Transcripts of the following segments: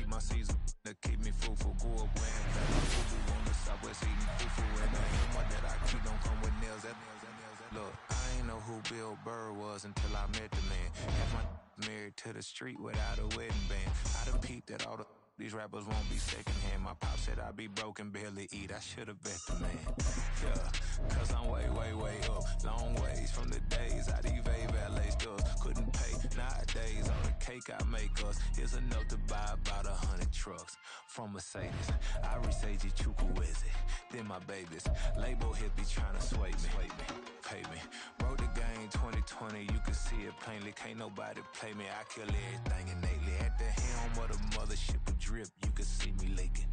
my season to keep me fruitful. Grew up wearing fat on the Southwest eating fufu. And the hammer that I keep don't come with nails. Look, I ain't know who Bill Burr was until I met the man. Had my married to the street without a wedding band. I done peeped that all these rappers won't be secondhand. My pop said I'd be broke and barely eat. I should've bet the man. Yeah, cause I'm way, way, way up. Long ways from the days I evade valet stores. Couldn't pay nowadays. All the cake I make us is enough to buy about 100 trucks from Mercedes. I resage Chukwueze. Then my babies. Label hippie trying to sway me. Pay me. Broke the game 2020. You can see it plainly. Can't nobody play me. I kill everything innately. At the helm of the mothership of drip, you can see me leaking.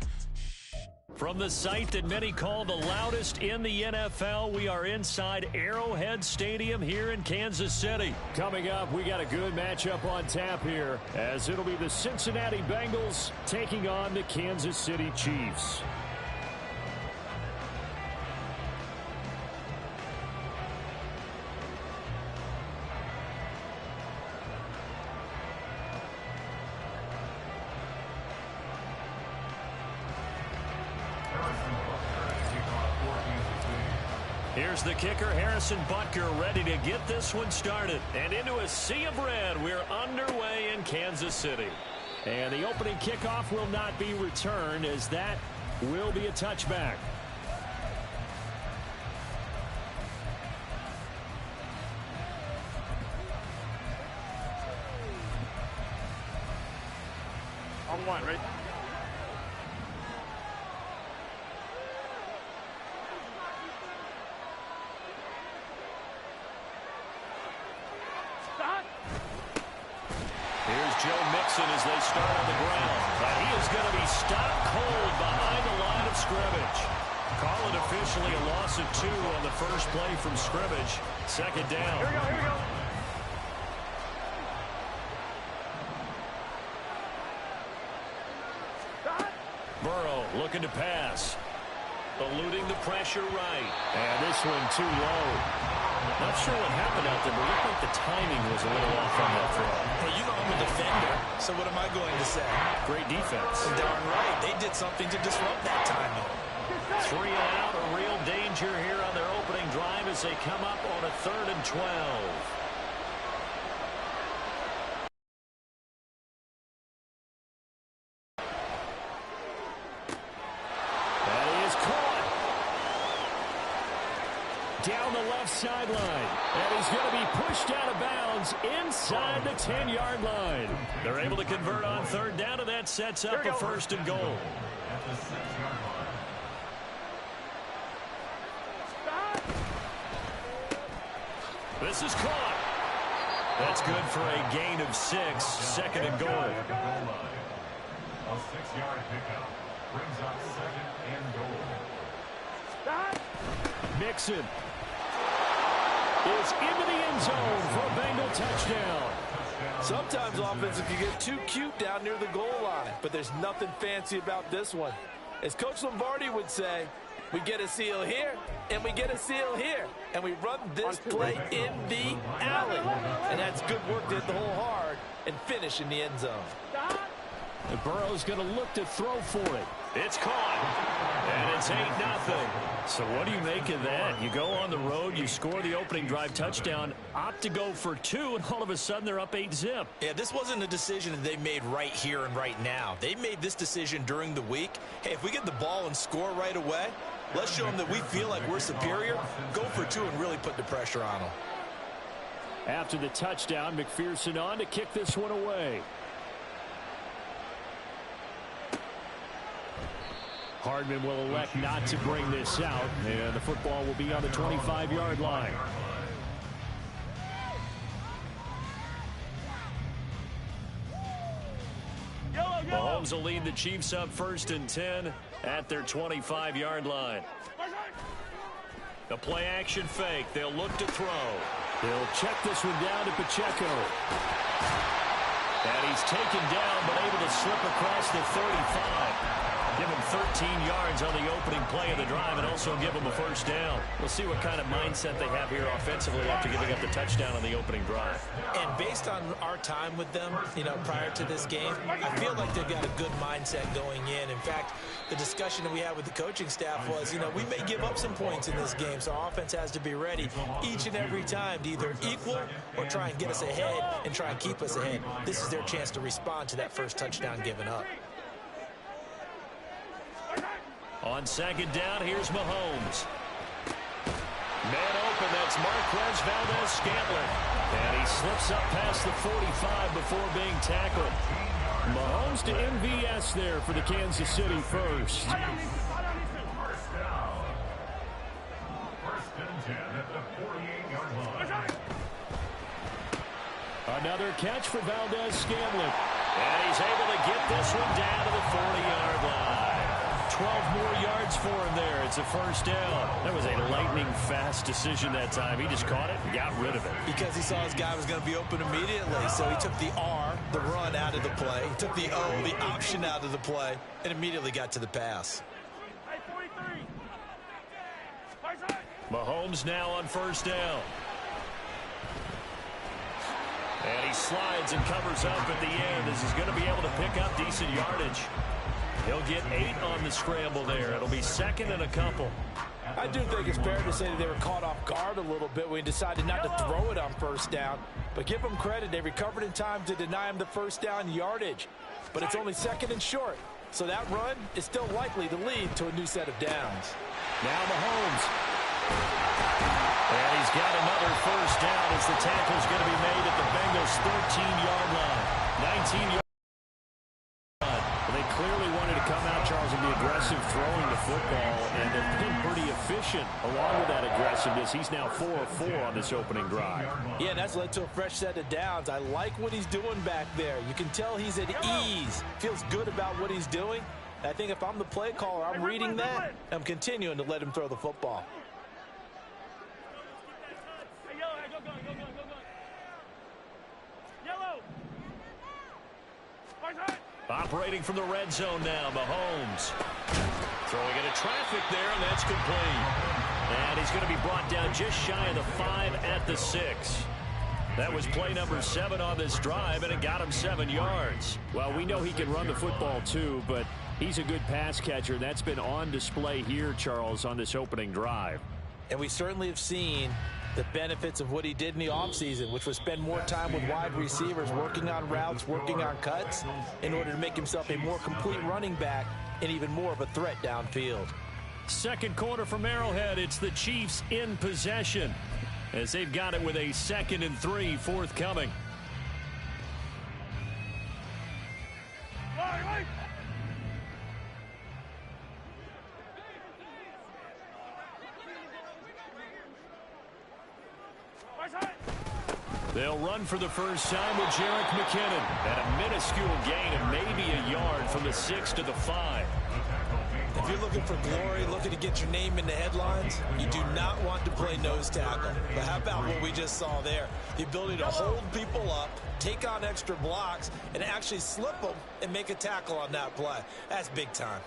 From the site that many call the loudest in the NFL, we are inside Arrowhead Stadium here in Kansas City. Coming up, we got a good matchup on tap here, as it'll be the Cincinnati Bengals taking on the Kansas City Chiefs. Here's the kicker, Harrison Butker, ready to get this one started. And into a sea of red, we're underway in Kansas City. And the opening kickoff will not be returned, as that will be a touchback. On one, right? As they start on the ground, but he is going to be stopped cold behind the line of scrimmage. Call it officially a loss of 2 on the first play from scrimmage. Second down. Here we go. Burrow looking to pass. Eluding the pressure right. And this one too low. Not sure what happened out there, but it looked like the timing was a little off on that throw. Hey, you know I'm a defender, so what am I going to say? Great defense. Darn right. They did something to disrupt that timing. 3 and out, a real danger here on their opening drive as they come up on a 3rd and 12. Down the left sideline, and he's going to be pushed out of bounds inside the 10-yard line. They're able to convert on 3rd down, and that sets up a 1st and goal. This is caught. That's good for a gain of 6, 2nd and goal. A 6-yard pickup brings up 2nd and goal. Mixon is into the end zone for a Bengal touchdown. Sometimes offense can get too cute down near the goal line, but there's nothing fancy about this one. As Coach Lombardi would say, we get a seal here, and we get a seal here, and we run this play in the alley. And that's good work to hit the hole hard and finish in the end zone. And Burrow's going to look to throw for it. It's caught, and it's 8-0. So what do you make of that? You go on the road, you score the opening drive touchdown, opt to go for 2, and all of a sudden they're up 8-zip. Yeah, this wasn't a decision that they made right here and right now. They made this decision during the week. Hey, if we get the ball and score right away, let's show them that we feel like we're superior. Go for 2 and really put the pressure on them. After the touchdown, McPherson on to kick this one away. Hardman will elect not to bring this out, and the football will be on the 25-yard line. Mahomes will lead the Chiefs up 1st and 10 at their 25-yard line. The play-action fake. They'll look to throw. They'll check this one down to Pacheco. And he's taken down, but able to slip across the 35. Give him 13 yards on the opening play of the drive and also give him a first down. We'll see what kind of mindset they have here offensively after giving up the touchdown on the opening drive. And based on our time with them, prior to this game, I feel like they've got a good mindset going in. In fact, the discussion that we had with the coaching staff was, we may give up some points in this game, so our offense has to be ready each and every time to either equal or try and get us ahead and try and keep us ahead. This is their chance to respond to that first touchdown given up. On second down, here's Mahomes. Man open, that's Marquez Valdez-Scantling. And he slips up past the 45 before being tackled. Mahomes to MVS there for the Kansas City first. First and 10 at the 48-yard line. Another catch for Valdez-Scantling. And he's able to get this one down to the 40-yard line. 12 more yards for him there. It's a first down. That was a lightning-fast decision that time. He just caught it and got rid of it. Because he saw his guy was going to be open immediately, so he took the R, the run, out of the play. He took the O, the option, out of the play, and immediately got to the pass. Mahomes now on first down. And he slides and covers up at the end as he's going to be able to pick up decent yardage. He'll get 8 on the scramble there. It'll be second and a couple. I do think it's fair to say that they were caught off guard a little bit when he decided not to throw it on first down. But give them credit. They recovered in time to deny him the first down yardage. But it's only second and short. So that run is still likely to lead to a new set of downs. Now Mahomes. And he's got another first down as the tackle's going to be made at the Bengals' 13-yard line. 19 yards. They clearly wanted to come out, Charles, and be aggressive throwing the football, and they've been pretty efficient along with that aggressiveness. He's now 4 of 4 on this opening drive. Yeah, that's led to a fresh set of downs. I like what he's doing back there. You can tell he's at ease. Feels good about what he's doing. I think if I'm the play caller, I'm reading that. I'm continuing to let him throw the football. Operating from the red zone now, Mahomes. Throwing into traffic there, and that's complete. And he's going to be brought down just shy of the 5 at the 6. That was play number 7 on this drive, and it got him 7 yards. Well, we know he can run the football too, but he's a good pass catcher. That's been on display here, Charles, on this opening drive. And we certainly have seen the benefits of what he did in the offseason, which was spend more time with wide receivers, working on routes, working on cuts, in order to make himself a more complete running back and even more of a threat downfield. Second quarter from Arrowhead. It's the Chiefs in possession as they've got it with a 2nd and 3 forthcoming. They'll run for the first time with Jerick McKinnon at a minuscule gain of maybe a yard from the 6 to the 5. If you're looking for glory, looking to get your name in the headlines, you do not want to play nose tackle. But how about what we just saw there? The ability to hold people up, take on extra blocks, and actually slip them and make a tackle on that play. That's big time.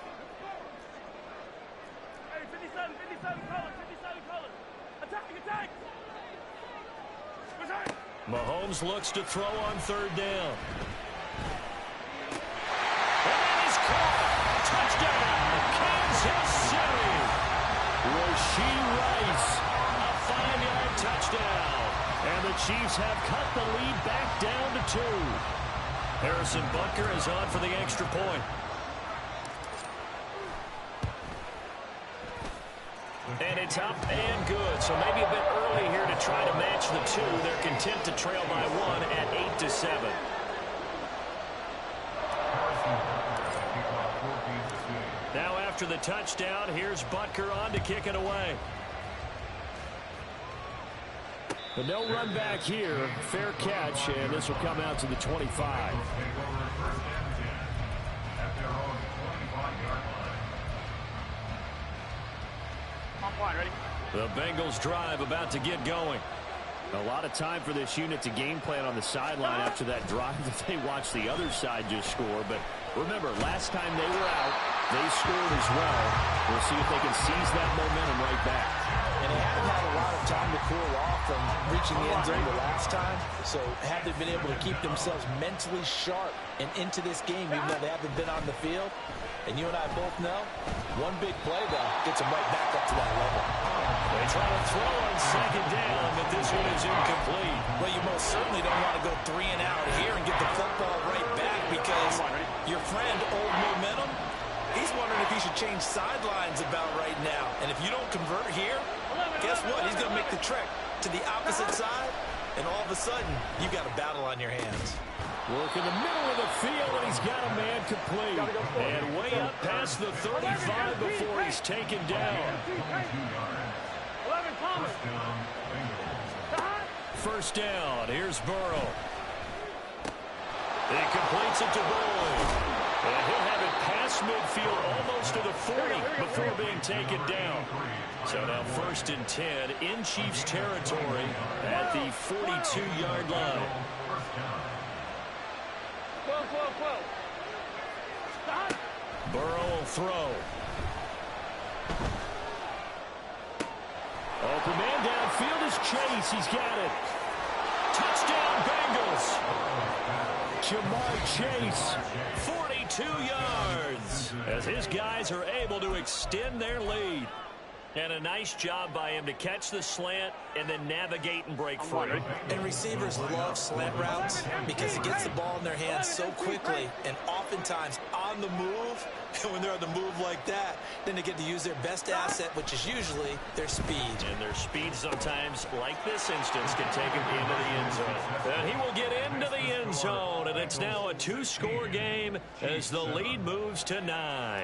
Hey, 57 colors. Attack. Mahomes looks to throw on third down. And he's caught. Touchdown, Kansas City. Rashee Rice, a 5-yard touchdown. And the Chiefs have cut the lead back down to 2. Harrison Butker is on for the extra point. And it's up and good. So maybe a bit early here to try to match the 2. They're content to trail by 1 at 8-7. Now after the touchdown, here's Butker on to kick it away. But no run back here. Fair catch, and this will come out to the 25. Ready? The Bengals drive about to get going. A lot of time for this unit to game plan on the sideline after that drive that they watched the other side just score. But remember, last time they were out, They scored as well. We'll see if they can seize that momentum right back. And they haven't had a lot of time to cool off from reaching the end zone the last time. So have they been able to keep themselves mentally sharp and into this game, even though they haven't been on the field? And you and I both know, one big play, though, gets them right back up to that level. They try to throw on second down, but this one is incomplete. Well, you most certainly don't want to go 3 and out here and get the football right back because your friend, Old Momentum, he's wondering if he should change sidelines about right now. And if you don't convert here, guess what? He's going to make the trek to the opposite side, and all of a sudden, you've got a battle on your hands. Work in the middle of the field, and he's got a man complete. And way up past the 35 before he's taken down. 11, Thomas. First down. Here's Burrow. He completes it to Boyd. And he'll have it past midfield almost to the 40 before being taken down. So now 1st and 10 in Chiefs territory at the 42-yard line. 12. Stop. Burrow will throw. Open man downfield is Chase. He's got it. Touchdown Bengals. Jamar Chase, 42 yards, as his guys are able to extend their lead. And a nice job by him to catch the slant and then navigate and break free. And receivers love slant routes because it gets the ball in their hands so quickly and oftentimes on the move. And when they're on the move like that, then they get to use their best asset, which is usually their speed. And their speed sometimes, like this instance, can take him into the end zone. And he will get into the end zone, and it's now a 2-score game as the lead moves to 9.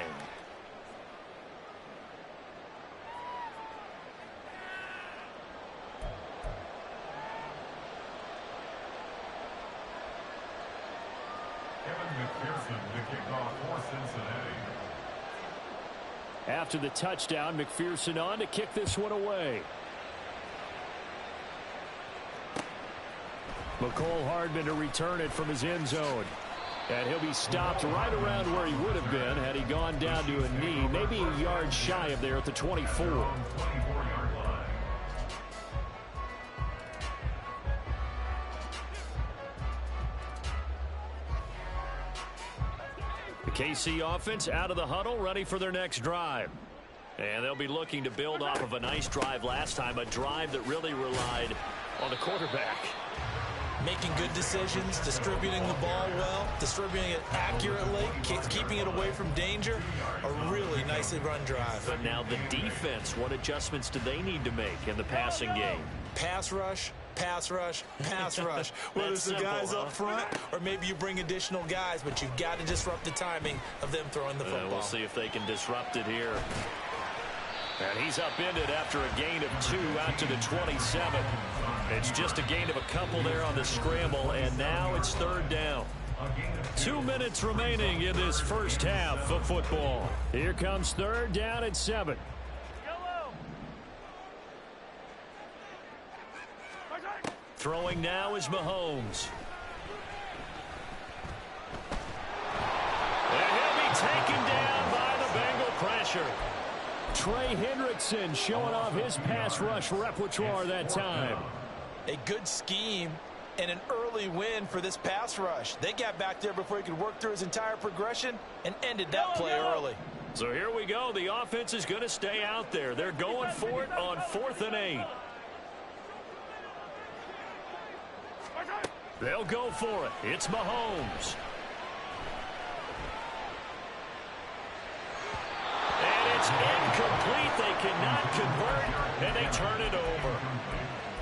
After the touchdown, McPherson on to kick this one away. McCole Hardman to return it from his end zone. And he'll be stopped right around where he would have been had he gone down to a knee, maybe a yard shy of there at the 24. KC offense out of the huddle, ready for their next drive. And they'll be looking to build off of a nice drive last time, a drive that really relied on the quarterback. Making good decisions, distributing the ball well, distributing it accurately, keeping it away from danger. A really nicely run drive. But now the defense, what adjustments do they need to make in the passing game? Pass rush, pass rush, pass rush. Whether it's the guys up front or maybe you bring additional guys, but you've got to disrupt the timing of them throwing the football. We'll see if they can disrupt it here. And he's upended after a gain of 2 out to the 27. It's just a gain of a couple there on the scramble, and now it's 3rd down. 2 minutes remaining in this first half of football. Here comes 3rd down and 7. Throwing now is Mahomes. And he'll be taken down by the Bengal pressure. Trey Hendrickson showing off his pass rush repertoire that time. A good scheme and an early win for this pass rush. They got back there before he could work through his entire progression and ended that play early. So here we go. The offense is going to stay out there. They're going for it on 4th and 8. They'll go for it. It's Mahomes. And it's incomplete. They cannot convert, and they turn it over.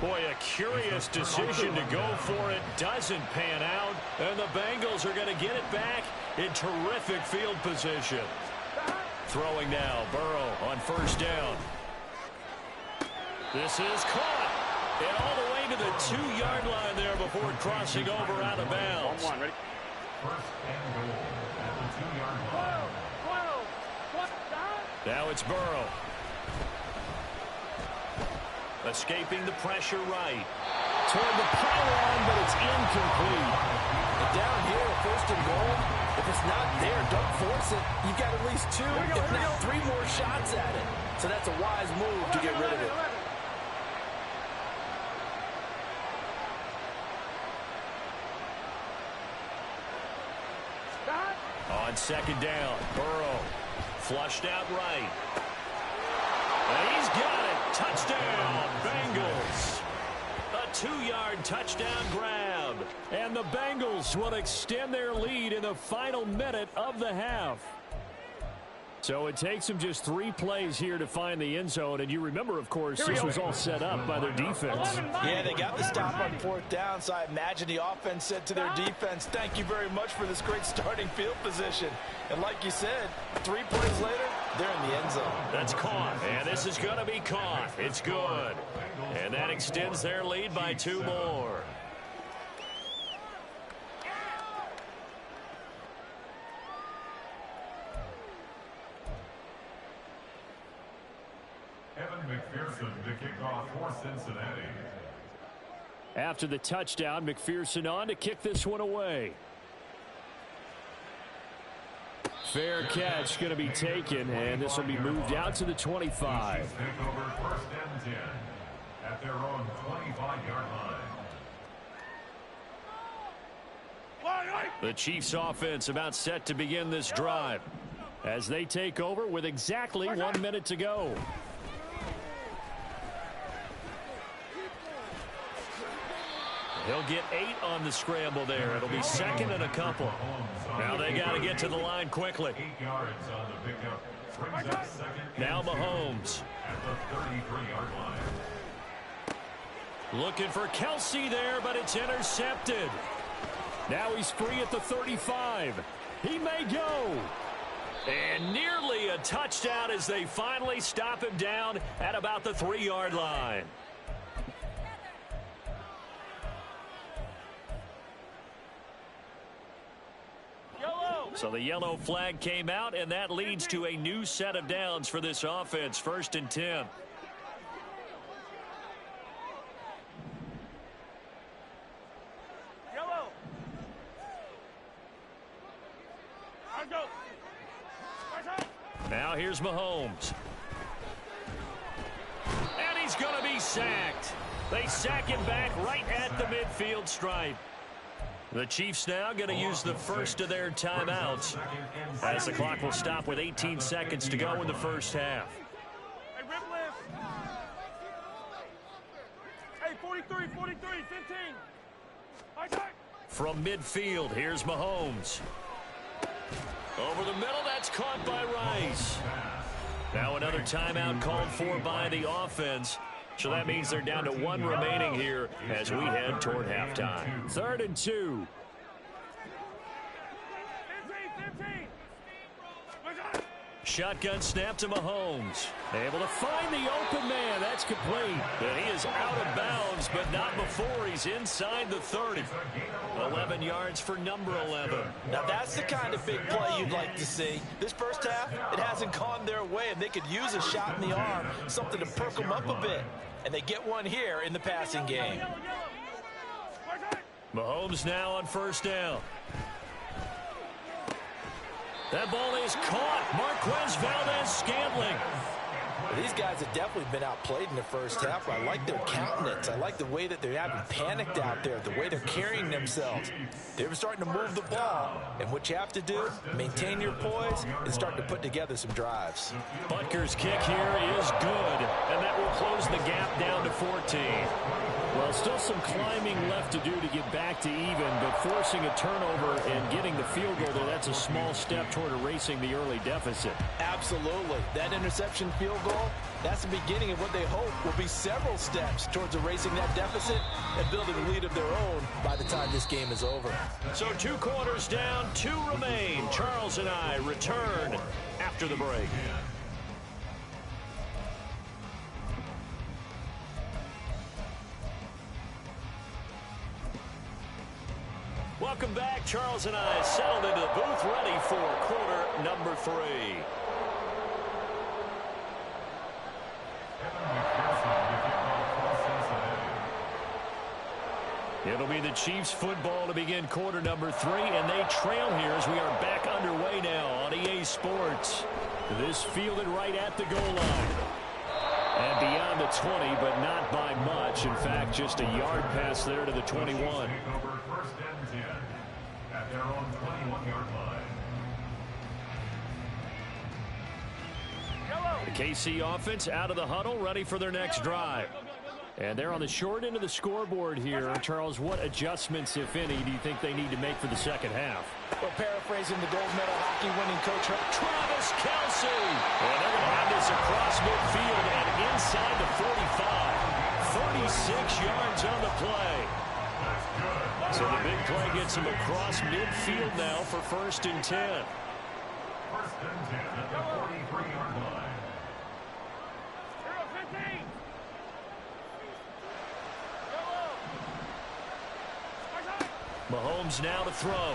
Boy, a curious decision to go for it. Doesn't pan out, and the Bengals are going to get it back in terrific field position. Throwing now, Burrow on 1st down. This is caught. And all the way to the 2-yard line there before crossing over out of bounds. Ready? 1st and goal at the 2-yard line. 12. Now it's Burrow. Escaping the pressure right. Toward the pylon, but it's incomplete. And down here, 1st and goal, If it's not there, don't force it. You've got at least 2, if not 3 more shots at it. So that's a wise move to get rid of it. On second down, Burrow flushed out right. And he's got it. Touchdown, Bengals. A 2-yard touchdown grab. And the Bengals will extend their lead in the final minute of the half. So it takes them just 3 plays here to find the end zone. And you remember, of course, this was all set up by their defense. Yeah, they got the stop on 4th down, so I imagine the offense said to their defense, thank you very much for this great starting field position. And like you said, 3 plays later, they're in the end zone. That's caught, and this is going to be caught. It's good. And that extends their lead by 2 more. McPherson to kick off for Cincinnati. After the touchdown, McPherson on to kick this one away. Fair catch going to be taken, and this will be moved out to the 25. Take over 1st and 10 at their own 25-yard line. The Chiefs offense about set to begin this drive as they take over with exactly 1 minute to go. He'll get 8 on the scramble there. It'll be 2nd and a couple. Now they got to get to the line quickly. 8 yards on the pickup. Brings up 2nd. Now Mahomes. At the 33-yard line. Looking for Kelsey there, but it's intercepted. Now he's free at the 35. He may go. And nearly a touchdown as they finally stop him down at about the 3-yard line. So the yellow flag came out, and that leads to a new set of downs for this offense. 1st and 10. Yellow. Now here's Mahomes. And he's going to be sacked. They sack him back right at the midfield stripe. The Chiefs now going to use the first of their timeouts as the clock will stop with 18 seconds to go in the first half. Hey, rip lift. Hey, 43, 43, 15. From midfield, here's Mahomes. Over the middle, that's caught by Rice. Now another timeout called for by the offense. So that means they're down to 1 remaining here as we head toward halftime. 3rd and 2. 15. Shotgun snap to Mahomes. Able to find the open man. That's complete. And he is out of bounds, but not before he's inside the 30. 11 yards for number 11. Now that's the kind of big play you'd like to see. This first half, it hasn't gone their way, and they could use a shot in the arm, something to perk them up a bit. And they get one here in the passing game. Mahomes now on 1st down. That ball is caught. Marquez Valdez-Scantling. These guys have definitely been outplayed in the first half. I like their countenance. I like the way that they're having panicked out there, the way they're carrying themselves. They're starting to move the ball, and what you have to do, maintain your poise and start to put together some drives. Butker's kick here is good, and that will close the gap down to 14. Well, still some climbing left to do to get back to even, but forcing a turnover and getting the field goal there, that's a small step toward erasing the early deficit. Absolutely. That interception field goal, that's the beginning of what they hope will be several steps towards erasing that deficit and building a lead of their own by the time this game is over. So 2 quarters down, 2 remain. Charles and I return after the break. Welcome back. Charles and I settled into the booth, ready for quarter number 3. It'll be the Chiefs football to begin quarter number 3, and they trail here as we are back underway now on EA Sports. This fielded right at the goal line. And beyond the 20, but not by much. In fact, just a yard pass there to the 21. First and 10 at their own 21-yard line. The KC offense out of the huddle, ready for their next drive. And they're on the short end of the scoreboard here. Charles, what adjustments, if any, do you think they need to make for the second half? Well, paraphrasing the gold medal hockey winning coach Travis Kelce. And they're going to have this across midfield and inside the 45. 36 yards on the play. So the big play gets him across midfield now for first and 10. First and 10 at the 43-yard line. Mahomes now to throw.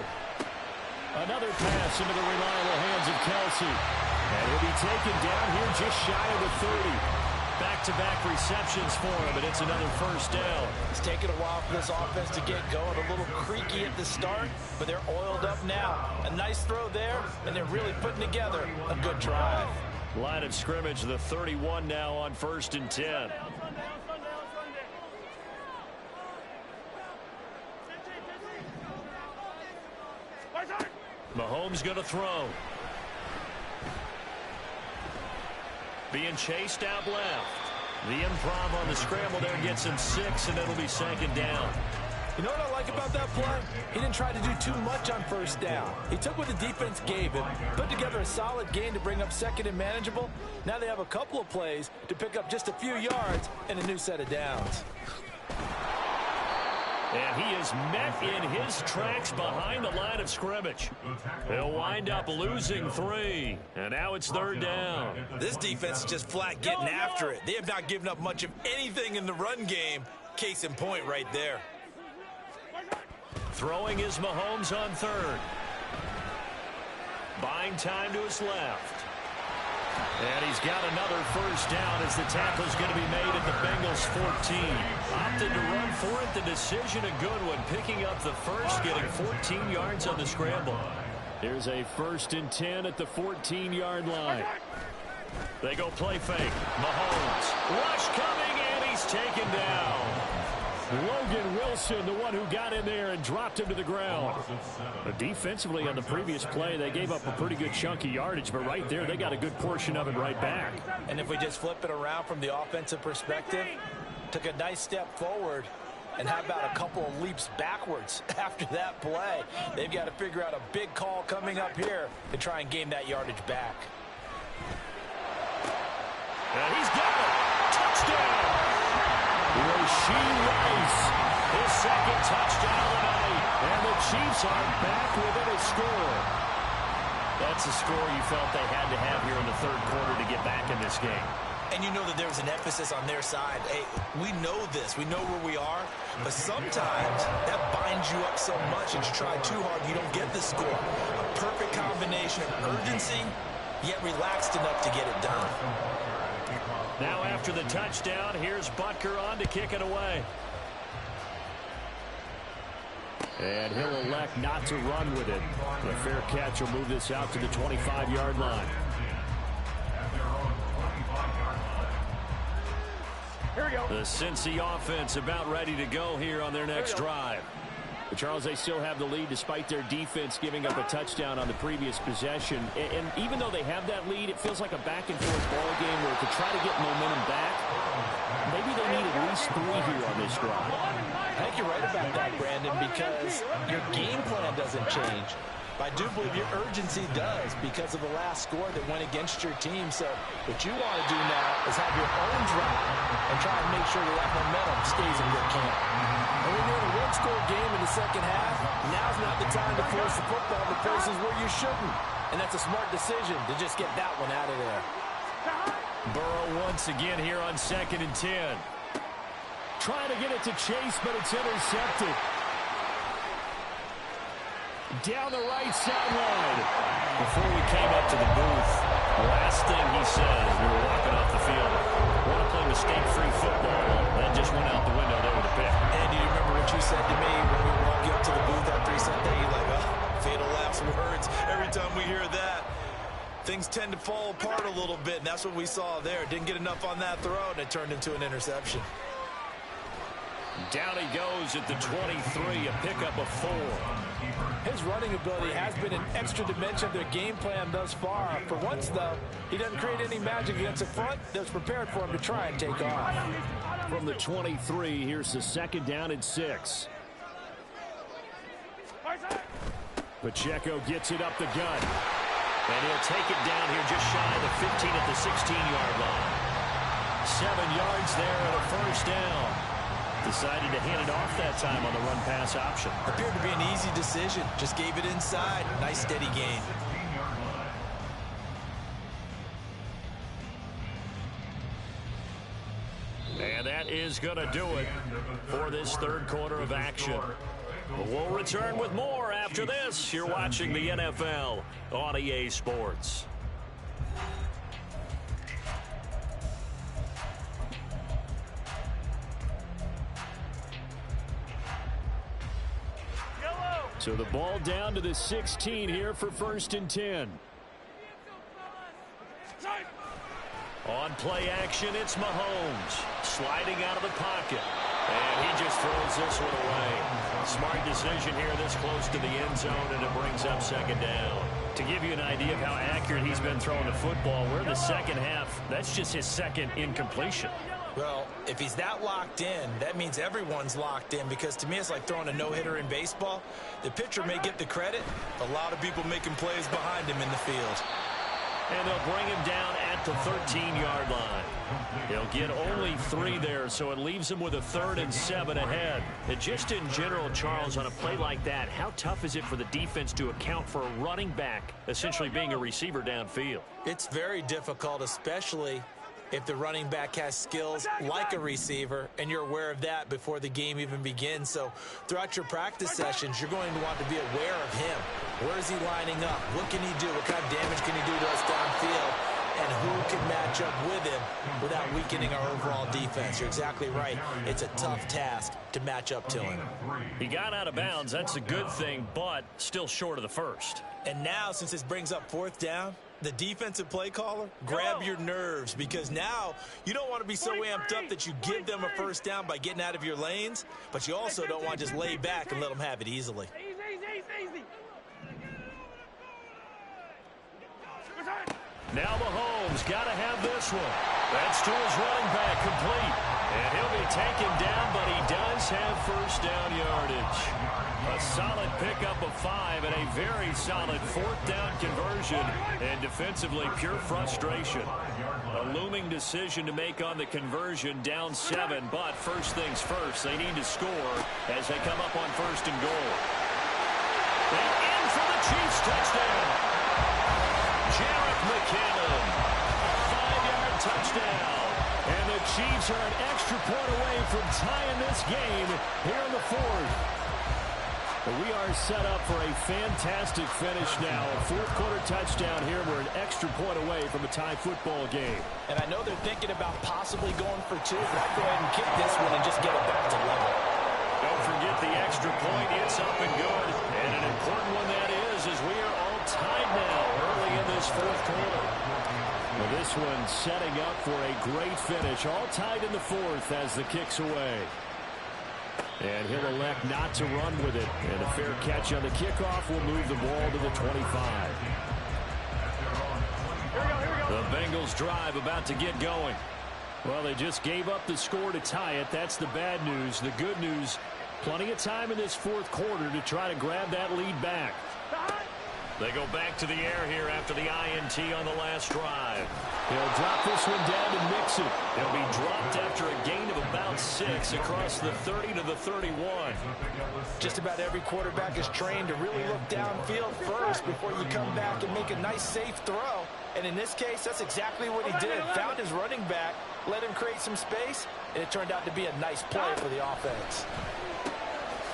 Another pass into the reliable hands of Kelce. And he'll be taken down here just shy of the 30. Back-to-back receptions for him, and it's another first down. It's taken a while for this offense to get going. A little creaky at the start, but they're oiled up now. A nice throw there, and they're really putting together a good drive. Line of scrimmage, the 31 now on first and 10. Mahomes going to throw. Being chased out left. The improv on the scramble there gets him 6, and it'll be second down. You know what I like about that play? He didn't try to do too much on first down. He took what the defense gave him, put together a solid gain to bring up second and manageable. Now they have a couple of plays to pick up just a few yards and a new set of downs. And he is met in his tracks behind the line of scrimmage. He'll wind up losing 3. And now it's third down. This defense is just flat getting after it. They have not given up much of anything in the run game. Case in point right there. Throwing is Mahomes on third. Buying time to his left. And he's got another first down as the tackle's going to be made at the Bengals 14. Opted to run for it. The decision a good one. Picking up the first, getting 14 yards on the scramble. Here's a first and 10 at the 14-yard line. They go play fake. Mahomes. Rush coming, and he's taken down. Logan Wilson, the one who got in there and dropped him to the ground. Defensively on the previous play, they gave up a pretty good chunk of yardage, but right there, they got a good portion of it right back. And if we just flip it around from the offensive perspective, took a nice step forward, and how about a couple of leaps backwards after that play? They've got to figure out a big call coming up here to try and gain that yardage back. And he's got it. Touchdown. Rashee Rice, his second touchdown of the night. And the Chiefs are back within a score. That's a score you felt they had to have here in the third quarter to get back in this game. And you know that there's an emphasis on their side. Hey, we know this. We know where we are. But sometimes that binds you up so much that you try too hard, you don't get the score. A perfect combination of urgency, yet relaxed enough to get it done. Now after the touchdown, here's Butker on to kick it away. And he'll elect not to run with it. A fair catch will move this out to the 25-yard line. Here we go. The Cincy offense about ready to go here on their next drive. But Charles, they still have the lead despite their defense giving up a touchdown on the previous possession. And even though they have that lead, it feels like a back-and-forth ball game where to try to get momentum back, maybe they need at least 3 here on this drive. I think you're right about that, Brandon, because your game plan doesn't change. I do believe your urgency does because of the last score that went against your team. So what you want to do now is have your own drive and try and make sure that momentum stays in your camp. And when you're in a one-score game in the second half, now's not the time to force the football to places where you shouldn't. And that's a smart decision to just get that one out of there. Burrow once again here on 2nd and 10. Trying to get it to Chase, but it's intercepted. Down the right sideline. Before we came up to the booth, the last thing he said as we were walking off the field, want to play mistake-free football. That just went out the window there with the pick. And do you remember what you said to me? fall apart a little bit, and that's what we saw there. Didn't get enough on that throw, and it turned into an interception. Down he goes at the 23, a pickup of 4. His running ability has been an extra dimension of their game plan thus far. For once, though, he doesn't create any magic against the front that's prepared for him to try and take off. From the 23, here's the 2nd down and 6. Pacheco gets it up the gut. And he'll take it down here just shy of the 15 at the 16-yard line. 7 yards there and a first down. Decided to hand it off that time on the run-pass option. Appeared to be an easy decision. Just gave it inside. Nice steady gain. And that is going to do it for this 3rd quarter of action. We'll return with more after this. You're watching the NFL on EA Sports. So the ball down to the 16 here for 1st and 10. On play action, it's Mahomes sliding out of the pocket. And he just throws this one away. Smart decision here this close to the end zone, and it brings up 2nd down. To give you an idea of how accurate he's been throwing the football, we're in the 2nd half. That's just his 2nd incompletion. Well, if he's that locked in, that means everyone's locked in, because to me it's like throwing a no-hitter in baseball. The pitcher may get the credit, a lot of people making plays behind him in the field. And they'll bring him down at the 13-yard line. He'll get only 3 there, so it leaves him with a 3rd and 7 ahead. And just in general, Charles, on a play like that, how tough is it for the defense to account for a running back essentially being a receiver downfield? It's very difficult, especially if the running back has skills like a receiver, and you're aware of that before the game even begins. So throughout your practice sessions, you're going to want to be aware of him. Where is he lining up? What can he do? What kind of damage can he do to us downfield? And who can match up with him without weakening our overall defense? You're exactly right. It's a tough task to match up to him. He got out of bounds. That's a good thing, but still short of the 1st. And now, since this brings up 4th down, the defensive play caller, grab your nerves, because now you don't want to be so amped up that you give them a 1st down by getting out of your lanes, but you also don't want to just lay back and let them have it easily. Easy. Now Mahomes got to have this one. That's to his running back, complete. And he'll be taken down, but he does have 1st down yardage. A solid pickup of 5 and a very solid 4th down conversion. And defensively, pure frustration. A looming decision to make on the conversion, down 7. But first things first, they need to score as they come up on 1st and goal. And in for the Chiefs touchdown. Jarek McKinnon, 5-yard touchdown. And the Chiefs are an extra point away from tying this game here in the 4th. We are set up for a fantastic finish now. A 4th quarter touchdown here. We're an extra point away from a tie football game. And I know they're thinking about possibly going for 2, but I'd go ahead and kick this one and just get it back to level. Don't forget the extra point. It's up and good. And an important one that is, as we are all tied now early in this 4th quarter. Well, this one setting up for a great finish. All tied in the 4th as the kick's away. And he'll elect not to run with it. And a fair catch on the kickoff will move the ball to the 25. The Bengals drive about to get going. Well, they just gave up the score to tie it. That's the bad news. The good news, plenty of time in this 4th quarter to try to grab that lead back. They go back to the air here after the INT on the last drive. He'll drop this one down to Mixon. He'll be dropped after a gain of about 6 across the 30 to the 31. Just about every quarterback is trained to really look downfield first before you come back and make a nice, safe throw. And in this case, that's exactly what he did. Found his running back, let him create some space, and it turned out to be a nice play for the offense.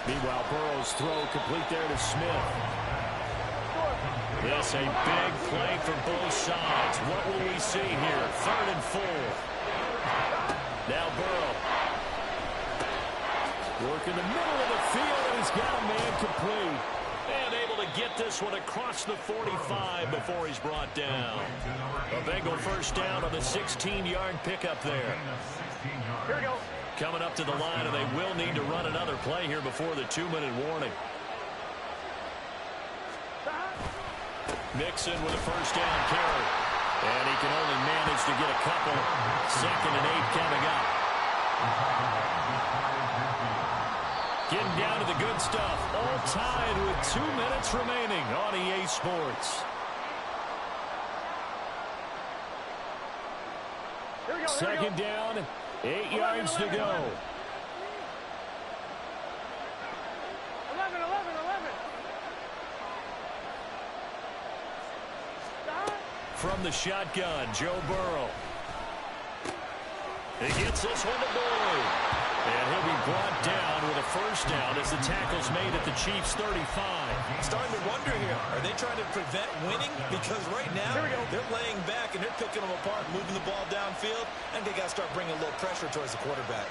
Meanwhile, Burrow's throw complete there to Smith. This a big play for both sides. What will we see here? 3rd and 4. Now Burrow. Work in the middle of the field, and he's got a man complete. And able to get this one across the 45 before he's brought down. A Bengal first down on the 16-yard pickup there. Here we go. Coming up to the line, and they will need to run another play here before the 2-minute warning. Mixon with a first down carry. And he can only manage to get a couple. 2nd and 8 coming up. Getting down to the good stuff. All tied with 2 minutes remaining on EA Sports. Here we go. Second down, 8 yards to go. 11. From the shotgun, Joe Burrow. He gets this one to Boyd. And he'll be brought down with a first down as the tackle's made at the Chiefs' 35. Starting to wonder here, are they trying to prevent winning? Because right now, they're laying back and they're picking them apart, moving the ball downfield, and they got to start bringing a little pressure towards the quarterback.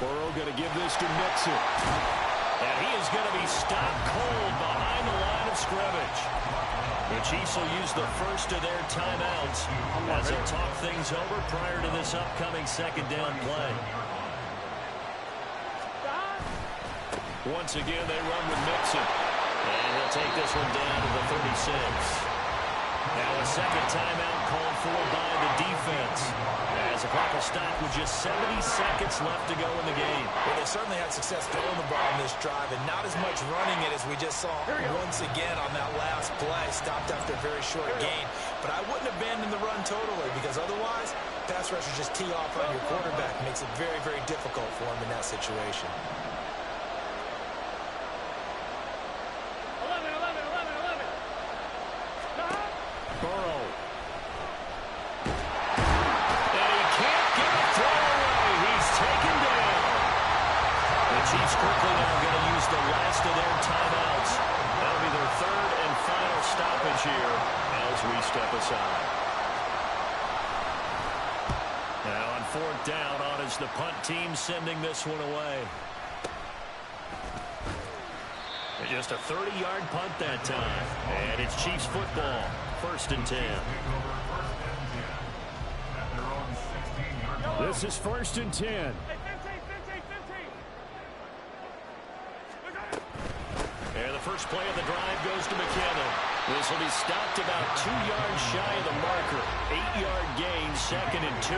Burrow going to give this to Mixon. And he is going to be stopped cold behind the line of scrimmage. The Chiefs will use the first of their timeouts as they talk things over prior to this upcoming second down play. Once again, they run with Mixon. And he'll take this one down to the 36. Now a second timeout called for by the defense. As the clock will stop with just 70 seconds left to go in the game. Well, they certainly had success throwing the ball in this drive, and not as much running it as we just saw once again on that last play. Stopped after a very short gain. But I wouldn't abandon the run totally, because otherwise, pass rushers just tee off on your quarterback. Makes it very, very difficult for him in that situation. 11. Burrow. And he can't get a throw away. He's taken down. The Chiefs quickly now going to use the last of their timeouts. That'll be their third and final stoppage here as we step aside. Now on 4th down, on is the punt team sending this one away. Just a 30-yard punt that time. And it's Chiefs football. 1st and 10. This is 1st and 10. Hey, 15. And the first play of the drive goes to McKinnon. This will be stopped about 2 yards shy of the marker. 8-yard gain, 2nd and 2.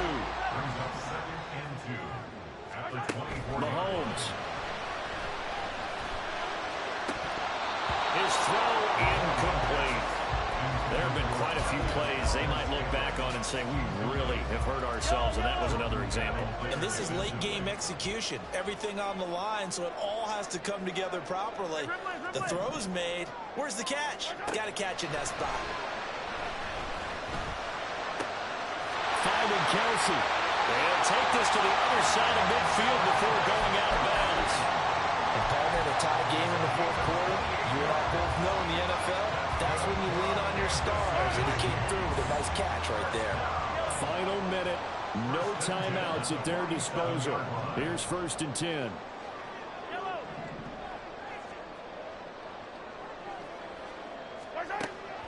Mahomes. His throw incomplete. There have been quite a few plays they might look back on and say, we really have hurt ourselves, and that was another example. And this is late-game execution. Everything on the line, so it all has to come together properly. The throw's made. Where's the catch? Got to catch in that spot. Finding Kelsey. And take this to the other side of midfield before going out of bounds. And partner, in a tie game in the 4th quarter, you and I both know in the NFL, that's when you lean on your stars, and he came through with a nice catch right there. Final minute, no timeouts at their disposal. Here's 1st and 10.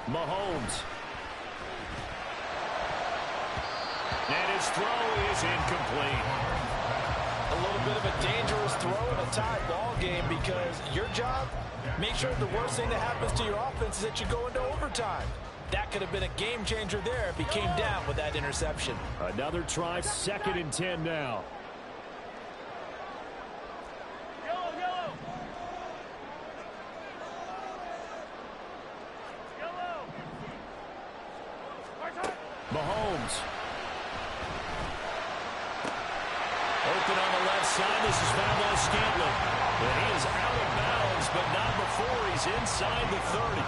Mahomes. And his throw is incomplete. A little bit of a dangerous throw in a tie ball game, because your job, make sure the worst thing that happens to your offense is that you go into overtime. That could have been a game changer there if he came down with that interception. Another try, 2nd and 10 now. Mahomes. Open on the left side. This is Valdez-Scantling. And he is out of bounds, but not before he's inside the 30.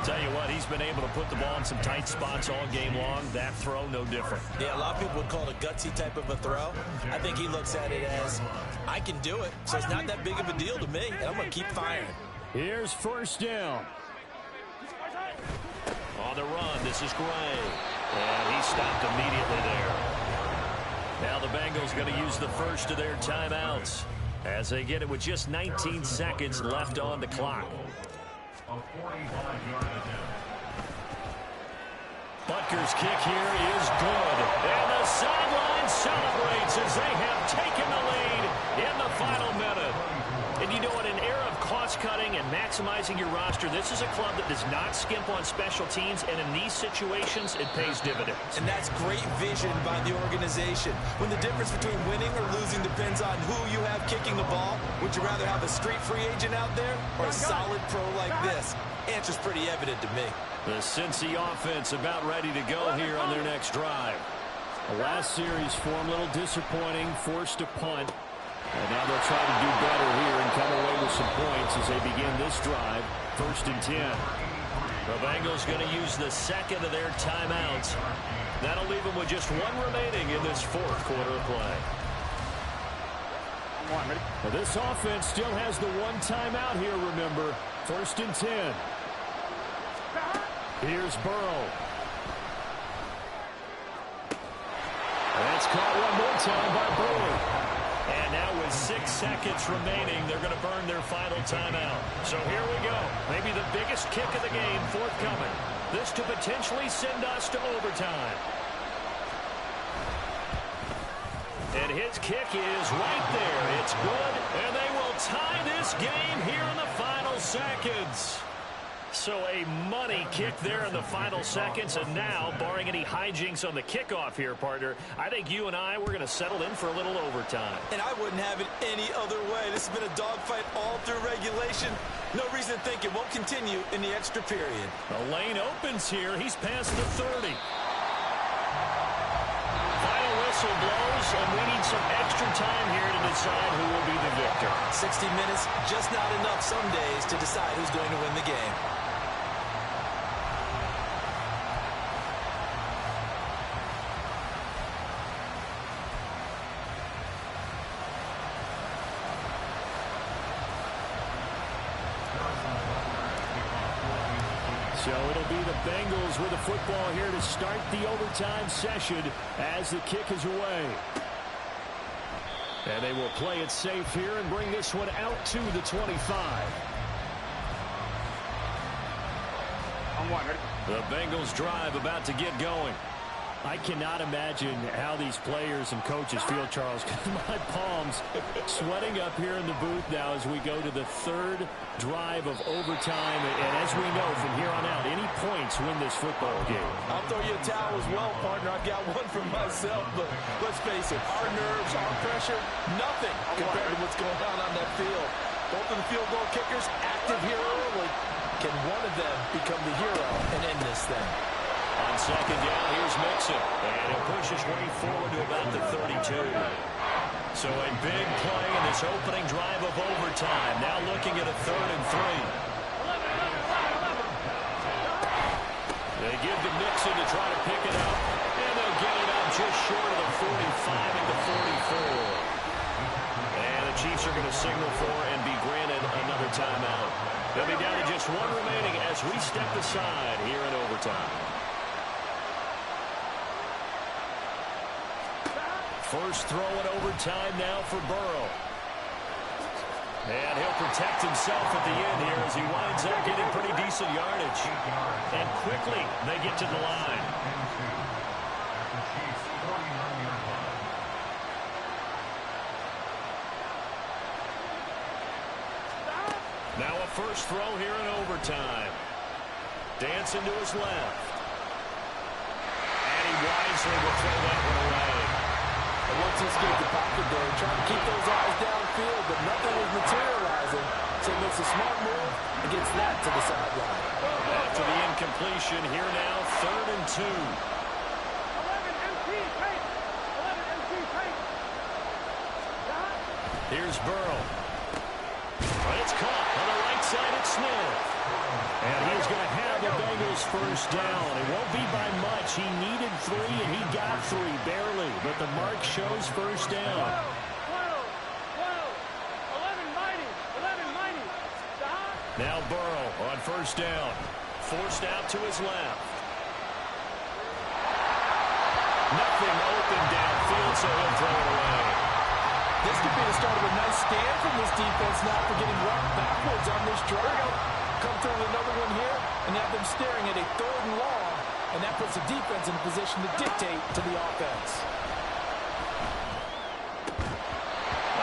Tell you what, he's been able to put the ball in some tight spots all game long. That throw, no different. Yeah, a lot of people would call it a gutsy type of a throw. I think he looks at it as, I can do it, so it's not that big of a deal to me, and I'm going to keep firing. Here's 1st down. On the run, this is Gray. And he stopped immediately there. Now the Bengals going to use the first of their timeouts. as they get it with just 19 seconds left on the clock. A 45-yard attempt. Butker's kick here is good. And the sideline celebrates as they have taken the lead in the final minute. And you know, in an era of cost-cutting and maximizing your roster, this is a club that does not skimp on special teams, and in these situations, it pays dividends. And that's great vision by the organization. When the difference between winning or losing depends on who you have kicking the ball, would you rather have a street free agent out there or a solid pro like this? Answer's pretty evident to me. The Cincy offense about ready to go here on their next drive. The last series for them, a little disappointing, forced a punt. And now they'll try to do better here and come away with some points as they begin this drive. 1st and 10. The Bengals going to use the second of their timeouts. That'll leave them with just one remaining in this 4th quarter of play. Well, this offense still has the one timeout here, remember. 1st and 10. Here's Burrow. That's caught one more time by Burrow. And now with 6 seconds remaining, they're going to burn their final timeout. So here we go. Maybe the biggest kick of the game forthcoming. This to potentially send us to overtime. And his kick is right there. It's good, and they will tie this game here in the final seconds. So a money kick there in the final seconds, and now, barring any hijinks on the kickoff here, partner, I think you and we're going to settle in for a little overtime. And I wouldn't have it any other way. This has been a dogfight all through regulation. No reason to think it won't continue in the extra period. The lane opens here. He's past the 30. Final whistle blows, and we need some extra time here to decide who will be the victor. 60 minutes, just not enough some days to decide who's going to win the game. So it'll be the Bengals with the football here to start the overtime session as the kick is away. And they will play it safe here and bring this one out to the 25. The Bengals drive about to get going. I cannot imagine how these players and coaches feel, Charles, because my palms sweating up here in the booth now as we go to the 3rd drive of overtime. And as we know from here on out, any points win this football game. I'll throw you a towel as well, partner. I've got one for myself, but let's face it, our nerves, our pressure, nothing compared to what's going on that field. Both of the field goal kickers active here early. Can one of them become the hero and end this thing? On 2nd down, here's Mixon. And he'll push his way forward to about the 32. So a big play in this opening drive of overtime. Now looking at a 3rd and 3. They give to Mixon to try to pick it up. And they'll get it up just short of the 45 and the 44. And the Chiefs are going to signal for and be granted another timeout. They'll be down to just one remaining as we step aside here in overtime. First throw in overtime now for Burrow. And he'll protect himself at the end here as he winds up getting pretty decent yardage. And quickly they get to the line. Now a first throw here in overtime. Dancing to his left. And he wisely will throw that one away. And once he escaped the pocket there, trying to keep those eyes downfield, but nothing was materializing. So he makes a smart move and gets that to the sideline. After the incompletion, here now, 3rd and 2. 11 MT, tight. 11 MT, tight. Here's Burrow. But it's caught on the right side at Smith. And he's going to have the Bengals first down. It won't be by much. He needed 3, and he got 3, barely. But the mark shows first down. 11 mighty. Now Burrow on first down. Forced out to his left. Nothing open downfield, so he'll throw it away. This could be the start of a nice stand from this defense now for getting rocked backwards on this drive. Come through with another one here and have them staring at a 3rd and long, and that puts the defense in a position to dictate to the offense.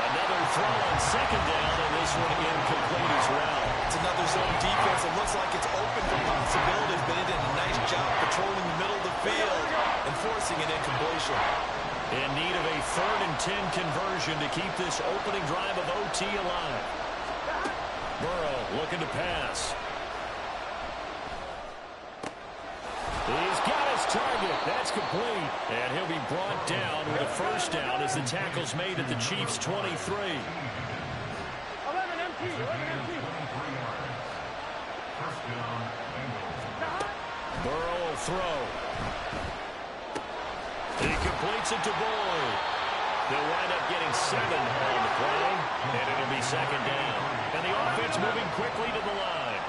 Another throw on 2nd down, and this one incomplete as well. It's another zone defense. It looks like it's open for possibilities, but it did a nice job patrolling the middle of the field and forcing an incompletion. In need of a 3rd and 10 conversion to keep this opening drive of OT alive. Burrow looking to pass. He's got his target. That's complete. And he'll be brought down with a 1st down as the tackle's made at the Chiefs' 23. 11 MT. 11 MT. Burrow will throw. He completes it to Boyd. They'll wind up getting 7 on the play, and it'll be 2nd down. And the offense moving quickly to the line.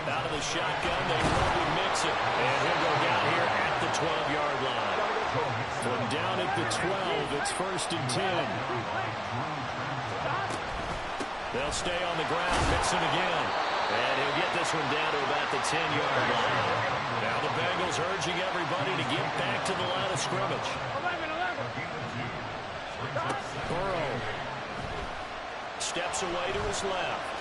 Out of the shotgun, they probably mix it. And he'll go down here at the 12-yard line. From down at the 12, it's 1st and 10. They'll stay on the ground, mix it again. And he'll get this one down to about the 10-yard line. Now the Bengals urging everybody to get back to the line of scrimmage. 11. Burrow steps away to his left.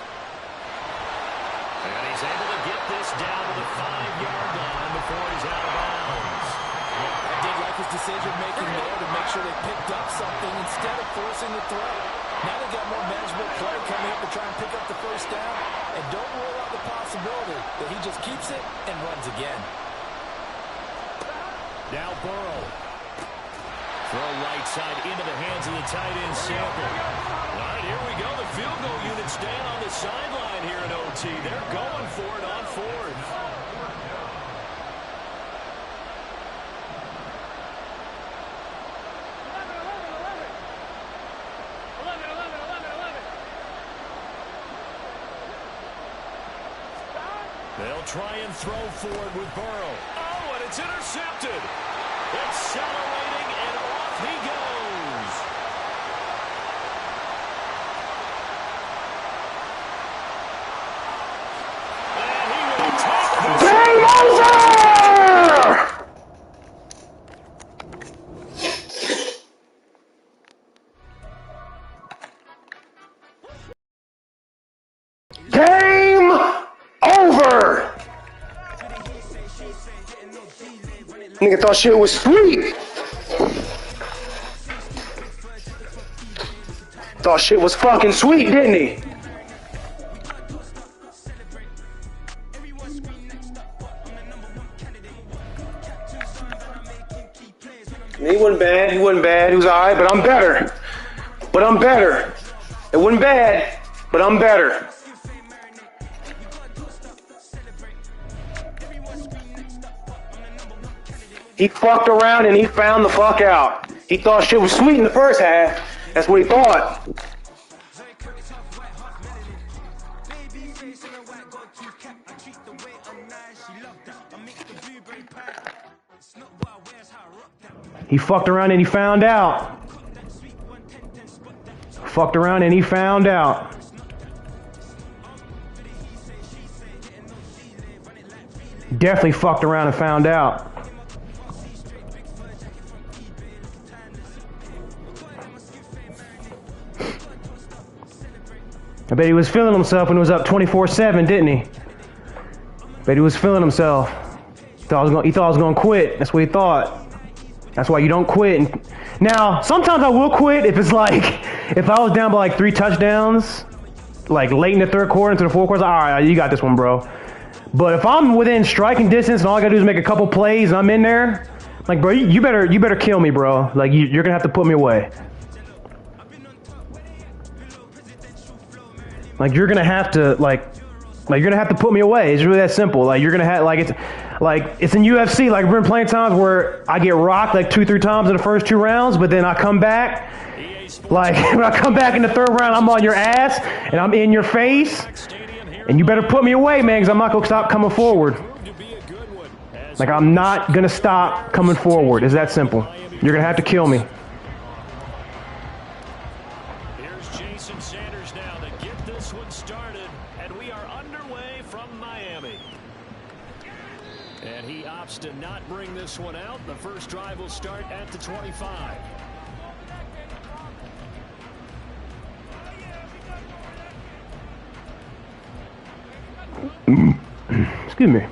And he's able to get this down to the 5-yard line before he's out of bounds. I did like his decision-making there to make sure they picked up something instead of forcing the throw. Now they got more manageable play coming up to try and pick up the 1st down. And don't rule out the possibility that he just keeps it and runs again. Now Burrow. Throw right side into the hands of the tight end Sample. All right, here we go. The field goal unit staying on the sideline here at OT. They're going for it on 4th. 11. They'll try and throw forward with Burrow. Oh, and it's intercepted. Accelerating, and off he goes. And he will take this. Game over! Game over! Nigga thought shit was sweet. Thought shit was fucking sweet, didn't he? He wasn't bad. He wasn't bad. He was alright, but I'm better. But I'm better. It wasn't bad, but I'm better. He fucked around and he found the fuck out. He thought shit was sweet in the first half. That's what he thought. He fucked around and he found out. Fucked around and he found out. Definitely fucked around and found out. I bet he was feeling himself when he was up 24-7, didn't he? Bet he was feeling himself. He thought I was going to quit. That's what he thought. That's why you don't quit. Now, sometimes I will quit if it's like, if I was down by like 3 touchdowns, like late in the 3rd quarter into the 4th quarter, all right, you got this one, bro. But if I'm within striking distance and all I got to do is make a couple plays and I'm in there, like, bro, you better kill me, bro. Like, you're going to have to put me away. Like, you're gonna have to you're gonna have to put me away. It's really that simple. Like, you're gonna have it's in UFC. Like, I've been playing times where I get rocked like 2-3 times in the first 2 rounds, but then I come back. Like, when I come back in the 3rd round, I'm on your ass and I'm in your face, and you better put me away, man, because I'm not gonna stop coming forward. Like, I'm not gonna stop coming forward. It's that simple. You're gonna have to kill me. And he opts to not bring this one out. The first drive will start at the 25. Excuse me.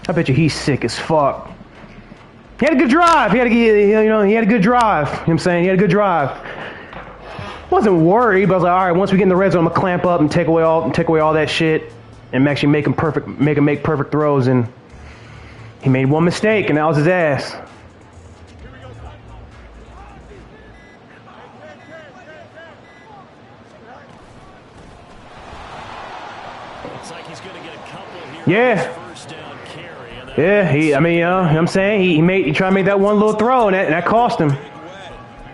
I bet you he's sick as fuck. He had a good drive. He had a good drive. You know what I'm saying? He had a good drive. Wasn't worried, but I was like, all right, once we get in the red zone, I'm gonna clamp up and take away all that shit and actually make him make perfect throws. And he made one mistake, and that was his ass. Looks like he's gonna get a couple here. Yeah. First down carry. Yeah, you know what I'm saying? He tried to make that one little throw, and that cost him.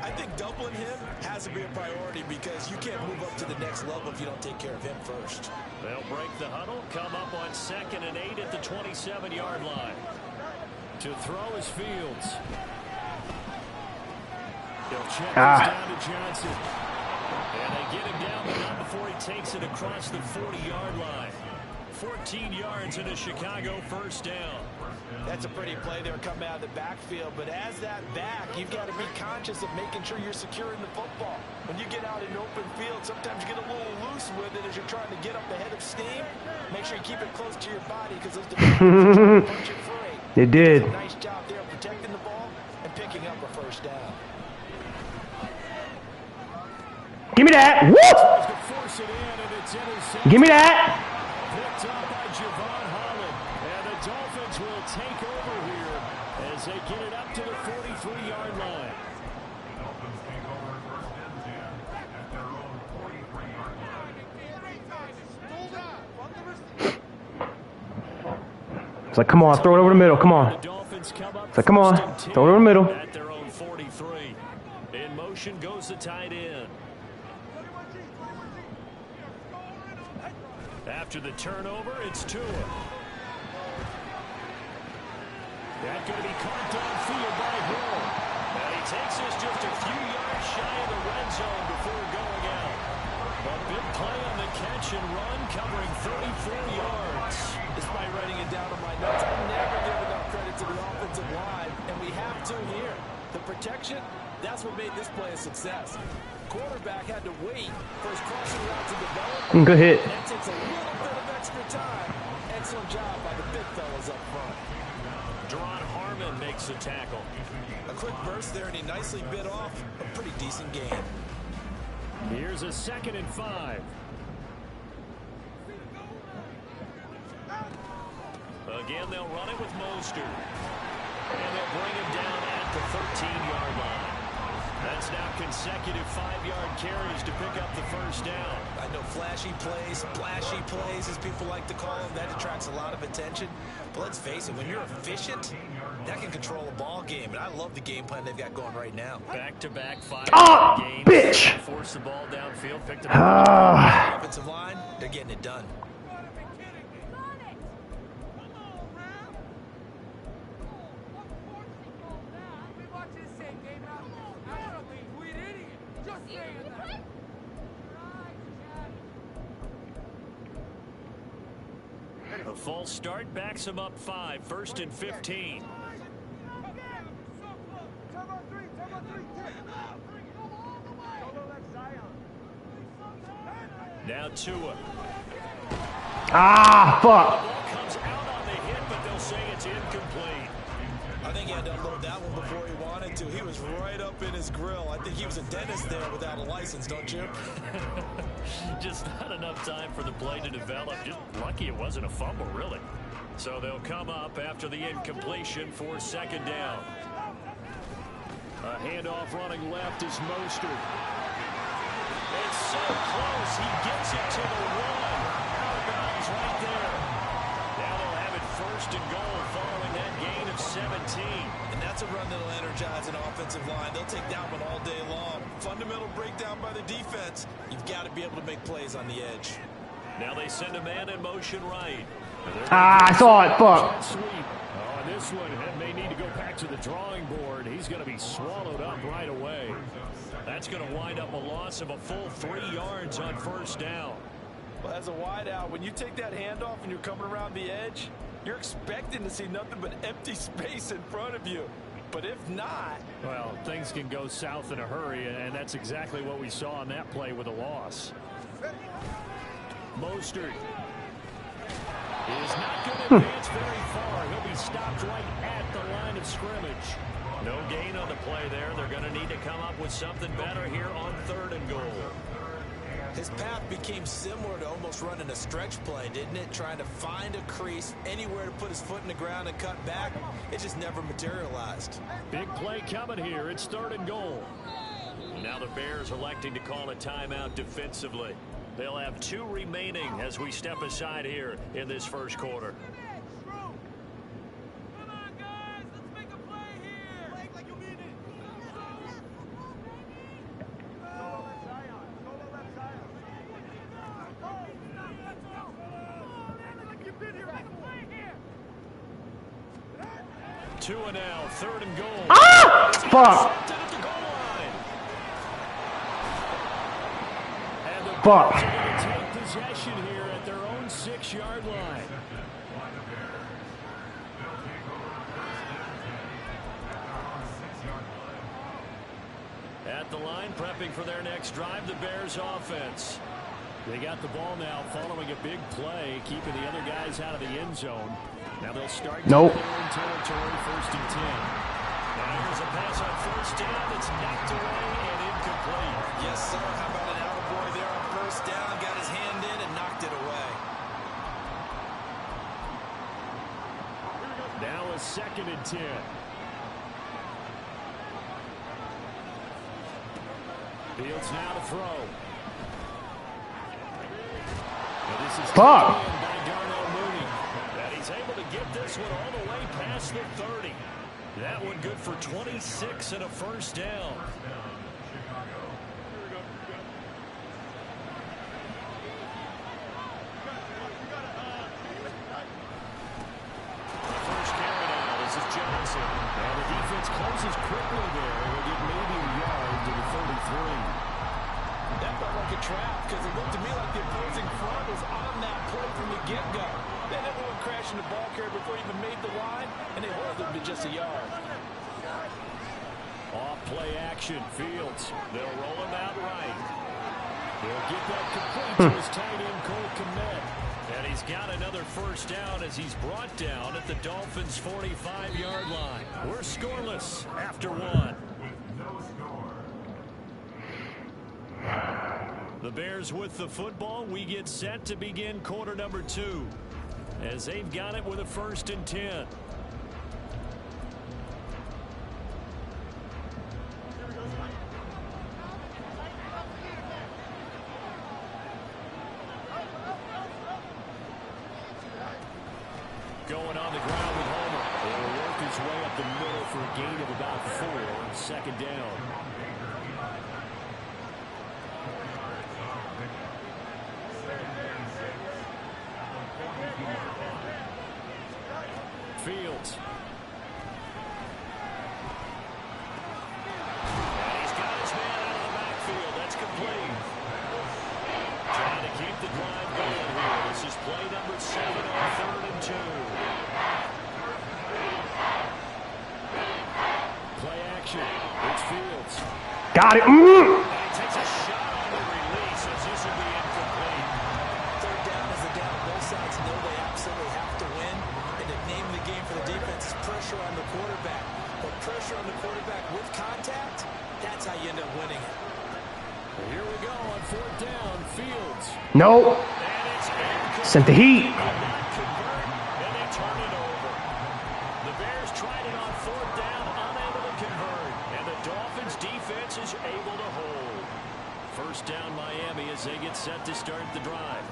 I think doubling him has to be a priority because you can't move up to the next level if you don't take care of him first. They'll break the huddle, come up on 2nd and 8 at the 27-yard line. To throw is Fields. They'll check this down to Johnson. And they get him down, but not before he takes it across the 40-yard line. 14 yards in a Chicago first down. That's a pretty play there coming out of the backfield, but as that back, you've got to be conscious of making sure you're securing the football. When you get out in open field, sometimes you get a little loose with it as you're trying to get up ahead of steam. Make sure you keep it close to your body because those defenders are trying to punch it free. It did. Nice job there protecting the ball and picking up a first down. Give me that. Woo! Give me that. Picked up by Javon Holland. And the Dolphins will take over here as they get it up to the 43-yard line. Dolphins take over 1st and 10 at their own 43-yard line. It's like, come on, throw it over the middle. Come on. It's like, come on, throw it over the middle. At their own 43. In motion goes the tight end. After the turnover, it's Tua. That's going to be caught downfield by Hill. And he takes this just a few yards shy of the red zone before going out. A big play on the catch and run, covering 34 yards. Despite writing it down on my notes, I never give enough credit to the offensive line, and we have to here. The protection, that's what made this play a success. Quarterback had to wait for his crossing route to develop. Good hit. That takes a little bit of extra time. Excellent job by the big fellas up front. Deron Harmon makes the tackle. A quick burst there, and he nicely bit off a pretty decent game. Here's a 2nd and 5. Again, they'll run it with Mostert. And they'll bring him down at the 13-yard line. That's now consecutive 5-yard carries to pick up the first down. I know flashy plays, splashy plays, as people like to call them, that attracts a lot of attention. But let's face it, when you're efficient, that can control a ball game. And I love the game plan they've got going right now. Back-to-back 5 games. Bitch! Force the ball downfield, picked it up. The offensive line, they're getting it done. A false start backs him up 5, 1st and 15. Now Tua. Fuck. Comes out on the hit, but they'll say it's incomplete. I think he had to unload that one before he wanted to. He was right up in his grill. I think he was a dentist there without a license, don't you? Just not enough time for the play to develop. Just lucky it wasn't a fumble, really. So they'll come up after the incompletion for 2nd down. A handoff running left is Mostert. It's so close. He gets it to the 1. Out of bounds right there. Now they'll have it 1st and goal following that gain of 17. And that's a run that'll energize an offensive line. They'll take that one all day long. Fundamental breakdown by the defense. You've got to be able to make plays on the edge. Now they send a man in motion right. I saw it. Fuck. Sweep. Oh, on this one, and may need to go back to the drawing board. He's going to be swallowed up right away. That's going to wind up a loss of a full 3 yards on first down. Well, as a wideout, when you take that handoff and you're coming around the edge, you're expecting to see nothing but empty space in front of you. But if not... Well, things can go south in a hurry, and that's exactly what we saw on that play with a loss. Mostert is not going to advance very far. He'll be stopped right at the line of scrimmage. No gain on the play there. They're going to need to come up with something better here on 3rd and goal. His path became similar to almost running a stretch play, didn't it? Trying to find a crease, anywhere to put his foot in the ground and cut back. It just never materialized. Big play coming here. It's 3rd and goal. Now the Bears electing to call a timeout defensively. They'll have 2 remaining as we step aside here in this first quarter. Two and now, 3rd and goal. Ah! Fuck. Fuck. Take possession here at their own 6-yard line. At the line, prepping for their next drive, the Bears offense. They got the ball now following a big play, keeping the other guys out of the end zone. Now they'll start nope. Their own territory, 1st and 10. Now here's a pass on 1st down. It's knocked away and incomplete. Yes, sir. How about an attaboy there on 1st down? Got his hand in and knocked it away. Now a 2nd and 10. Fields now to throw. Fuck. And he's able to get this one all the way past the 30. That one good for 26 and a 1st down. First carry now. This is Johnson. And the defense closes quickly there. We'll get maybe a yard to the 33. That felt like a trap because it looked to me like the opposing front was on that play from the get-go. Then everyone crashing the ball carrier before he even made the line, and they held him to just a yard. Off play action, Fields. They'll roll him out right. He'll get that complete to his tight end, Coolin. And he's got another 1st down as he's brought down at the Dolphins' 45-yard line. We're scoreless after 1. The Bears with the football. We get set to begin quarter number 2 as they've got it with a 1st and 10. Going on the ground with Homer. He'll work his way up the middle for a gain of about 4. 2nd down. Fields. And he's got his man out of the backfield. That's complete. Trying to keep the drive going here. This is play number 7 on 3rd and 2. Play action. It's Fields. Got it. And he takes a shot on the release as this will be incomplete. 3rd down is the down. Both sides know they absolutely have to win. And the name of the game for the defense is pressure on the quarterback. But pressure on the quarterback with contact, that's how you end up winning it. Well, here we go on 4th down. Fields. Nope. And it's incomplete. Sent the heat. And they turn it over. The Bears tried it on 4th down, unable to convert. And the Dolphins defense is able to hold. 1st down Miami as they get set to start the drive.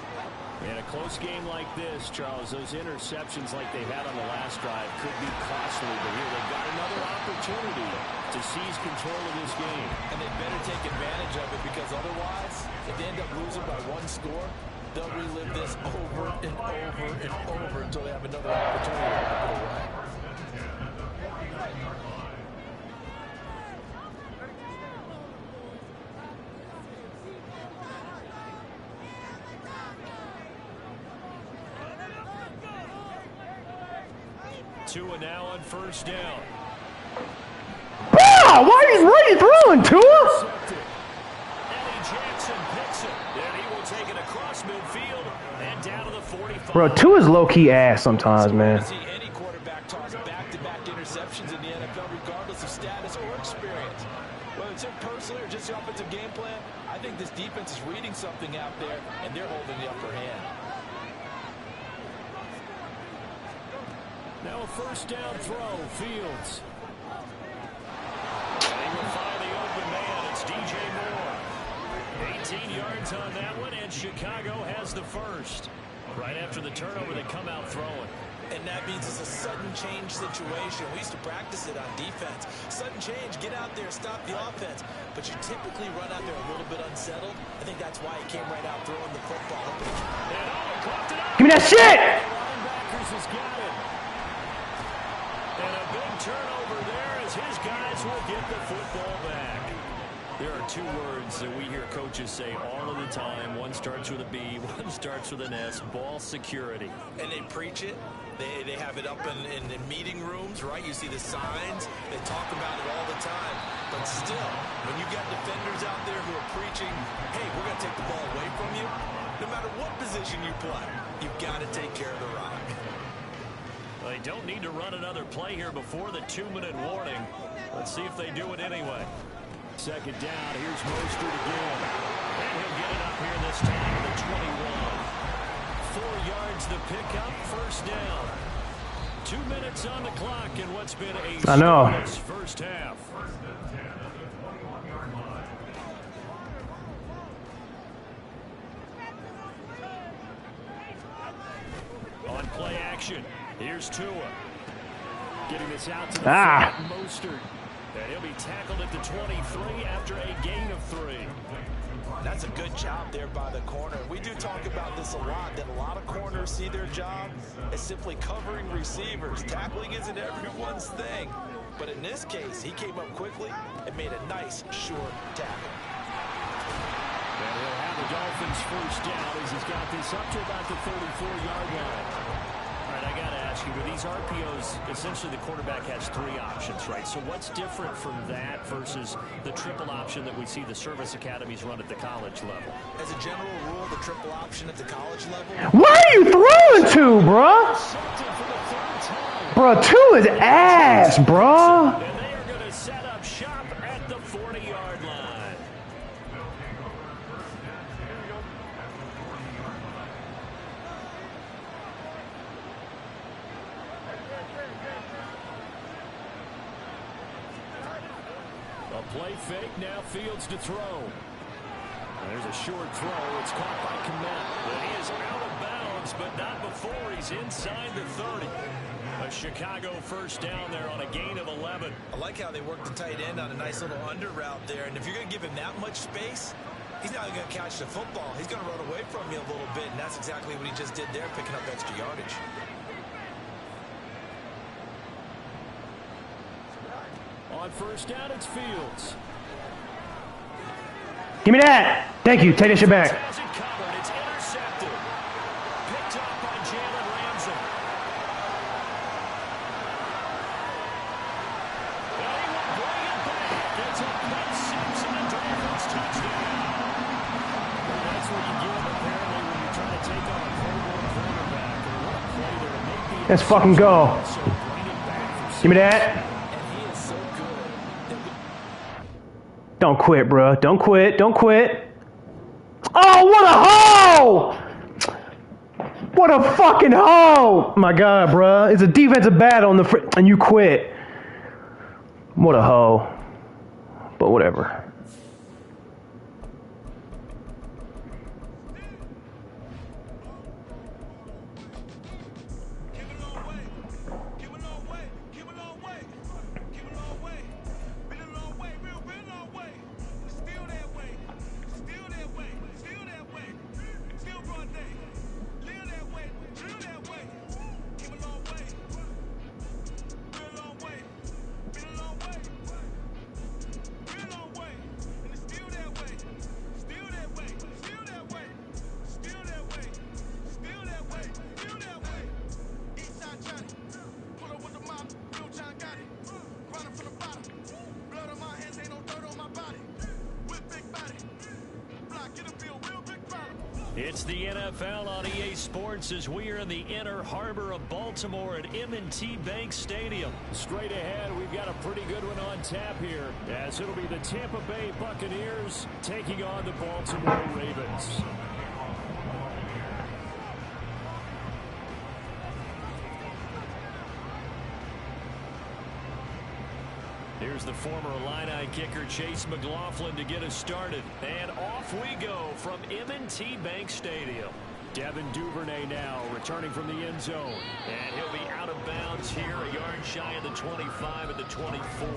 In a close game like this, Charles, those interceptions like they had on the last drive could be costly, but here they've got another opportunity to seize control of this game. And they better take advantage of it because otherwise, if they end up losing by 1 score, they'll relive this over and over and over until they have another opportunity to wipe it away. Tua now on first down. Bro, why are you throwing, Tua? Eddie Jackson picks it. And he will take it across midfield and down to the 45. Bro, Tua's low-key ass sometimes, man. See any quarterback toss back-to-back interceptions in the NFL, regardless of status or experience. Whether it's him personally or just the offensive game plan, I think this defense is reading something out there, and they're holding the upper hand. Now a first down throw, Fields. And he will find the open man. It's DJ Moore. 18 yards on that one, and Chicago has the first. Right after the turnover, they come out throwing. And that means it's a sudden change situation. We used to practice it on defense. Sudden change, get out there, stop the offense. But you typically run out there a little bit unsettled. I think that's why he came right out throwing the football. Give me that shit! Linebackers has got it. And a big turnover there as his guys will get the football back. There are two words that we hear coaches say all of the time. One starts with a B, one starts with an S. Ball security. And they preach it. They have it up in meeting rooms, right? You see the signs. They talk about it all the time. But still, when you got defenders out there who are preaching, hey, we're going to take the ball away from you, no matter what position you play, you've got to take care of the rock. They don't need to run another play here before the 2-minute warning. Let's see if they do it anyway. Second down, here's Mostert again. And he'll get it up here this time to the 21. 4 yards the pickup, first down. 2 minutes on the clock in what's been a scoreless first half. On play action, here's Tua. Getting this out to the Mostert. And he'll be tackled at the 23 after a gain of 3. That's a good job there by the corner. We do talk about this a lot, that a lot of corners see their job as simply covering receivers. Tackling isn't everyone's thing. But in this case, he came up quickly and made a nice, short tackle. And he'll have the Dolphins first down as he's got this up to about the 34-yard line. All right, I got to ask you, with these RPOs, essentially the quarterback has 3 options, right? So what's different from that versus the triple option that we see the service academies run at the college level? As a general rule, the triple option at the college level. Why are you throwing to, bro? Bro, 2 is ass, bro. And they are going to set up shop at the 40-yard line. Play fake, now Fields to throw. And there's a short throw. It's caught by Kmet. But he is out of bounds, but not before he's inside the 30. A Chicago first down there on a gain of 11. I like how they work the tight end on a nice little under route there. And if you're going to give him that much space, he's not going to catch the football. He's going to run away from you a little bit, and that's exactly what he just did there, picking up extra yardage. On first down, it's Fields. Give me that. Thank you. Take that shit back. Has it covered. It's intercepted. Picked up by Jalen Ramsey. And he will bring it back. It's a pick six and a Dolphins touchdown. Well, that's what you get, apparently, when you try to take on a Pro Bowl quarterback. And what a play there to make the Let's fucking go. So bring it back from Give me that. Don't quit, bro. Don't quit. Don't quit. Oh, what a hoe! What a fucking hoe! My God, bro. It's a defensive battle and you quit. What a hoe. But whatever. It's the NFL on EA Sports as we are in the inner harbor of Baltimore at M&T Bank Stadium. Straight ahead, we've got a pretty good one on tap here, as it'll be the Tampa Bay Buccaneers taking on the Baltimore Ravens. Here's the former Illini kicker Chase McLaughlin to get us started. And off we go from M&T Bank Stadium. Devin Duvernay now returning from the end zone. And he'll be out of bounds here, a yard shy of the 25 at the 24.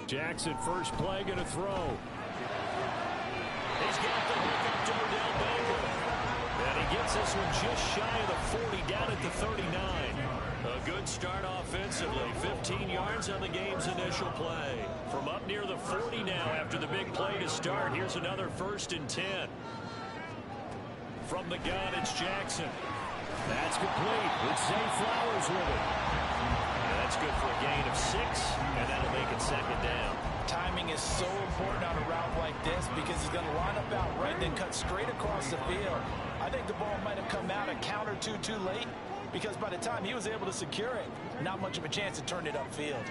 Jackson, first play, going to throw. He's got the hook up to Odell Beckham. And he gets this one just shy of the 40, down at the 39. A good start offensively. 15 yards on the game's initial play. From up near the 40 now after the big play to start. Here's another 1st and 10. From the gun, it's Jackson. That's complete with Zay Flowers with it. That's good for a gain of 6, and that'll make it 2nd down. Timing is so important on a route like this because he's going to line up out right, then cut straight across the field. I think the ball might have come out a count or two too late because by the time he was able to secure it, not much of a chance to turn it upfield.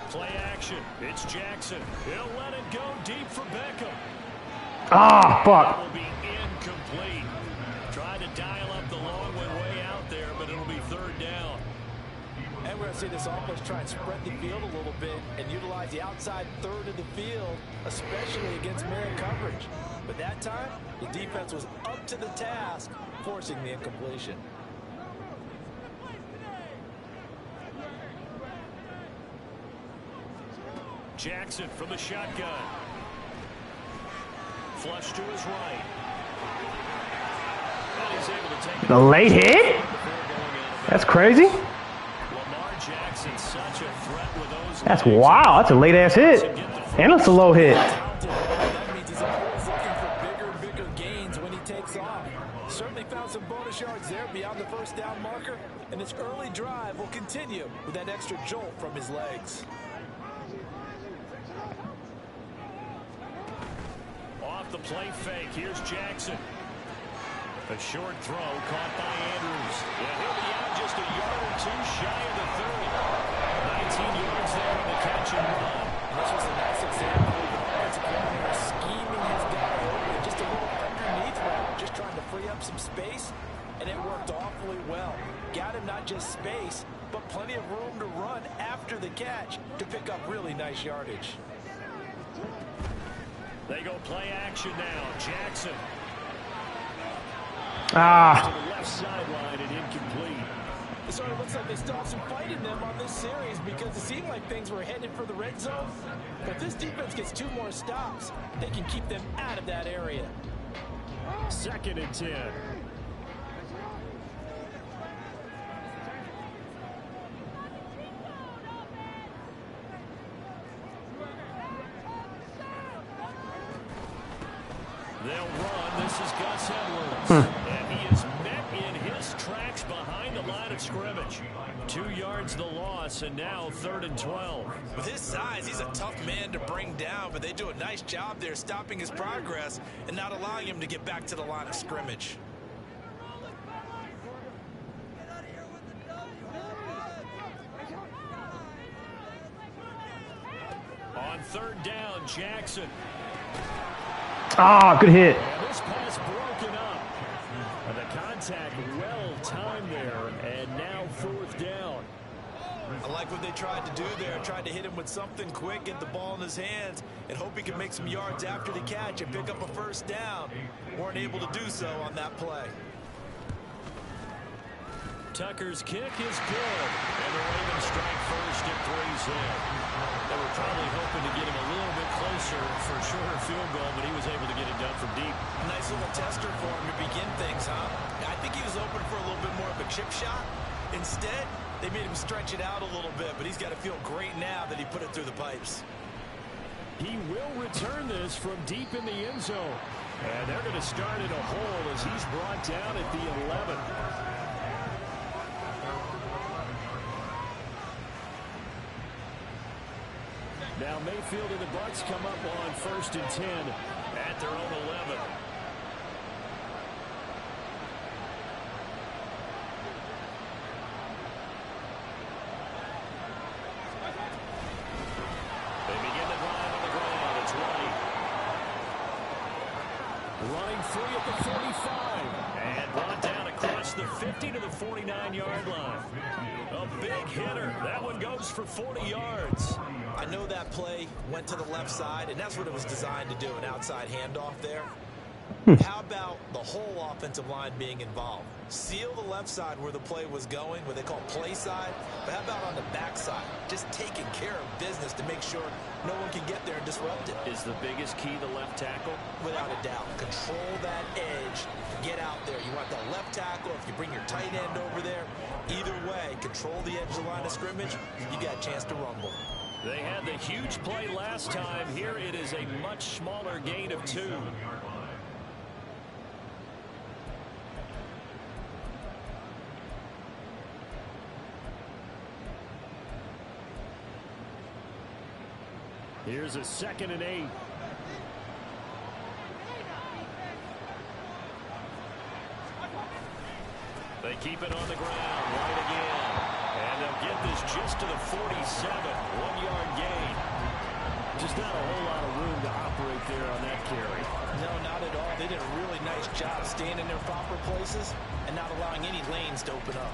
Play action. It's Jackson. He'll let it go deep for Beckham. Ah, fuck. That will be incomplete. Tried to dial up the long one way out there, but it'll be 3rd down. And we're going to see this offense try and spread the field a little bit and utilize the outside 3rd of the field, especially against man coverage. But that time, the defense was up to the task, forcing the incompletion. Jackson from the shotgun. Flush to his right. And he's able to take it. The late hit? That's crazy. That's wow. That's a late-ass hit. And it's a low hit. That means he's always looking for bigger and bigger gains when he takes off. Certainly found some bonus yards there beyond the 1st down marker. And his early drive will continue with that extra jolt from his legs. Off the play fake. Here's Jackson. A short throw caught by Andrews. And he'll be out just a yard or 2 shy of the 30. 19 yards there on the catch and run. And this was a nice example of the offensive coordinator scheming his guy open, just a little underneath route, just trying to free up some space, and it worked awfully well. Got him not just space, but plenty of room to run after the catch to pick up really nice yardage. They go play action now. Jackson. To the left sideline and incomplete. It sort of looks like they still have some fight in them on this series because it seemed like things were headed for the red zone. But if this defense gets 2 more stops, they can keep them out of that area. 2nd and 10. They'll run. This is Gus Edwards. And he is met in his tracks behind the line of scrimmage. 2 yards the loss, and now 3rd and 12. With his size, he's a tough man to bring down, but they do a nice job there stopping his progress and not allowing him to get back to the line of scrimmage. On 3rd down, Jackson. Good hit. And this pass broken up. And the contact well timed there, and now 4th down. I like what they tried to do there. Tried to hit him with something quick, get the ball in his hands, and hope he could make some yards after the catch and pick up a 1st down. Weren't able to do so on that play. Tucker's kick is good, and the Ravens strike first at 3's in. They were probably hoping to get him a little bit closer for a shorter field goal, but he was able to get it done from deep. Nice little tester for him to be begin things, huh? I think he was open for a little bit more of a chip shot. Instead, they made him stretch it out a little bit, but he's got to feel great now that he put it through the pipes. He will return this from deep in the end zone. And they're going to start in a hole as he's brought down at the 11. Now Mayfield and the Bucs come up on 1st and 10 at their own 11. They begin the drive on the ground. It's White. Running free at the 45. And brought down across the 50 to the 49-yard line. A big hitter. That one goes for 40 yards. I know that play went to the left side, and that's what it was designed to do, an outside handoff there. How about the whole offensive line being involved? Seal the left side where the play was going, what they call play side, but how about on the back side? Just taking care of business to make sure no one can get there and disrupt it. Is the biggest key the left tackle? Without a doubt. Control that edge. Get out there. You want that left tackle. If you bring your tight end over there, either way, control the edge of the line of scrimmage, you got a chance to rumble. They had the huge play last time. Here it is a much smaller gain of 2. Here's a 2nd and 8. They keep it on the ground. Right again. And they'll get this just to the 47. 1-yard gain. Just not a whole lot of room to operate there on that carry. No, not at all. They did a really nice job staying in their proper places and not allowing any lanes to open up.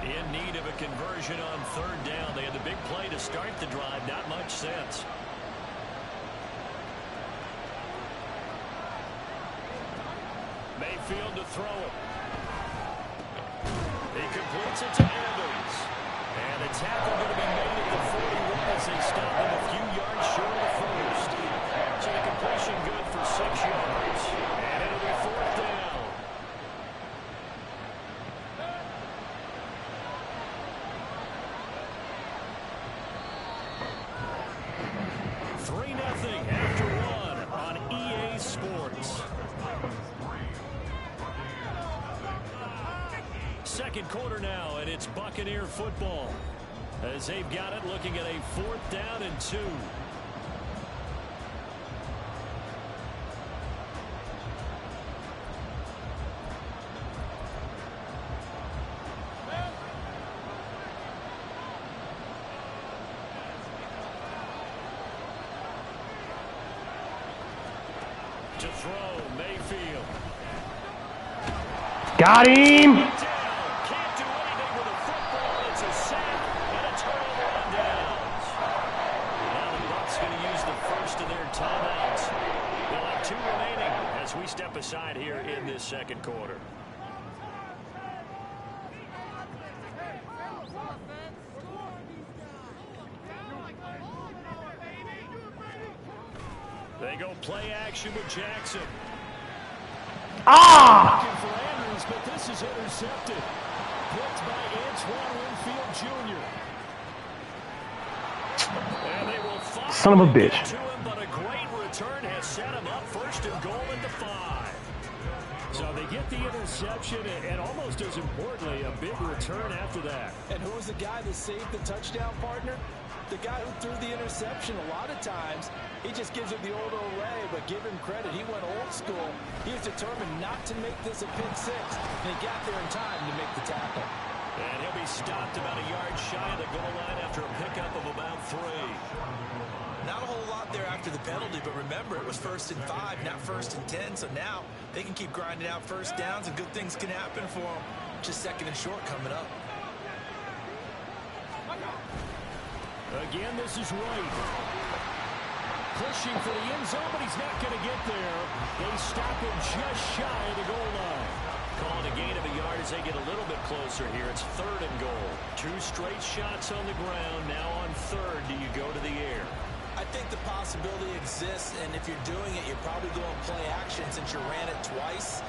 In need of a conversion on 3rd down. They had the big play to start the drive. Not much sense. Mayfield to throw it. He completes it to Evans. And the tackle going to be made at the 41 as they stop him a few yards short of the first. So the completion good for 6 yards. And it'll be 4th down. 3-0 after 1 on EA Sports. Second quarter now, and it's Buccaneer football. As they've got it, looking at a 4th down and 2. To throw, Mayfield. Got him! Can't do anything with a football. It's a sack and a turnover on downs. Now the Bucs going to use the first of their timeouts. They'll have 2 remaining as we step aside here in this second quarter. They go play action with Jackson. Looking for Andrews, but this is intercepted. Picked by Antoine Winfield Jr. And they will finally Son of a bitch. get to him, but a great return has set him up 1st and goal into 5. So they get the interception, and almost as importantly, a big return after that. And who was the guy that saved the touchdown, partner? The guy who threw the interception. A lot of times, he just gives it the old Olay, but give him credit. He went old school. He was determined not to make this a pick 6, and he got there in time to make the tackle. And he'll be stopped about a yard shy of the goal line after a pickup of about 3. Not a whole lot there after the penalty, but remember, it was 1st and 5, not 1st and 10, so now they can keep grinding out 1st downs, and good things can happen for them. Just 2nd and short coming up. Again, this is White. Pushing for the end zone, but he's not going to get there. They stop him just shy of the goal line. Calling a gain of a yard as they get a little bit closer here. It's 3rd and goal. 2 straight shots on the ground. Now on 3rd, do you go to the air? I think the possibility exists, and if you're doing it, you're probably going play action since you ran it twice.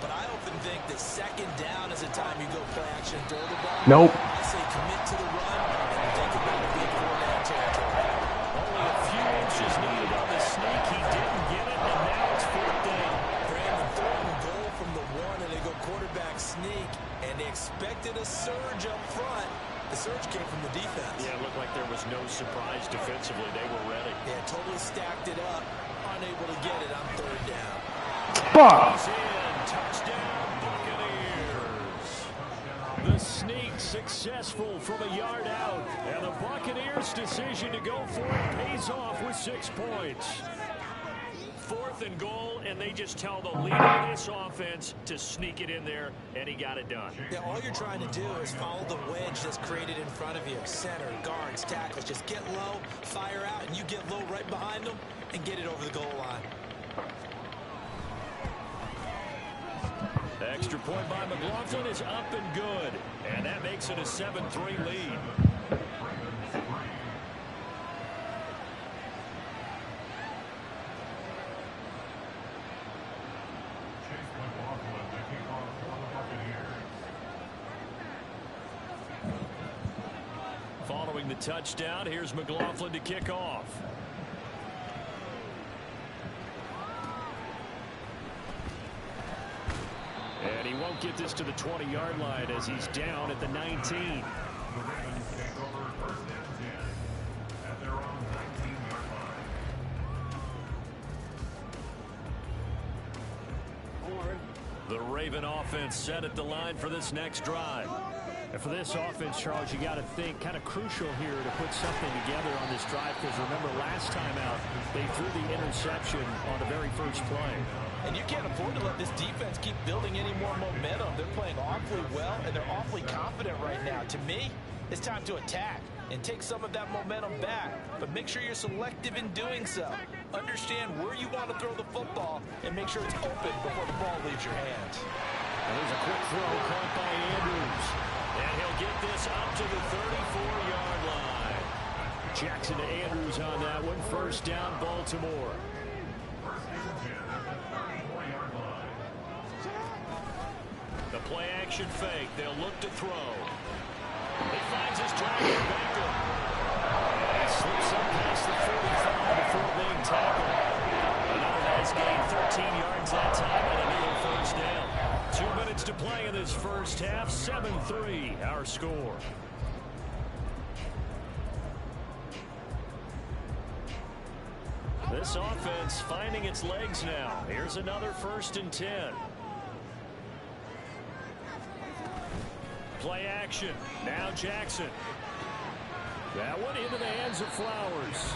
But I often think that second down is a time you go play action and throw the ball. Nope. I say commit to the run and think about it being 4-down territory. Only a few inches needed on the sneak. He didn't get it, and now it's 4th down. Brandon, 3rd and goal from the 1, and they go quarterback sneak, and they expected a surge up front. The surge came from the defense. Yeah, it looked like there was no surprise defensively. They were ready. Yeah, totally stacked it up, unable to get it on 3rd down. Fuck. He's in. Touchdown, Buccaneers. The sneak successful from a yard out. And the Buccaneers' decision to go for it pays off with 6 points. 4th and goal, and they just tell the leader of this offense to sneak it in there, and he got it done. Yeah, all you're trying to do is follow the wedge that's created in front of you. Center, guards, tackles. Just get low, fire out, and you get low right behind them and get it over the goal line. Extra point by McLaughlin is up and good, and that makes it a 7-3 lead. Following the touchdown, here's McLaughlin to kick off. And he won't get this to the 20-yard line as he's down at the 19. The Raven offense set at the line for this next drive. And for this offense, Charles, you got to think kind of crucial here to put something together on this drive, because remember last time out they threw the interception on the very first play. And you can't afford to let this defense keep building any more momentum. They're playing awfully well, and they're awfully confident right now. To me, it's time to attack and take some of that momentum back. But make sure you're selective in doing so. Understand where you want to throw the football and make sure it's open before the ball leaves your hands. And there's a quick throw caught by Andrews. And he'll get this up to the 34-yard line. Jackson to Andrews on that one. 1st down, Baltimore. The play action fake. They'll look to throw. He finds his target, Baker. And he slips up past the 45 before being tackled. Another nice gain, 13 yards that time, and another 1st down. 2 minutes to play in this first half. 7-3, our score. This offense finding its legs now. Here's another 1st and 10. Play action. Now Jackson. That one into the hands of Flowers.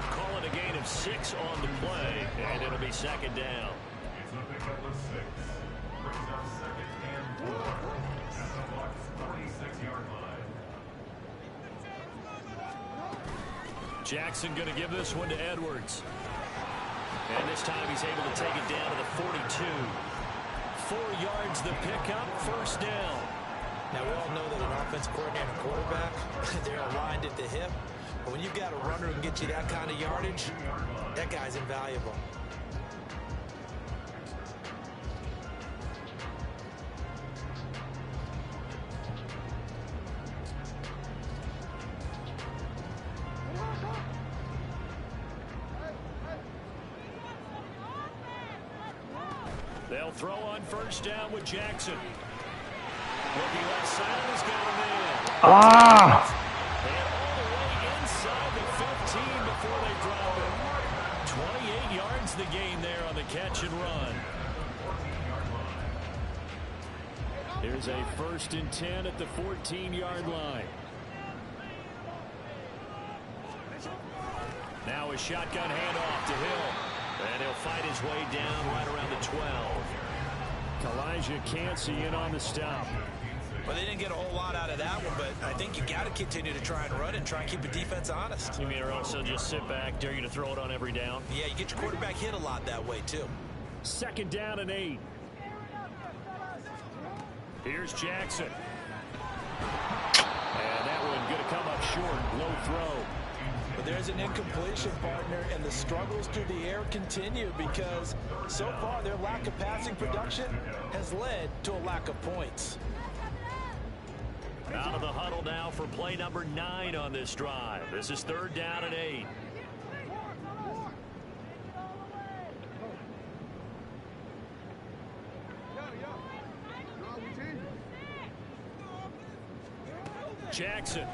Calling a gain of 6 on the play, and it'll be 2nd down. It's a pickup of 6. Brings up 2nd and 4 at the Bucs 46-yard line. Jackson going to give this one to Edwards. And this time he's able to take it down to the 42. 4 yards the pickup, 1st down. Now, we all know that an offensive coordinator and quarterback, they're aligned at the hip. But when you've got a runner who can get you that kind of yardage, that guy's invaluable. They'll throw on 1st down with Jackson. Looking left side, he's got him in. Ah! And all the way inside the 15 before they drop it. 28 yards the gain there on the catch and run. Here's a 1st and 10 at the 14-yard line. Now a shotgun handoff to Hill. And he'll fight his way down right around the 12. Elijah Cansey in on the stop. Well, they didn't get a whole lot out of that one, but I think you got to continue to try and run it and try and keep the defense honest. You mean or also just sit back, dare you to throw it on every down? Yeah, you get your quarterback hit a lot that way, too. 2nd down and 8. Here's Jackson. And that one going to come up short. Low throw. But there's an incompletion, partner, and the struggles through the air continue because so far their lack of passing production has led to a lack of points. Out of the huddle now for play number 9 on this drive. This is 3rd down and 8. Jackson.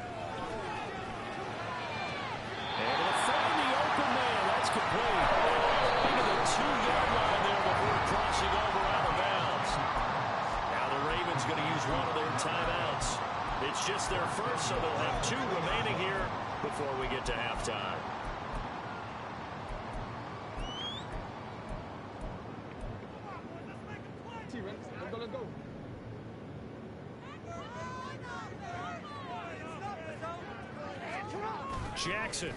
And it'll find the open man. That's complete. Into the 2-yard line there before crossing over out of bounds. Now the Ravens going to use one of their timeouts. It's just their first, so they'll have 2 remaining here before we get to halftime. Let's go. Jackson.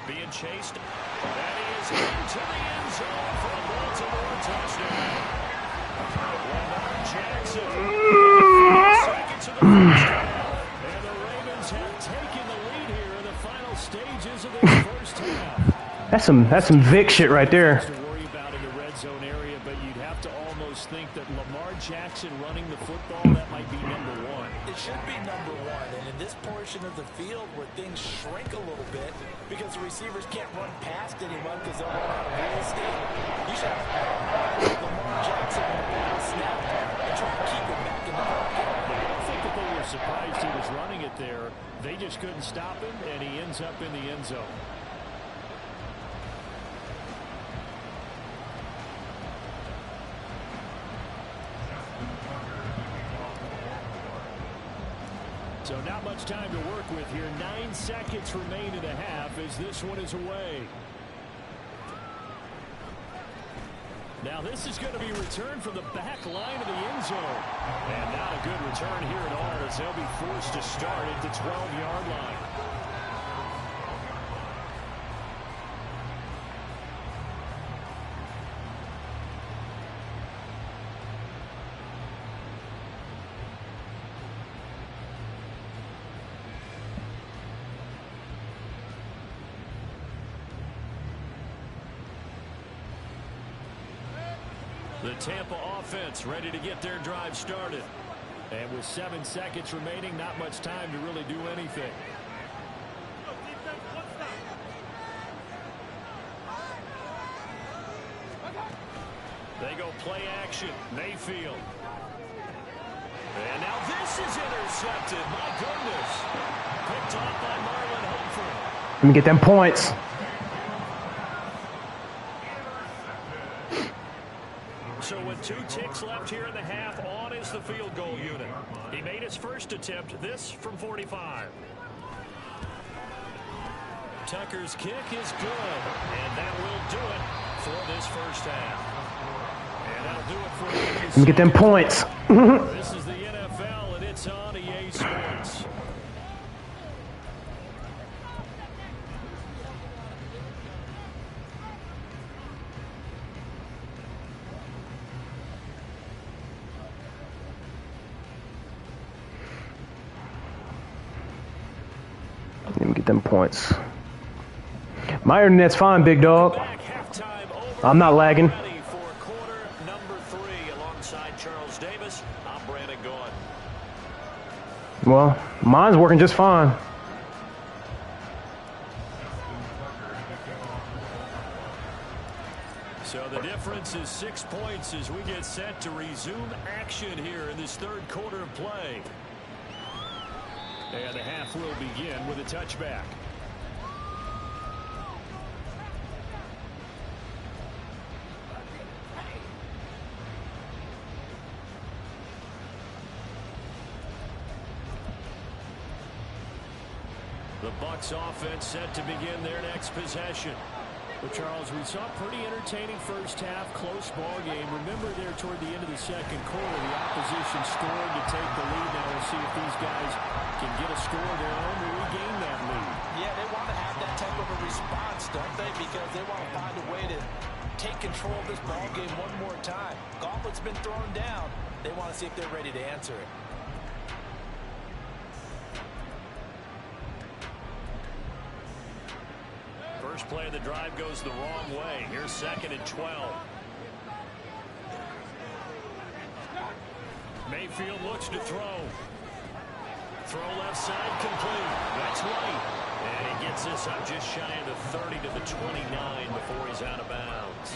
Being chased. That is into the end zone for a Baltimore touchdown. Lamar Jackson. Seconds of the first half. And the Ravens have taken the lead here in the final stages of this first half. That's some Vic shit right there. To worry about in the red zone area, but you'd have to almost think that Lamar Jackson running the football, that might be number 1. It should be number 1, and in this portion of the field where things shrink a little bit because the receivers can't run past anyone because they'll run out of real estate, you should have Lamar Jackson on the ball snap and try to keep it back in the pocket. I don't think that they were surprised he was running it there. They just couldn't stop him, and he ends up in the end zone. So not much time to work with here. 9 seconds remain in the half as this one is away. Now this is going to be returned from the back line of the end zone. And not a good return here at all as they'll be forced to start at the 12-yard line. The Tampa offense ready to get their drive started. And with 7 seconds remaining, not much time to really do anything. They go play action. Mayfield. And now this is intercepted. My goodness. Picked off by Marlon Humphrey. Let me get them points. So with 2 ticks left here in the half, on is the field goal unit. He made his first attempt, this from 45. Tucker's kick is good, and that will do it for this first half. And that'll do it for the Let me get them points. This is the NFL, and it's on EA Sports. Let me get them points. My internet's fine, big dog. I'm not lagging. For quarter number 3 alongside Charles Davis, I'm Brandon Gaughan. Well, mine's working just fine. So the difference is 6 points as we get set to resume action here in this 3rd quarter of play. And the half will begin with a touchback. The Bucs offense set to begin their next possession. Well, Charles, we saw a pretty entertaining first half, close ball game. Remember there toward the end of the 2nd quarter, the opposition scored to take the lead. Now we'll see if these guys can get a score of their own to regain that lead. Yeah, they want to have that type of a response, don't they? Because they want to find a way to take control of this ball game one more time. Gauntlet's been thrown down. They want to see if they're ready to answer it. First play of the drive goes the wrong way. Here's 2nd and 12. Mayfield looks to throw. Throw left side complete. That's right. And he gets this up just shy of the 30 to the 29 before he's out of bounds.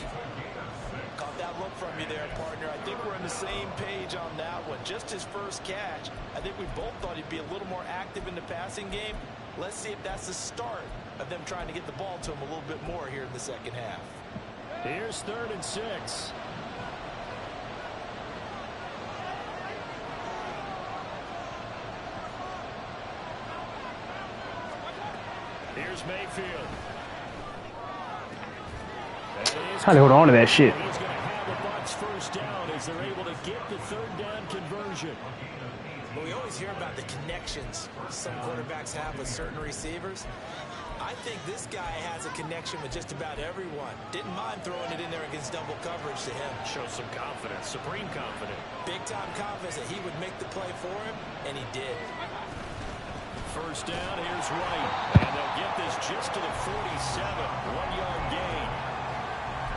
Caught that look from you there, partner. I think we're on the same page on that one. Just his first catch. I think we both thought he'd be a little more active in the passing game. Let's see if that's the start of them trying to get the ball to him a little bit more here in the second half. Here's 3rd and 6. Here's Mayfield. Trying to hold on to that shit. He's going to have the Bucs first down as they're able to get the 3rd down conversion. Well, we always hear about the connections some quarterbacks have with certain receivers. I think this guy has a connection with just about everyone. Didn't mind throwing it in there against double coverage to him. Shows some confidence, supreme confidence. Big-time confidence that he would make the play for him, and he did. First down, here's White. And they'll get this just to the 47. 1-yard gain.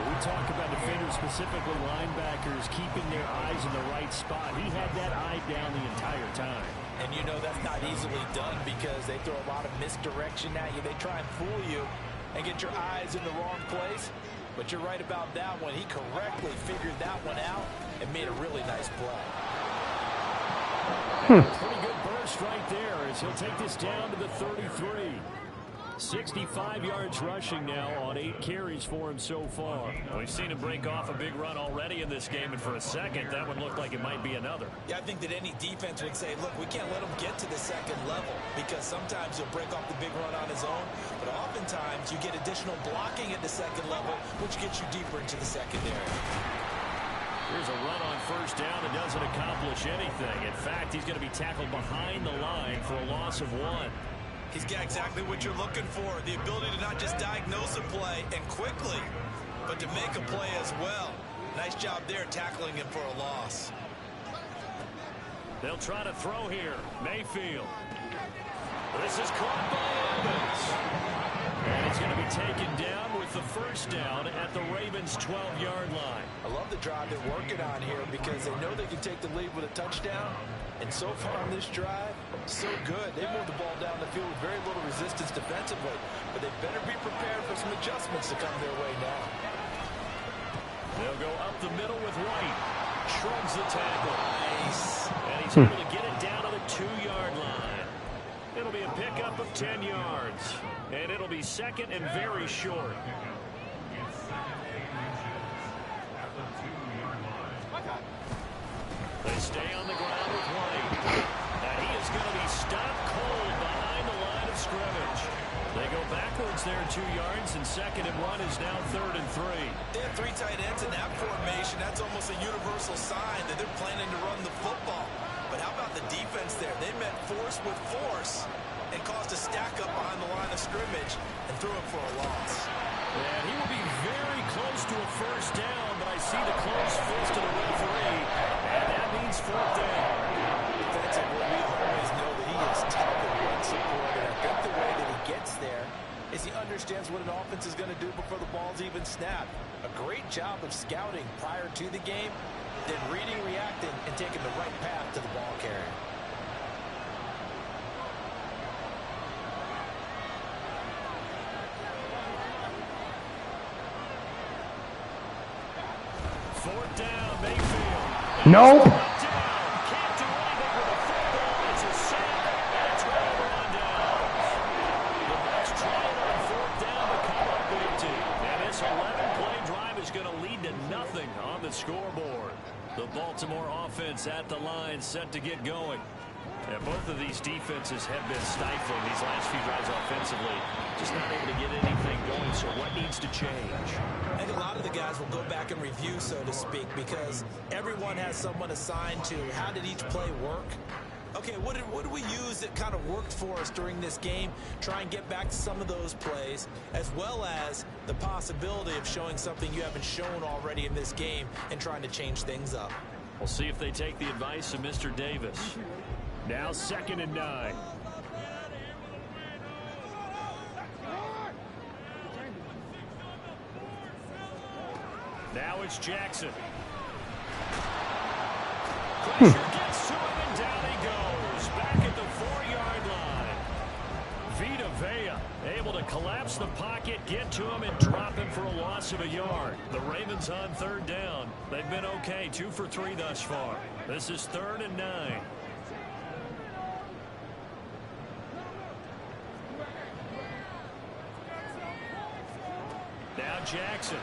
We talk about defenders, specifically linebackers, keeping their eyes in the right spot. He had that eye down the entire time. And you know that's not easily done because they throw a lot of misdirection at you. They try and fool you and get your eyes in the wrong place. But you're right about that one. He correctly figured that one out and made a really nice play. Pretty good burst right there as he'll take this down to the 33. 65 yards rushing now on 8 carries for him so far. We've seen him break off a big run already in this game, and for a second, that one looked like it might be another. Yeah, I think that any defense would say, look, we can't let him get to the second level because sometimes he'll break off the big run on his own, but oftentimes you get additional blocking at the second level, which gets you deeper into the secondary. Here's a run on first down that doesn't accomplish anything. In fact, he's going to be tackled behind the line for a loss of 1. He's got exactly what you're looking for, the ability to not just diagnose a play and quickly, but to make a play as well. Nice job there tackling him for a loss. They'll try to throw here. Mayfield. This is caught by Evans. And it's going to be taken down with the first down at the Ravens' 12-yard line. I love the drive they're working on here because they know they can take the lead with a touchdown. And so far on this drive, so good. They moved the ball down the field with very little resistance defensively. But they better be prepared for some adjustments to come their way now. They'll go up the middle with White. Shrugs the tackle. Nice. And he's able to get it down to the 2-yard line. It'll be a pickup of 10 yards. And it'll be second and very short. They stay on the ground with White. And he is going to be stopped cold behind the line of scrimmage. They go backwards there 2 yards, and 2nd and 1 is now 3rd and 3. They have 3 tight ends in that formation. That's almost a universal sign that they're planning to run the football. But how about the defense there? They met force with force and caused a stack up behind the line of scrimmage and threw him for a loss. And he will be very close to a first down, but I see the close fist of the referee, and that means 4th down. Defensively, we always know that he is tough and run support, and I think the way that he gets there is he understands what an offense is going to do before the ball's even snapped. A great job of scouting prior to the game, then reading, reacting, and taking the right path to the ball carrier. Fourth down, Mayfield. Nope. Can't do anything with the football. It's a sack, and it's right on down. The Bucs trying on 4th down to come up empty. And this 11-play drive is going to lead to nothing on the scoreboard. The Baltimore offense at the line, set to get going. And both of these defenses have been stifling these last few drives offensively. Just not able to get anything going, so what needs to change? I think a lot of the guys will go back and review, so to speak, because everyone has someone assigned to how did each play work. Okay, what did we use that kind of worked for us during this game? Try and get back to some of those plays, as well as the possibility of showing something you haven't shown already in this game and trying to change things up. We'll see if they take the advice of Mr. Davis. Now 2nd and 9. Now it's Jackson. Pressure gets to him, and down he goes. Back at the 4-yard line. Vita Vea able to collapse the pocket, get to him, and drop him for a loss of a yard. The Ravens on 3rd down. They've been okay, 2 for 3 thus far. This is 3rd and 9. Now Jackson.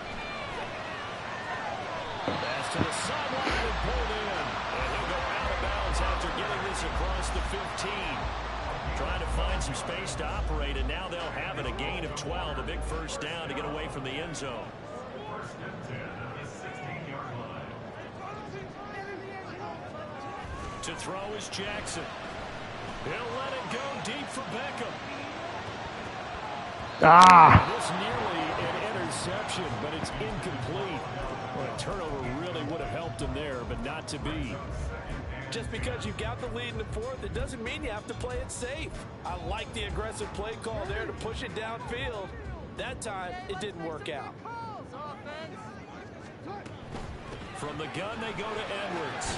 Pass to the sideline and pulled in. And he'll go out of bounds after getting this across the 15. Trying to find some space to operate, and now they'll have it. A gain of 12, a big first down to get away from the end zone. First and 10 at the 16-yard line. To throw is Jackson. He'll let it go deep for Beckham. This nearly an interception, but it's incomplete. Well, a turnover really would have helped him there, but not to be. Just because you've got the lead in the 4th, it doesn't mean you have to play it safe. I like the aggressive play call there to push it downfield. That time, it didn't work out. From the gun, they go to Edwards.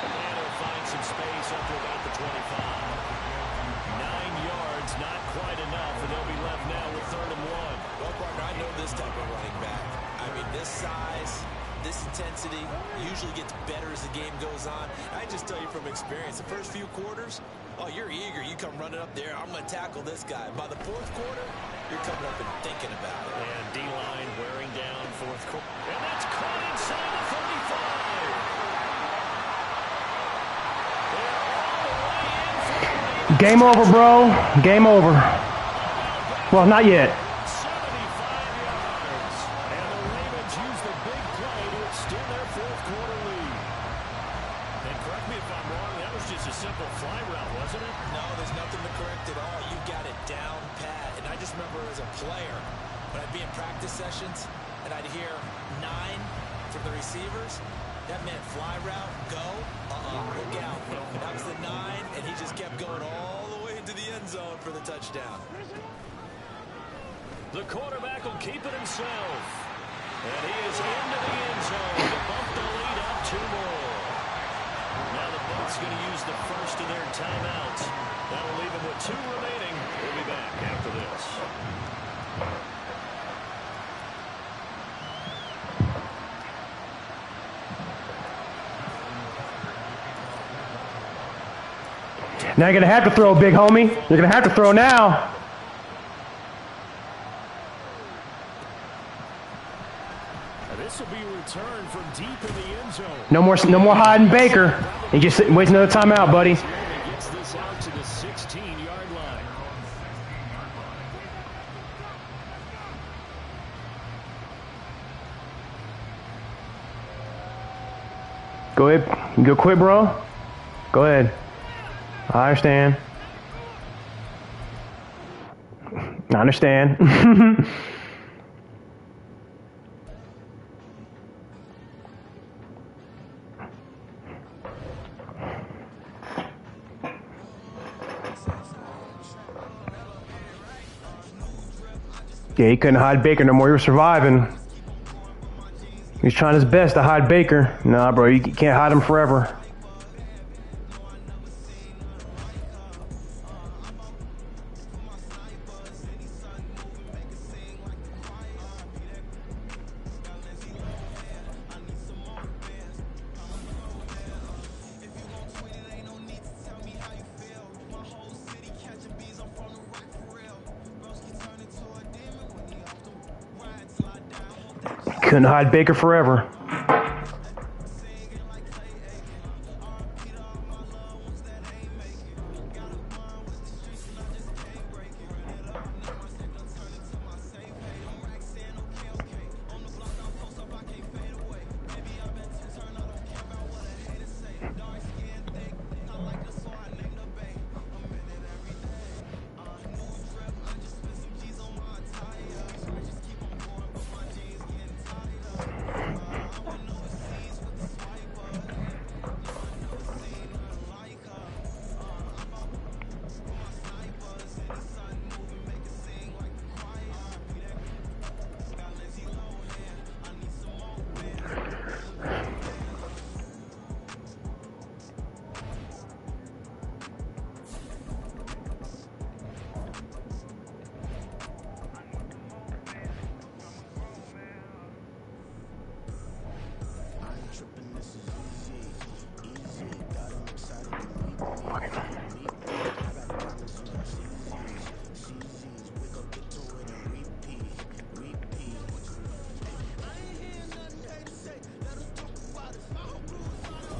And he'll find some space up to about the 25. 9 yards, not quite enough, and they'll be left now with 3rd and 1. Well, partner, I know this type of running back. I mean, this size, this intensity usually gets better as the game goes on. I just tell you from experience, the first few quarters, oh, you're eager. You come running up there, I'm going to tackle this guy. By the 4th quarter, you're coming up and thinking about it. And D-line wearing down 4th quarter. And that's caught inside the 35. Game over, bro. Game over. Well, not yet. 75 yards. And the Ravens use the big play to extend their 4th quarter lead. And correct me if I'm wrong, that was just a simple fly route, wasn't it? No, there's nothing to correct at all. You got it down pat. And I just remember as a player, when I'd be in practice sessions, and I'd hear 9 from the receivers, that meant fly route, go, look out. And that was the 9, and he just kept going all the way into the end zone for the touchdown. The quarterback will keep it himself. And he is into the end zone to bump the lead up 2 more. Now the Bucs going to use the first of their timeouts. That'll leave them with 2 remaining. We'll be back after this. Now you're going to have to throw, big homie. You're going to have to throw now. This will be a return from deep in the end zone. No more hiding Baker. You just sit and wait another timeout, buddy. Gets this out to the 16-yard line. Go ahead. You go quick, bro. Go ahead. I understand. I understand. Yeah, he couldn't hide Baker no more. He was surviving. He was trying his best to hide Baker. Nah, bro, you can't hide him forever. Couldn't hide Baker forever.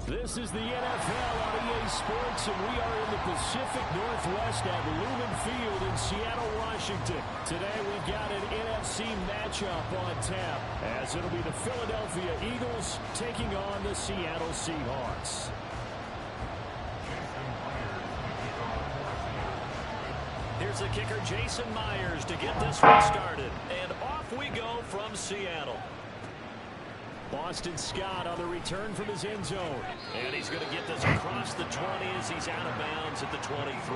This is the NFL on EA Sports, and we are in the Pacific Northwest at Lumen Field in Seattle, Washington. Today we've got an NFC matchup on tap, as it'll be the Philadelphia Eagles taking on the Seattle Seahawks. Here's the kicker, Jason Myers, to get this one started. And off we go from Seattle. Boston Scott on the return from his end zone. And he's going to get this across the 20 as he's out of bounds at the 23.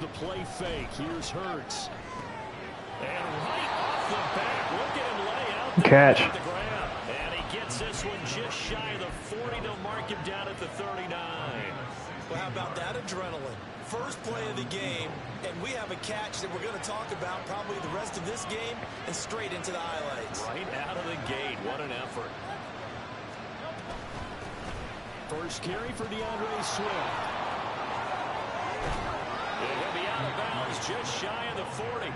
The play fake. Here's Hurts. And right off the back, look at him lay out there. Catch. The grab. And he gets this one just shy of the 40. They'll mark him down at the 39. Well, how about that adrenaline? First play of the game, and we have a catch that we're going to talk about probably the rest of this game and straight into the highlights. Right out of the gate. What an effort. First carry for DeAndre Swift. He'll be out of bounds just shy of the 40.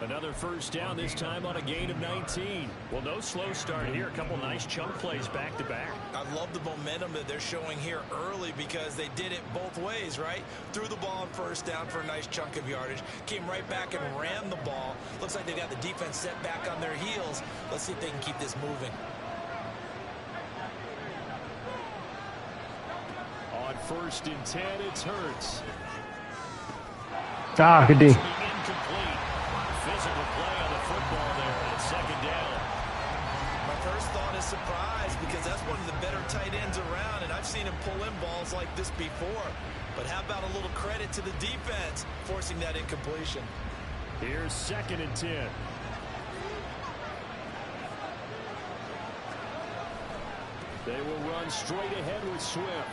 Another first down, this time on a gain of 19. Well, no slow start here. A couple nice chunk plays back-to-back. I love the momentum that they're showing here early because they did it both ways, right? Threw the ball on first down for a nice chunk of yardage. Came right back and ran the ball. Looks like they got the defense set back on their heels. Let's see if they can keep this moving. On 1st and 10, it's Hurts. Ah, good D. Incomplete. Physical play on the football there on 2nd down. My first thought is surprise because that's one of the better tight ends around, and I've seen him pull in balls like this before. But how about a little credit to the defense forcing that incompletion? Here's 2nd and 10. They will run straight ahead with Swift.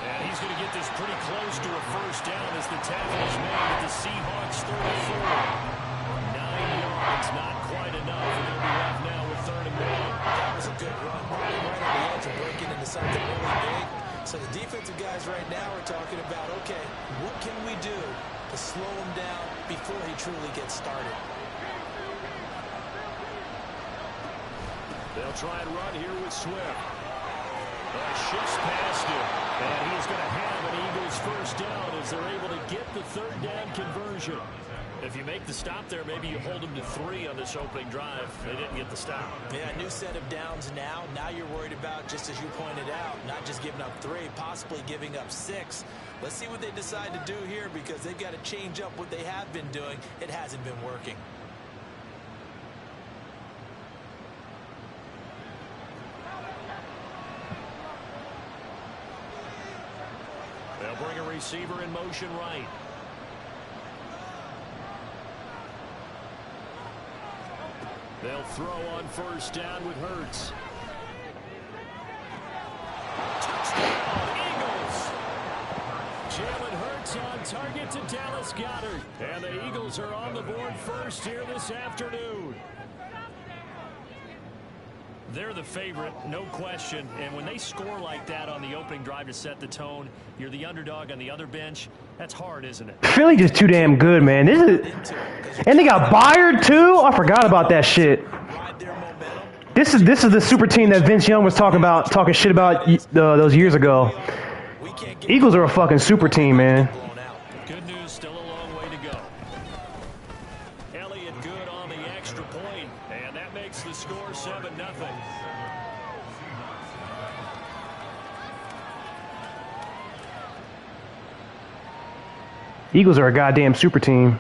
And he's going to get this pretty close to a first down as the tackle is made at the Seahawks 34. 9 yards, not quite enough. And they'll be left now with 3rd and 1. That was a good run. Right on the edge of breaking into something really big. So the defensive guys right now are talking about, okay, what can we do to slow him down before he truly gets started? They'll try and run here with Swift. Shifts past him. And he's going to have an Eagles first down as they're able to get the 3rd down conversion. If you make the stop there, maybe you hold them to 3 on this opening drive. They didn't get the stop. Yeah, new set of downs now. Now you're worried about, just as you pointed out, not just giving up 3, possibly giving up 6. Let's see what they decide to do here because they've got to change up what they have been doing. It hasn't been working. They'll bring a receiver in motion right. They'll throw on first down with Hurts. Touchdown, Eagles! Jalen Hurts on target to Dallas Goedert. And the Eagles are on the board first here this afternoon. They're the favorite, no question. And when they score like that on the opening drive to set the tone, you're the underdog on the other bench. That's hard, isn't it? Philly just too damn good, man. And they got Byard too. I forgot about that shit. This is the super team that Vince Young was talking shit about those years ago. Eagles are a fucking super team, man. Good news, still a long way to go. Elliott good on the extra point, and that makes the score 7-0. Eagles are a goddamn super team.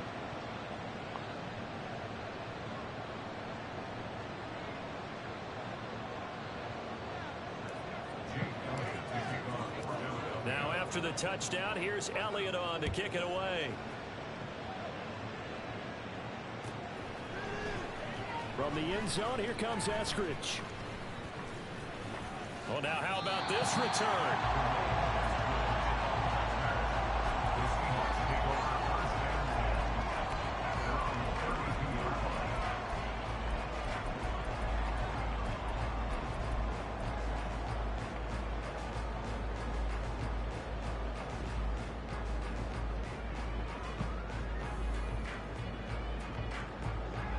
Now after the touchdown, here's Elliott on to kick it away. From the end zone, here comes Eskridge. Well, now how about this return?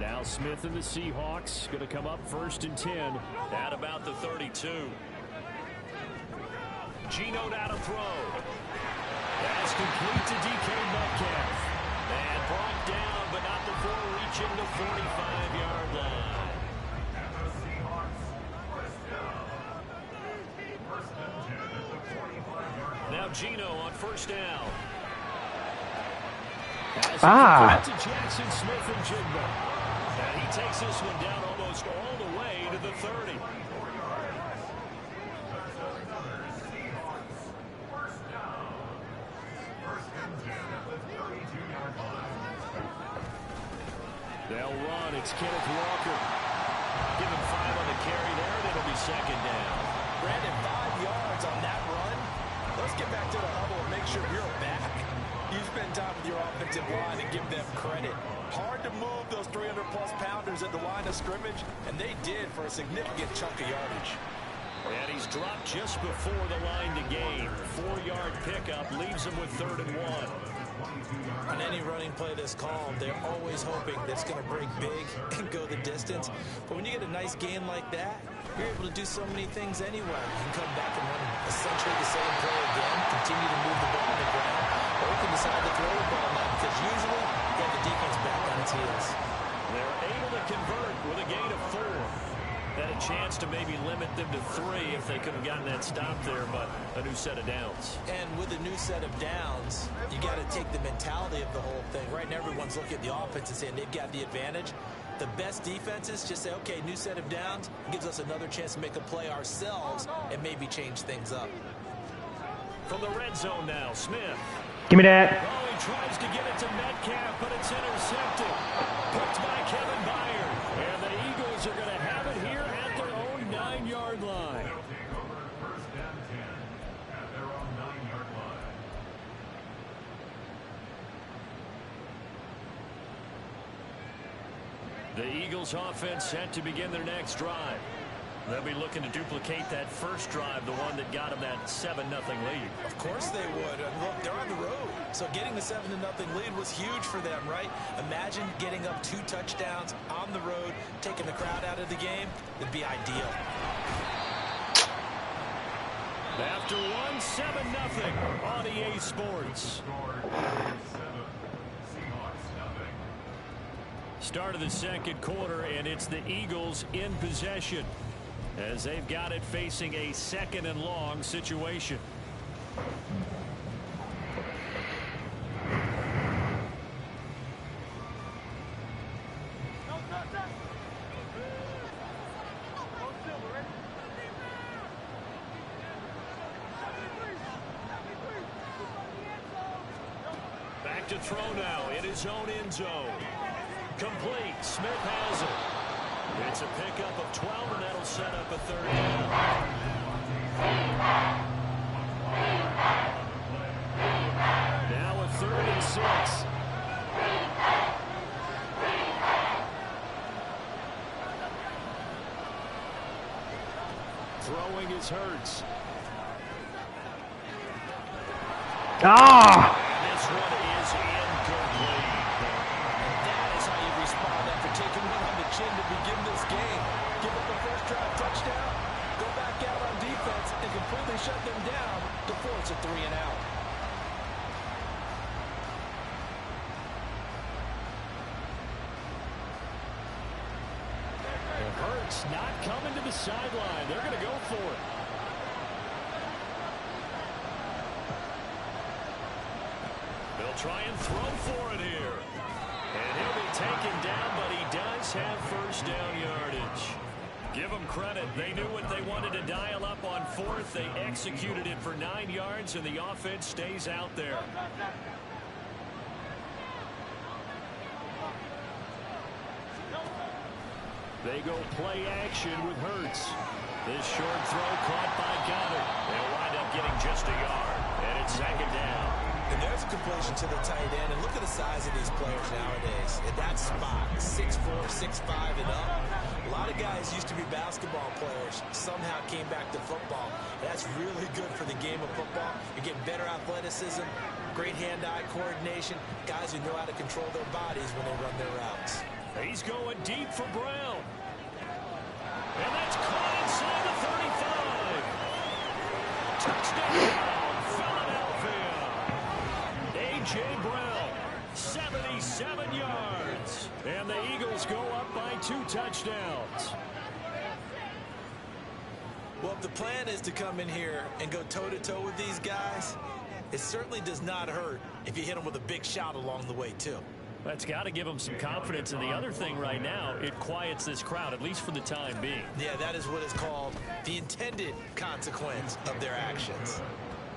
Now Smith and the Seahawks going to come up 1st and 10 at about the 32. Geno down to throw. That's complete to DK Metcalf. And brought down, but not before reaching the 45-yard line. Now Geno on 1st down. To Jackson Smith and Jigba. And he takes this one down almost all the way to the 30. They'll run. It's Kenneth Walker. Give him 5 on the carry there, and it'll be 2nd down. Brandon, 5 yards on that run. Let's get back to the huddle and make sure we're back. You spend time with your offensive line and give them credit. Hard to move those 300-plus pounders at the line of scrimmage, and they did for a significant chunk of yardage. And he's dropped just before the line to gain. 4-yard pickup leaves him with 3rd and 1. On any running play that's called, they're always hoping that it's going to break big and go the distance. But when you get a nice gain like that, you're able to do so many things anyway. You can come back and run essentially the same play again, continue to move the ball on the ground, or you can decide to throw the ball now because usually you have the defense back on its heels. They're able to convert with a gain of 4. Had a chance to maybe limit them to 3 if they could have gotten that stop there, but a new set of downs. And with a new set of downs, you got to take the mentality of the whole thing. Right now, everyone's looking at the offense and saying they've got the advantage. The best defenses just say, okay, new set of downs, gives us another chance to make a play ourselves and maybe change things up. From the red zone now, Smith. Give me that. Oh, he tries to get it to Metcalf, but it's intercepted. Picked by Kevin Byard. And the Eagles are going to have it here at their own 9-yard line. The Eagles offense set to begin their next drive. They'll be looking to duplicate that first drive, the one that got them that 7-0 lead. Of course they would. Look, they're on the road. So getting the 7-0 lead was huge for them, right? Imagine getting up 2 touchdowns on the road, taking the crowd out of the game. It'd be ideal. After 1-7-0 on EA Sports. Start of the second quarter, and it's the Eagles in possession as they've got it facing a 2nd and long situation. Back to throw now in his own end zone. Complete. Smith has it. It's a pickup of 12, and that'll set up a 3rd down. Now a 3rd and 6. Throwing is Hurts. This one is incomplete. That is how you respond after taking one on the chin to begin this game. Give up a first drive touchdown, go back out on defense, and completely shut them down to force a 3 and out. Hurts not coming to the sideline. They're going to go for it. They'll try and throw for it here. And he'll be taken down, but he does have first down yardage. Give them credit. They knew what they wanted to dial up on fourth. They executed it for 9 yards, and the offense stays out there. They go play action with Hurts. This short throw caught by Goddard. They'll wind up getting just a yard, and it's second down. And there's a completion to the tight end. And look at the size of these players nowadays. In that spot, 6'4", 6'5", and up. A lot of guys used to be basketball players, somehow came back to football. That's really good for the game of football. You're getting better athleticism, great hand-eye coordination, guys who know how to control their bodies when they run their routes. He's going deep for Brown. And that's caught inside the 35. Touchdown, Philadelphia. A.J. Brown, 77 yards. And the Eagles go up by 2 touchdowns. Well, if the plan is to come in here and go toe-to-toe with these guys, it certainly does not hurt if you hit them with a big shot along the way, too. That's got to give them some confidence. And the other thing right now, it quiets this crowd, at least for the time being. Yeah, that is what is called the intended consequence of their actions.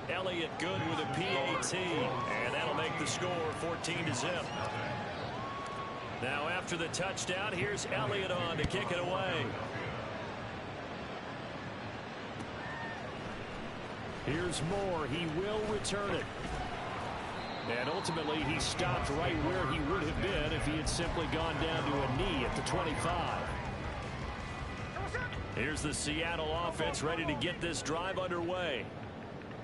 Elliott good with a PAT, and that'll make the score 14-0. Now after the touchdown, here's Elliott on to kick it away. Here's Moore. He will return it. And ultimately, he stopped right where he would have been if he had simply gone down to a knee at the 25. Here's the Seattle offense ready to get this drive underway.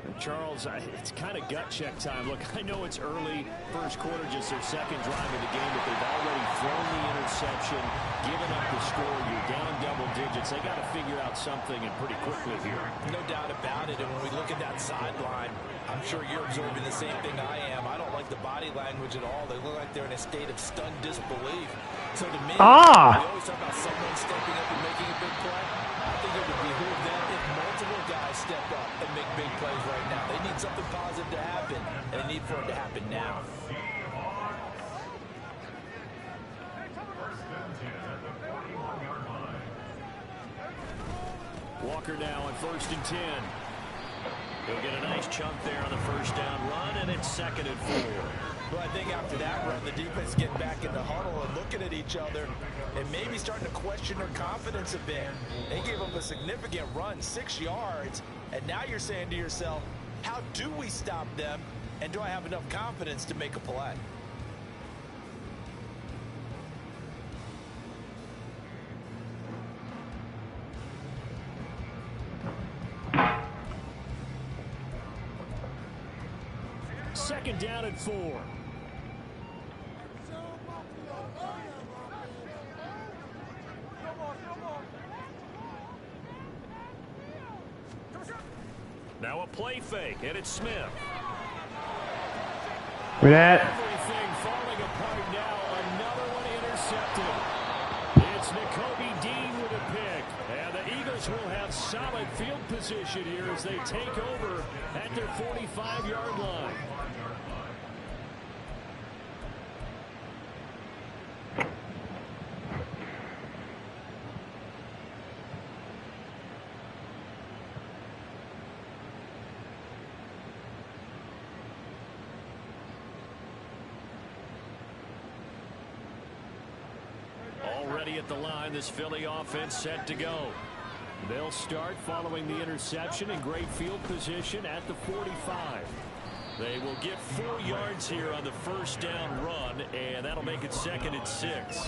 And Charles, it's kind of gut check time. Look, I know it's early, first quarter, just their second drive of the game, but they've already thrown the interception, given up the score. You're down double digits. They got to figure out something, and pretty quickly here. No doubt about it. And when we look at that sideline, I'm sure you're observing the same thing I am. I don't like the body language at all. They look like they're in a state of stunned disbelief. So to me, we always talk about someone stepping up and making a big play. I think it would behoove them if multiple guys step up and make big plays right now. They need something positive to happen, and they need for it to happen now. Walker now on 1st and 10. He'll get a nice chunk there on the first down run, and it's 2nd and 4. Well, I think after that run, the defense is getting back in the huddle and looking at each other and maybe starting to question their confidence a bit. They gave up a significant run, 6 yards, and now you're saying to yourself, how do we stop them, and do I have enough confidence to make a play? Second down and 4. Now a play fake, and it's Smith. Everything falling apart now. Another one intercepted. It's Nakobe Dean with a pick. And the Eagles will have solid field position here as they take over at their 45-yard line. Already at the line, this Philly offense set to go. They'll start following the interception in great field position at the 45. They will get 4 yards here on the first down run, and that'll make it 2nd and 6.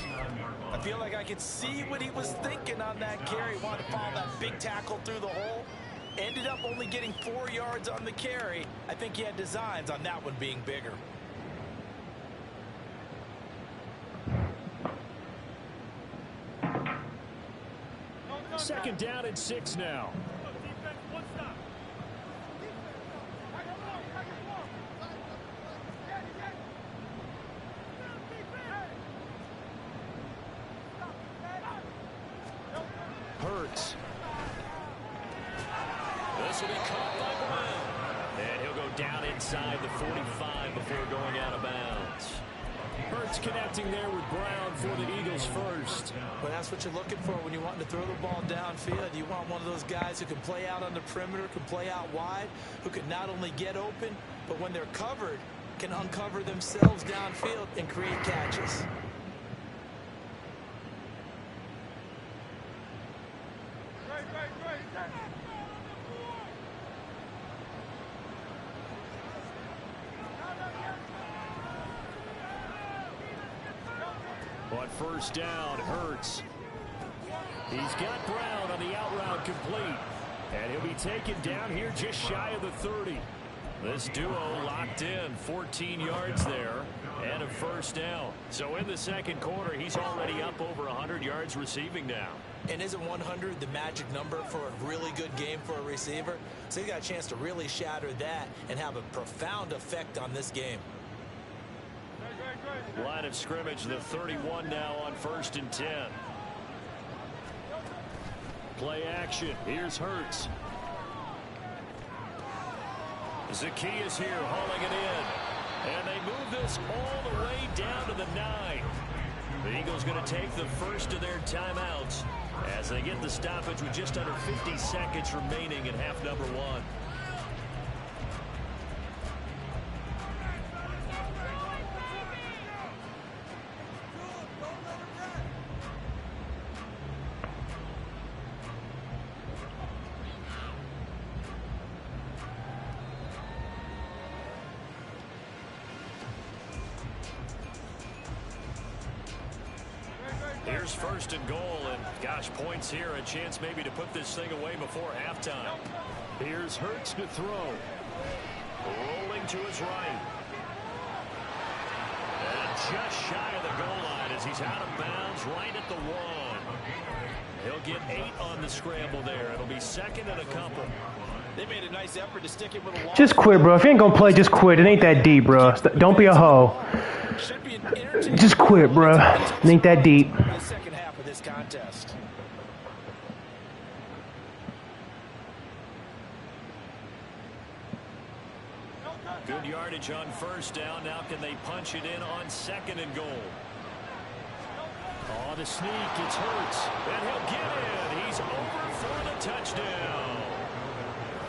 I feel like I could see what he was thinking on that carry. Wanted to follow that big tackle through the hole. Ended up only getting 4 yards on the carry. I think he had designs on that one being bigger. Second down and 6 now. Hurts. This will be caught by Brown. And he'll go down inside the 45 before going out of bounds. Hurts connecting there with Brown for the Eagles first. Well, that's what you're looking for when you want to throw the ball downfield. You want one of those guys who can play out on the perimeter, can play out wide, who can not only get open, but when they're covered, can uncover themselves downfield and create catches. On first down, Hurts. He's got Brown on the out route complete. And he'll be taken down here just shy of the 30. This duo locked in, 14 yards there, and a first down. So in the second quarter, he's already up over 100 yards receiving now. And isn't 100 the magic number for a really good game for a receiver? So he got a chance to really shatter that and have a profound effect on this game. Line of scrimmage, the 31 now on 1st and 10. Play action. Here's Hurts. Zacchaeus here hauling it in. And they move this all the way down to the 9. The Eagles going to take the first of their timeouts as they get the stoppage with just under 50 seconds remaining in half number 1. Here's 1st and goal, and gosh, points here, a chance maybe to put this thing away before halftime. Here's Hurts to throw. Rolling to his right. And just shy of the goal line as he's out of bounds right at the 1. He'll get 8 on the scramble there. It'll be second and a couple. They made a nice effort to stick it with a long. Just quit, bro. If you ain't gonna play, just quit. It ain't that deep, bro. Don't be a hoe. Just quit, bro. It ain't that deep. The second half of this contest. Good yardage on first down. Now can they punch it in on 2nd and goal? Oh, the sneak. It's Hurts. And he'll get in. He's over for the touchdown.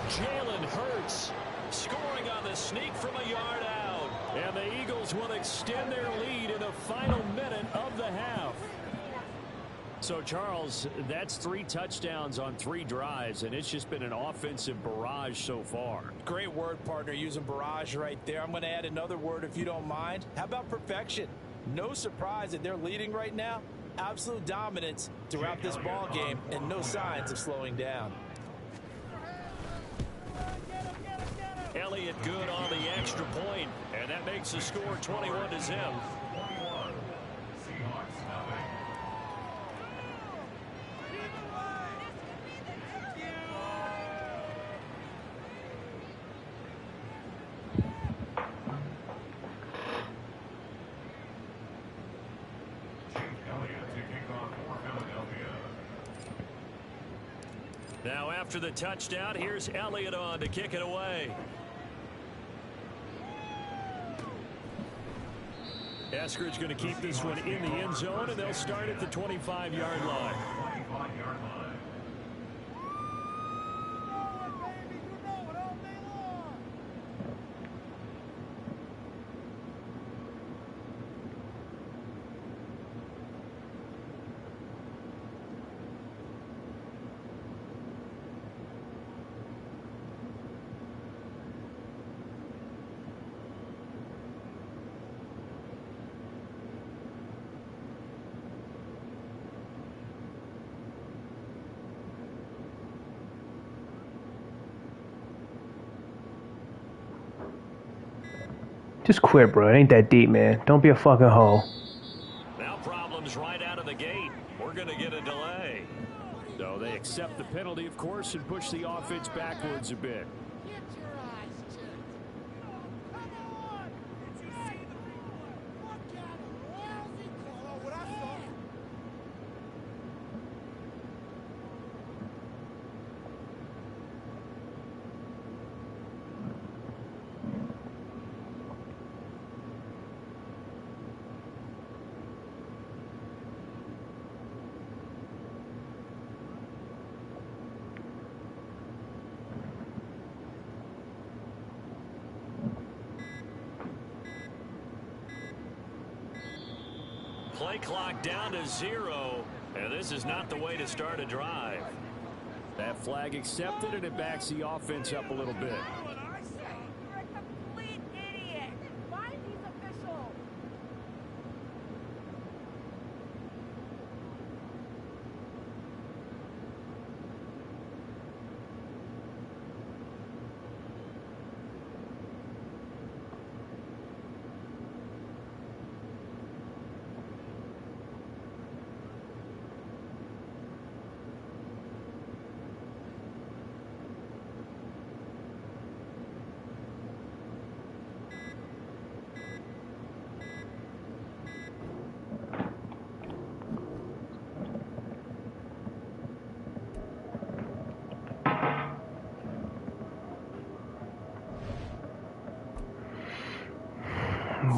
Jalen Hurts scoring on the sneak from a yard out. And the Eagles will extend their lead in the final minute of the half. So, Charles, that's 3 touchdowns on 3 drives, and it's just been an offensive barrage so far. Great word, partner, using barrage right there. I'm going to add another word if you don't mind. How about perfection? No surprise that they're leading right now. Absolute dominance throughout this ball game and no signs of slowing down. Elliott good on the extra point, and that makes the score 21-0. Now after the touchdown, here's Elliott on to kick it away. Eskridge going to keep this one in the end zone, and they'll start at the 25-yard line. Just quit, bro. It ain't that deep, man. Don't be a fucking hoe. Now problems right out of the gate. We're going to get a delay. So they accept the penalty, of course, and push the offense backwards a bit. play clock down to 0. And this is not the way to start a drive. That flag accepted, and it backs the offense up a little bit. You're a complete idiot. Find these officials.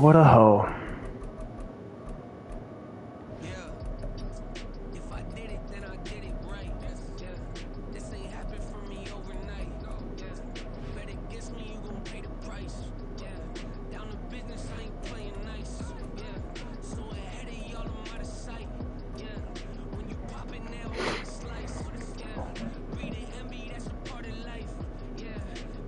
What a hoe. Yeah. If I did it, then I did it right. Yeah. This ain't happened for me overnight. Yeah. Bet against me, you gon' pay the price. Yeah. Down to business, I ain't playing nice. Yeah. So ahead of y'all, I'm out of sight. Yeah. When you pop it now, I'm a slice. Yeah. Read and envy, that's a part of life. Yeah.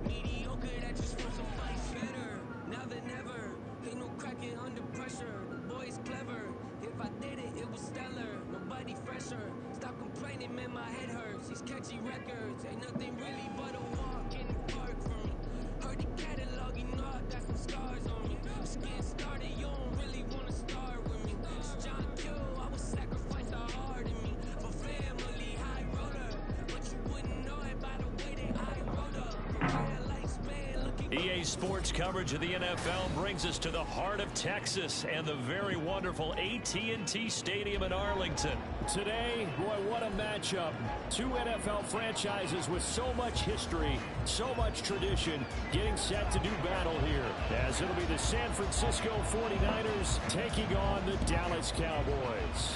Mediocre, that just won't suffice. Better now than ever. Ain't no cracking under pressure. The boy's clever. If I did it, it was stellar. Nobody fresher. Stop complaining, man, my head hurts. These catchy records ain't nothing really but a walk in the park for me. Heard the catalog, you know I got some scars on me. Just getting started, you don't really wanna start with me. It's John Q, I would sacrifice the heart in me for family, high roller. But you wouldn't know it by the way that I wrote up. Real lights, man, looking. EA Sports coverage of the NFL brings us to the heart of Texas and the very wonderful AT&T Stadium in Arlington. Today, boy, what a matchup. Two NFL franchises with so much history, so much tradition, getting set to do battle here. As it'll be the San Francisco 49ers taking on the Dallas Cowboys.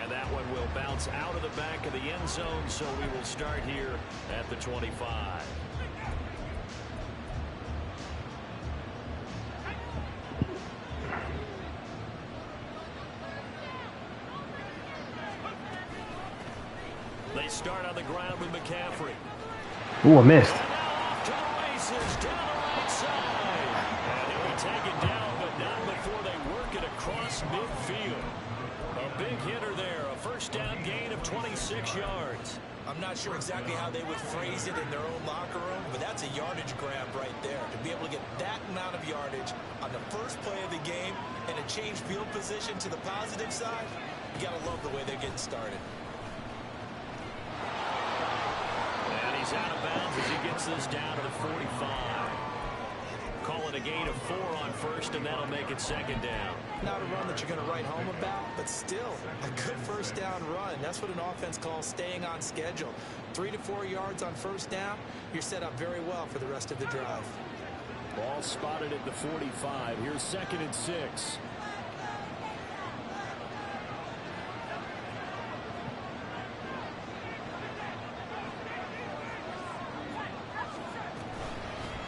And that one will bounce out of the back of the end zone, so we will start here at the 25. They start on the ground with McCaffrey. Ooh, I missed. And now off to the races down the right side. And he'll be taken down, but not before they work it across midfield. A big hitter there, a first down gain of 26 yards. I'm not sure exactly how they would phrase it in their own locker room, but that's a yardage grab right there. To be able to get that amount of yardage on the first play of the game and a change field position to the positive side, you got to love the way they're getting started. And he's out of bounds as he gets this down to the 45. Call it a gain of 4 on first, and that'll make it second down. Not a run that you're going to write home about, but still a good first down run. That's what an offense calls staying on schedule. 3 to 4 yards on first down, you're set up very well for the rest of the drive. Ball spotted at the 45. Here's 2nd and 6.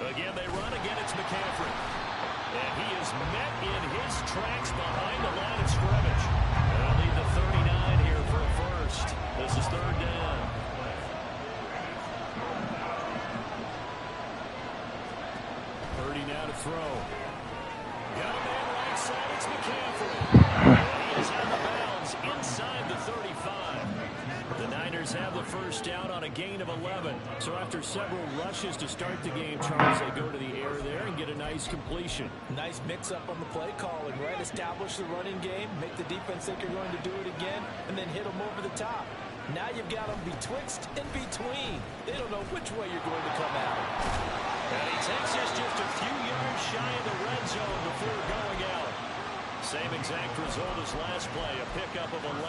Again, they run. Again, it's McCaffrey. And he is met in his tracks behind the line of scrimmage. They'll need the 39 here for a first. This is 3rd down. Purdy now to throw. Got a man right side. It's McCaffrey. He is out of bounds inside the 35. The Niners have the first down on a gain of 11. So after several rushes to start the game, Charles, they go to the air there and get a nice completion. Nice mix-up on the play calling, right? Establish the running game, make the defense think you're going to do it again, and then hit them over the top. Now you've got them betwixt and between. They don't know which way you're going to come out. And he takes us just a few yards shy of the red zone before going out. Same exact result as last play, a pickup of 11.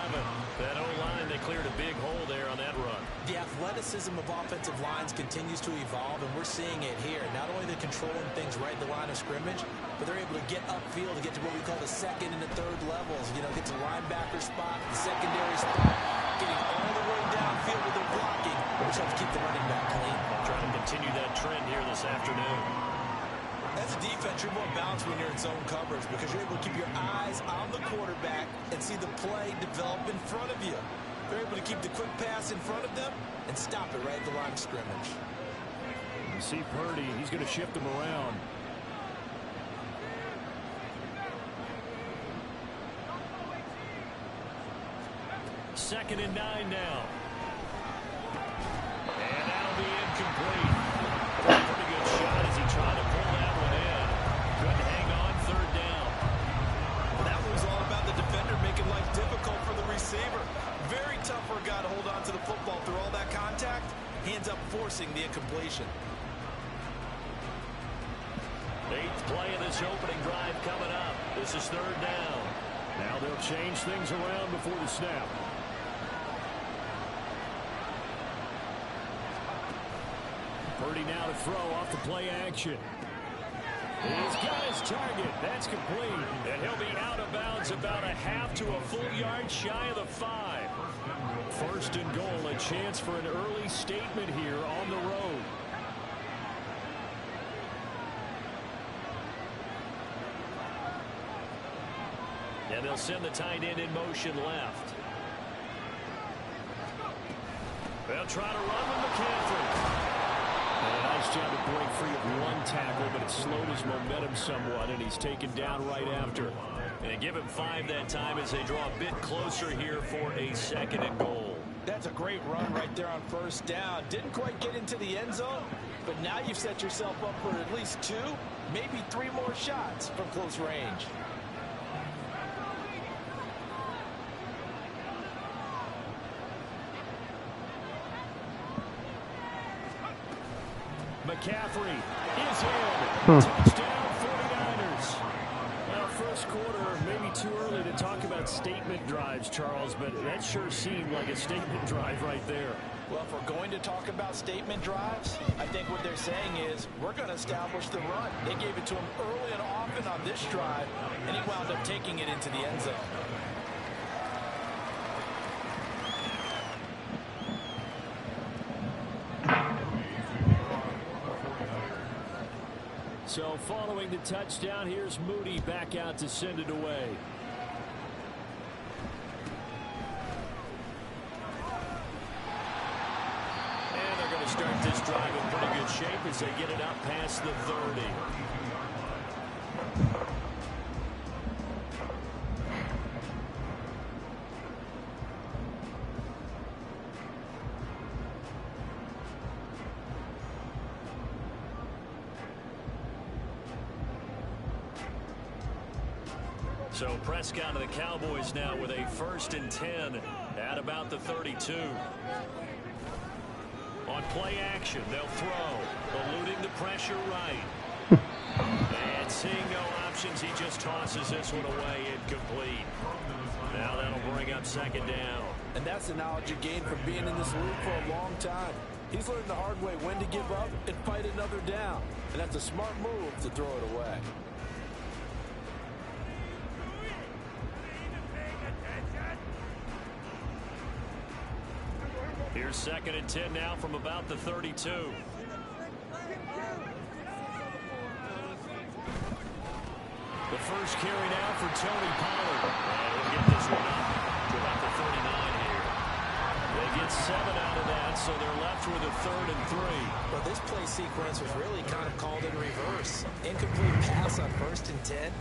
That O-line, they cleared a big hole there on that run. The athleticism of offensive lines continues to evolve, and we're seeing it here. Not only they're controlling things right at the line of scrimmage, but they're able to get upfield to get to what we call the 2nd and the 3rd levels. You know, get to the linebacker spot, the secondary spot, getting all the way downfield with their blocking, which helps keep the running back clean. Trying to continue that trend here this afternoon. As a defense, you're more balanced when you're in zone coverage because you're able to keep your eyes on the quarterback and see the play develop in front of you. You're able to keep the quick pass in front of them and stop it right at the line of scrimmage. You see Purdy, he's going to shift them around. Second and 9 now. And that'll be incomplete. Pretty good shot as he tried to pull that one in. Couldn't hang on, third down. Well, that was all about the defender making life difficult for the receiver. Very tough for a guy to hold on to the football through all that contact. He ends up forcing the incompletion. 8th play of this opening drive coming up. This is third down. Now they'll change things around before the snap. Purdy now to throw off the play action. He's got his target. That's complete. And he'll be out of bounds about a half to a full yard shy of the 5. First and goal, a chance for an early statement here on the road. And they'll send the tight end in motion left. They'll try to run with McCaffrey. And a nice job to break free of one tackle, but it slowed his momentum somewhat, and he's taken down right after. And they give him 5 that time as they draw a bit closer here for a second and goal. That's a great run right there on first down. Didn't quite get into the end zone, but now you've set yourself up for at least 2, maybe 3 more shots from close range. McCaffrey is in. Touchdown 49ers. Well, first quarter, maybe too early to talk about statement drives, Charles, but that sure seemed like a statement drive right there. Well, if we're going to talk about statement drives, I think what they're saying is we're going to establish the run. They gave it to him early and often on this drive, and he wound up taking it into the end zone. So following the touchdown, here's Moody back out to send it away. And they're going to start this drive in pretty good shape as they get it up past the 30. So Prescott of the Cowboys now with a 1st and 10 at about the 32. On play action, they'll throw, eluding the pressure right. And seeing no options, he just tosses this one away, incomplete. Now that'll bring up 2nd down. And that's the knowledge you gain from being in this league for a long time. He's learned the hard way when to give up and fight another down. And that's a smart move to throw it away. Here's 2nd and 10 now from about the 32. The first carry now for Tony Pollard. And he'll get this one up to about the 39 here. They get 7 out of that, so they're left with a 3rd and 3. Well, this play sequence was really kind of called in reverse. Incomplete pass on 1st and 10.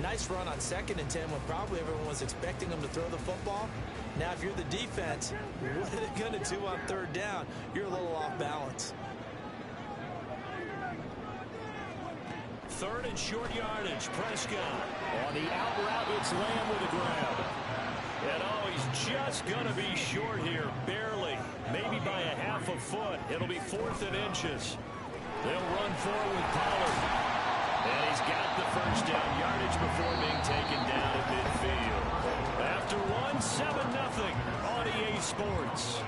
Nice run on 2nd and 10 when probably everyone was expecting them to throw the football. Now, if you're the defense, what are they going to do on 3rd down? You're a little off balance. 3rd and short yardage. Prescott on the out route. It's Lamb with a grab. And oh, he's just going to be short here, barely, maybe by a half a foot. It'll be 4th and inches. They'll run forward with Pollard. And he's got the 1st down yardage before being taken down at midfield. After one, 7-0 on EA Sports.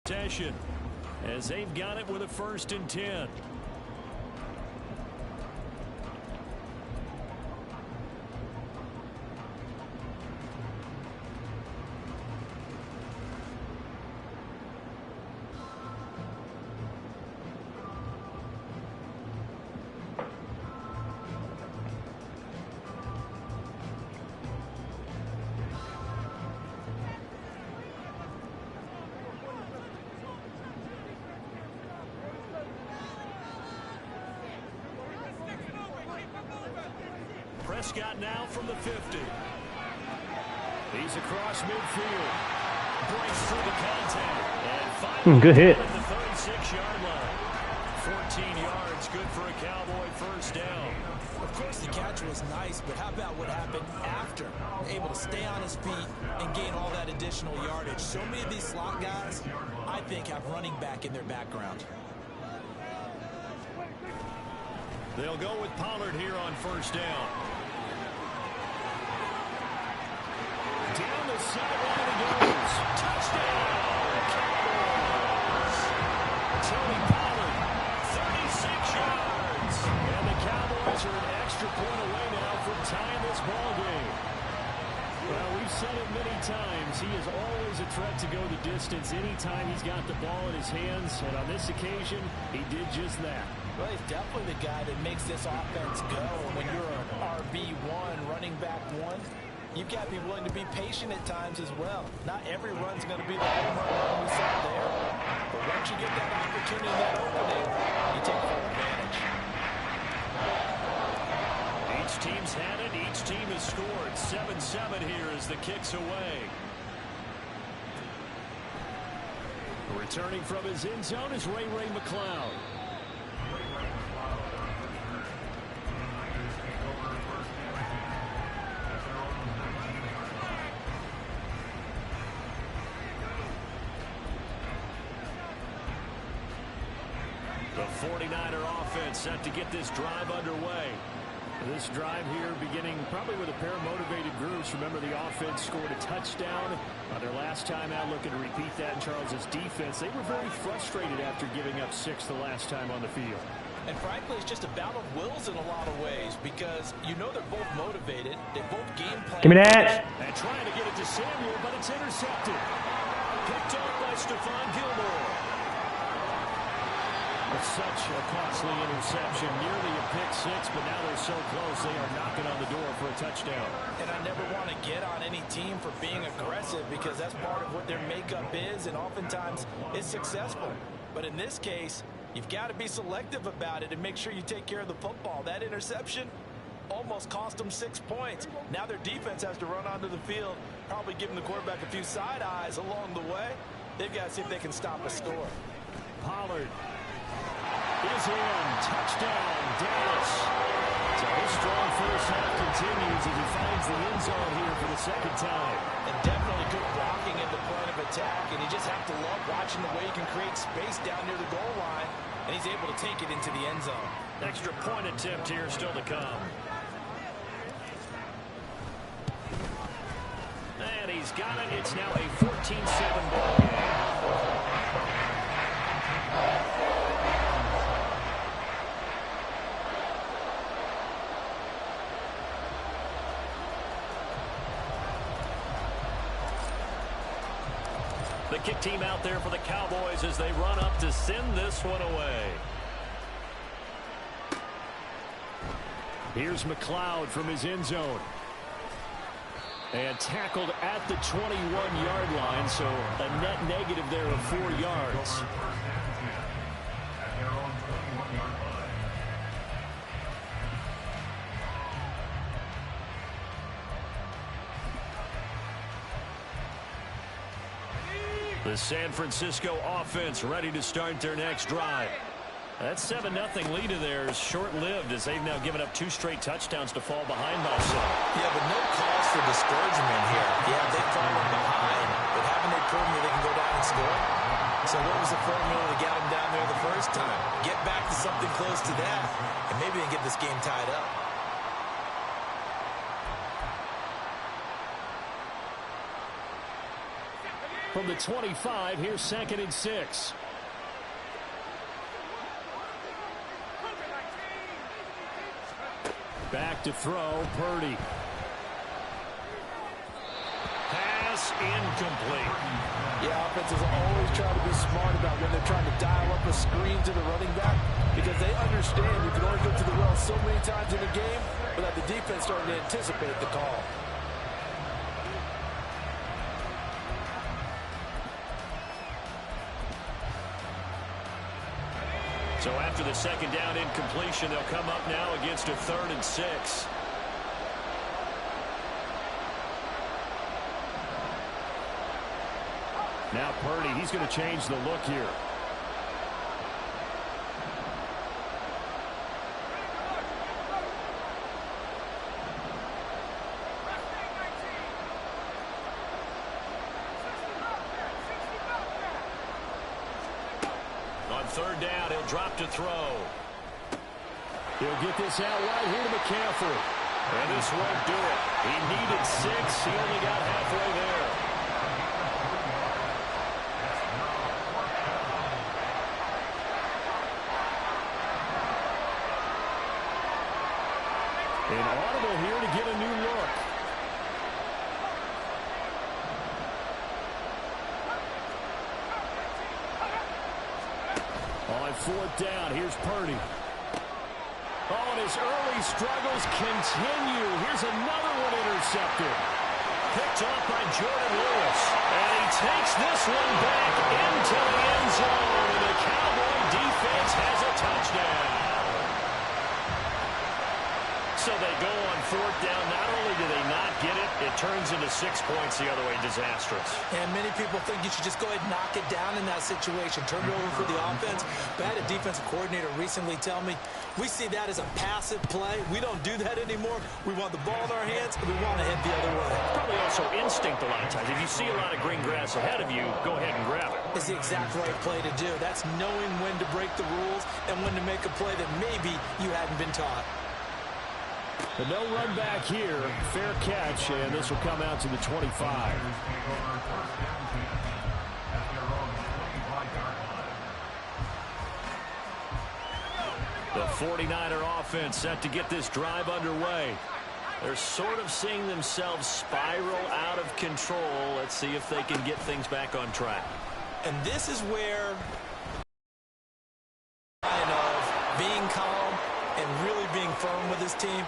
Session as they've got it with a 1st and 10. Prescott now from the 50. He's across midfield. Breaks through the contact. And finally good hit. at the 36-yard line. 14 yards, good for a Cowboy first down. Of course, the catch was nice, but how about what happened after? Able to stay on his feet and gain all that additional yardage. So many of these slot guys, I think, have running back in their background. They'll go with Pollard here on first down. Down the sideline he goes. Touchdown, Cowboys. Tony Pollard, 36 yards. And the Cowboys are an extra point away now from tying this ball game. Well, we've said it many times. He is always a threat to go the distance anytime he's got the ball in his hands. And on this occasion, he did just that. Well, he's definitely the guy that makes this offense go. When you're an RB1, running back one, you've got to be willing to be patient at times as well. Not every run's going to be the home run we saw there. But once you get that opportunity, that opening, you take full advantage. Each team's had it. Each team has scored. 7-7 here as the kick's away. Returning from his end zone is Ray McCloud. The 49er offense set to get this drive underway. This drive here beginning probably with a pair of motivated groups. Remember, the offense scored a touchdown on their last time out, looking to repeat that in Charles's defense. They were very frustrated after giving up 6 the last time on the field. And frankly, it's just a battle of wills in a lot of ways because you know they're both motivated. They both game plan. Give me that. And trying to get it to Samuel, but it's intercepted. Picked off by Stephon Gilmore. It's such a costly interception, nearly a pick six, but now they're so close they are knocking on the door for a touchdown. And I never want to get on any team for being aggressive because that's part of what their makeup is, and oftentimes it's successful. But in this case, you've got to be selective about it and make sure you take care of the football. That interception almost cost them 6 points. Now their defense has to run onto the field, probably giving the quarterback a few side eyes along the way. They've got to see if they can stop a score. Pollard is in. Touchdown, Dallas. So his strong first half continues as he finds the end zone here for the second time. And definitely good blocking at the point of attack, and you just have to love watching the way he can create space down near the goal line, and he's able to take it into the end zone. Extra point attempt here still to come. And he's got it. It's now a 14-7 ball game. The kick team out there for the Cowboys as they run up to send this one away. Here's McCloud from his end zone. And tackled at the 21-yard line, so a net negative there of 4 yards. The San Francisco offense ready to start their next drive. That 7-0 lead of theirs short-lived as they've now given up 2 straight touchdowns to fall behind by 7. Yeah, but no cause for discouragement here. Yeah, they've fallen behind, but haven't they proven that they can go down and score? So what was the formula to get them down there the first time? Get back to something close to that, and maybe they get this game tied up. From the 25, here's 2nd and 6. Back to throw, Purdy. Pass incomplete. Yeah, offenses always try to be smart about when they're trying to dial up a screen to the running back because they understand you can only go to the well so many times in a game without the defense starting to anticipate the call. So after the 2nd down incompletion, they'll come up now against a 3rd and 6. Now Purdy, he's going to change the look here. On third down, he'll drop to throw. He'll get this out right here to McCaffrey. And this won't do it. He needed 6. He only got halfway there. An audible here to get a new look. On fourth down, here's Purdy. Oh, and his early struggles continue. Here's another one intercepted. Picked off by Jordan Lewis. And he takes this one back into the end zone. And the Cowboy defense has a touchdown. So they go on fourth down. Not only do they not get it, it turns into 6 points the other way. Disastrous. And many people think you should just go ahead and knock it down in that situation. Turn it over for the offense. But I had a defensive coordinator recently tell me, we see that as a passive play. We don't do that anymore. We want the ball in our hands, and we want to head the other way. Probably also instinct a lot of times. If you see a lot of green grass ahead of you, go ahead and grab it. It's the exact right play to do. That's knowing when to break the rules and when to make a play that maybe you hadn't been taught. But no run back here. Fair catch, and this will come out to the 25. The 49er offense set to get this drive underway. They're sort of seeing themselves spiral out of control. Let's see if they can get things back on track. And this is where of being calm and really being firm with his team.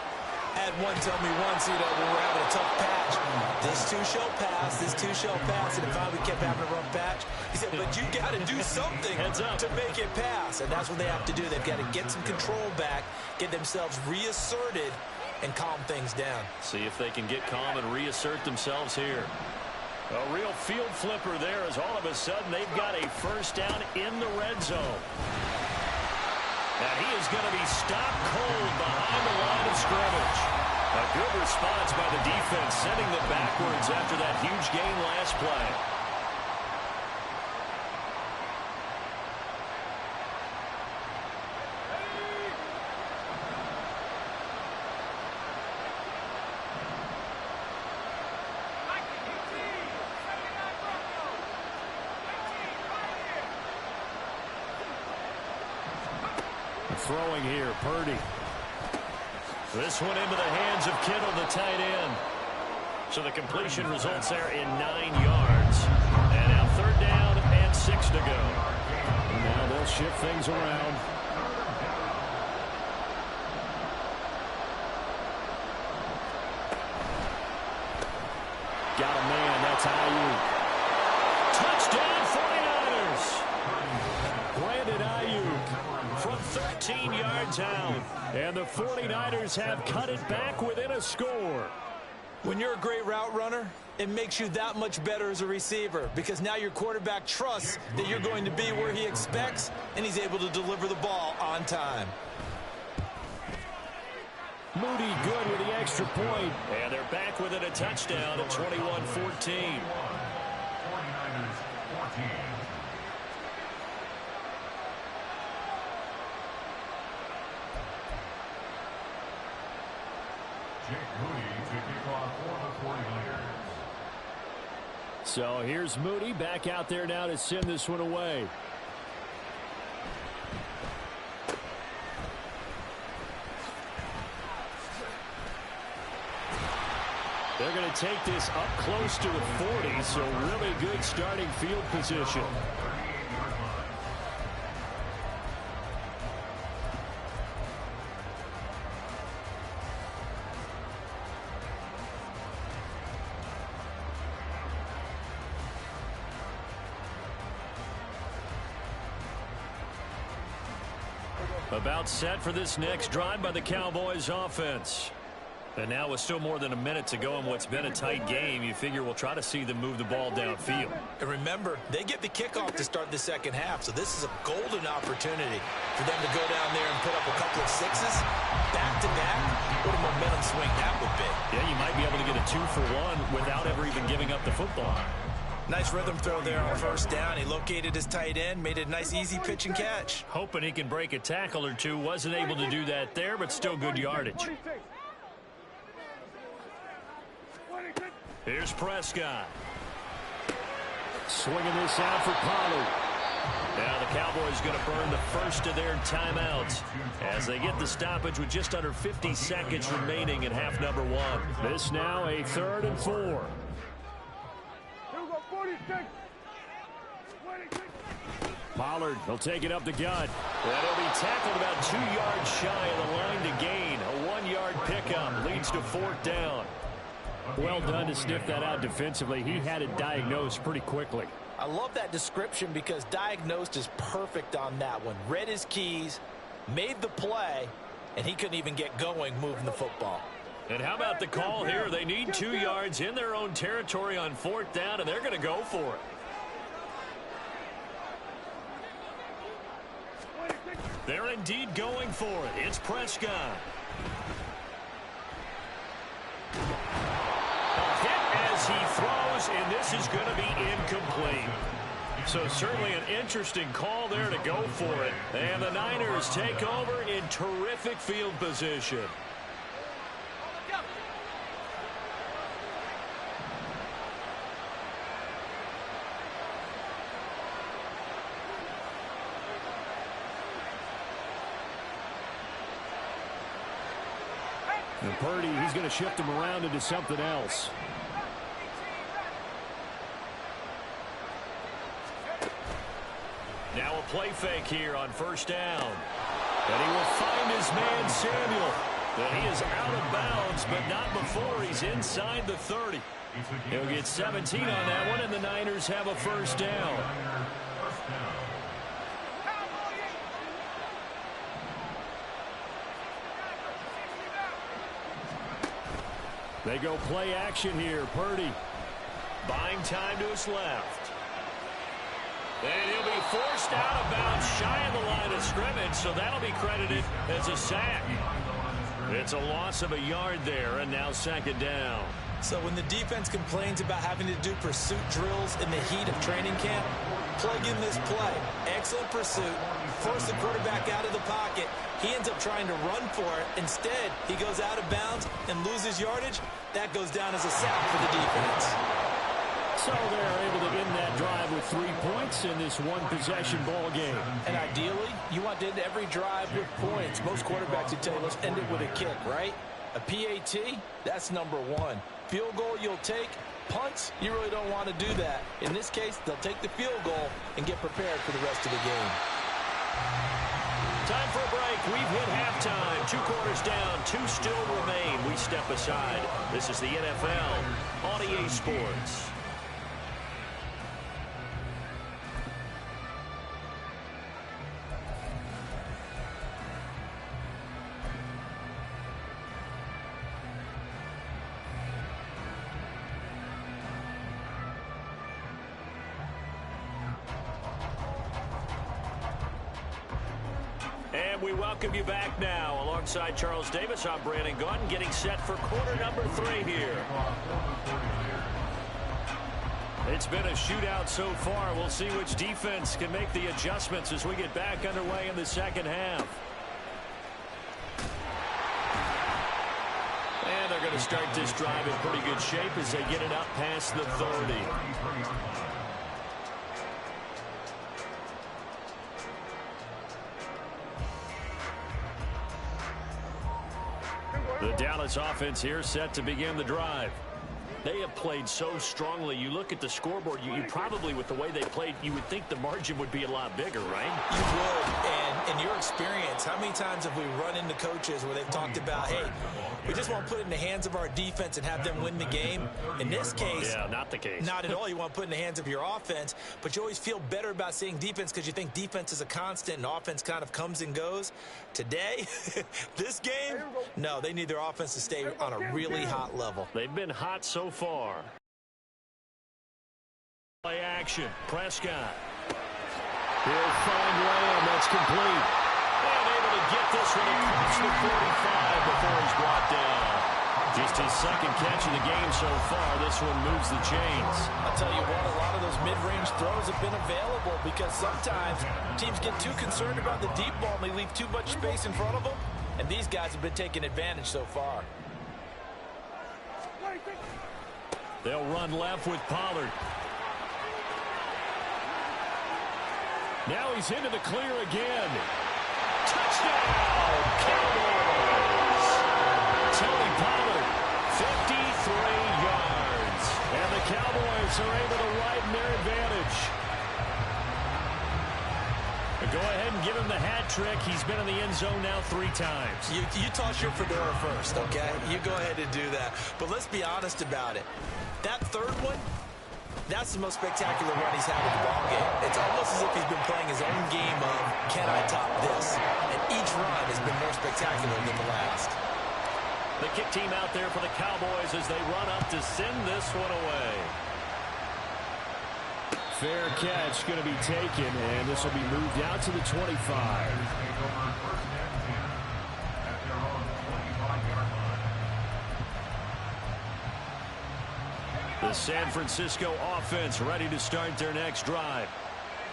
I had one tell me once, when we were having a tough patch, this too shall pass, this too shall pass, and finally we kept having a rough patch. He said, but you got to do something to make it pass, and that's what they have to do. They've got to get some control back, get themselves reasserted, and calm things down. See if they can get calm and reassert themselves here. A real field flipper there as all of a sudden they've got a first down in the red zone. And he is going to be stopped cold behind the line of scrimmage. A good response by the defense, sending them backwards after that huge gain last play. Throwing here, Purdy. This one into the hands of Kittle, the tight end. So the completion results there in 9 yards. And now third down and 6 to go. And now they'll shift things around. Got a man, that's Ayuk. Touchdown 49ers. Brandon Ayuk from 13 yards out. And the 49ers have cut it back within a score. When you're a great route runner, it makes you that much better as a receiver because now your quarterback trusts that you're going to be where he expects, and he's able to deliver the ball on time. Moody good with the extra point. And they're back within a touchdown at 21-14. 49ers 14. Jake Moody to kick off for the 49ers. So here's Moody back out there now to send this one away. They're going to take this up close to the 40, so really good starting field position. About set for this next drive by the Cowboys offense. And now with still more than a minute to go in what's been a tight game, you figure we'll try to see them move the ball downfield. And remember, they get the kickoff to start the second half, so this is a golden opportunity for them to go down there and put up a couple of sixes back-to-back. What a momentum swing that would be. Yeah, you might be able to get a 2-for-1 without ever even giving up the football. Nice rhythm throw there on first down. He located his tight end, made it a nice easy pitch and catch. Hoping he can break a tackle or two. Wasn't able to do that there, but still good yardage. Here's Prescott. Swinging this out for Pollard. Now the Cowboys going to burn the first of their timeouts as they get the stoppage with just under 50 seconds remaining in half number 1. This now a 3rd and 4. Pollard, he'll take it up the gut. And he'll be tackled about 2 yards shy of the line to gain. A 1-yard pickup leads to 4th down. Well done to sniff that out defensively. He had it diagnosed pretty quickly. I love that description because diagnosed is perfect on that one. Read his keys, made the play, and he couldn't even get going moving the football. And how about the call here? They need 2 yards in their own territory on 4th down, and they're going to go for it. They're indeed going for it. It's Prescott. A hit as he throws, and this is going to be incomplete. So certainly an interesting call there to go for it. And the Niners take over in terrific field position. And Purdy, he's going to shift him around into something else. Now a play fake here on 1st down. And he will find his man Samuel. And he is out of bounds, but not before he's inside the 30. He'll get 17 on that one, and the Niners have a 1st down. They go play action here. Purdy buying time to his left. And he'll be forced out of bounds shy of the line of scrimmage, so that'll be credited as a sack. It's a loss of a yard there, and now 2nd down. So when the defense complains about having to do pursuit drills in the heat of training camp, plug in this play. Excellent pursuit. Force the quarterback out of the pocket. He ends up trying to run for it. Instead, he goes out of bounds and loses yardage. That goes down as a sack for the defense. So they're able to end that drive with 3 points in this one-possession ball game. And ideally, you want to end every drive with points. Most quarterbacks would tell you, let's end it with a kick, right? A PAT, that's number 1. Field goal you'll take. Punts, you really don't want to do that. In this case, they'll take the field goal and get prepared for the rest of the game. Time for a break. We've hit halftime. 2 quarters down. 2 still remain. We step aside. This is the NFL on EA Sports. And we welcome you back now. Alongside Charles Davis, I'm Brandon Gunn, getting set for quarter number 3 here. It's been a shootout so far. We'll see which defense can make the adjustments as we get back underway in the 2nd half. And they're going to start this drive in pretty good shape as they get it up past the 30. The Dallas offense here set to begin the drive. They have played so strongly. You look at the scoreboard, you probably, with the way they played, you would think the margin would be a lot bigger, right? You would. And in your experience, how many times have we run into coaches where they've talked about, hey, we just want to put it in the hands of our defense and have them win the game? In this case, yeah, not the case. Not at all. You want to put it in the hands of your offense, but you always feel better about seeing defense because you think defense is a constant and offense kind of comes and goes. Today, this game, no, they need their offense to stay on a really hot level. They've been hot so far. Play action. Prescott. He'll find Lamb. That's complete. And able to get this one across the 45 before he's brought down. Just his second catch of the game so far. This one moves the chains. I'll tell you what, a lot of those mid-range throws have been available because sometimes teams get too concerned about the deep ball and they leave too much space in front of them. And these guys have been taking advantage so far. They'll run left with Pollard. Now he's into the clear again. Touchdown, Cowboys! Tony Pollard, 53 yards. And the Cowboys are able to widen their advantage. But go ahead and give him the hat trick. He's been in the end zone now 3 times. You toss your fedora first, okay? You go ahead and do that. But let's be honest about it. That third one, that's the most spectacular run he's had in the ballgame. It's almost as if he's been playing his own game of, can I top this? And each run has been more spectacular than the last. The kick team out there for the Cowboys as they run up to send this one away. Fair catch going to be taken, and this will be moved out to the 25. The San Francisco offense ready to start their next drive.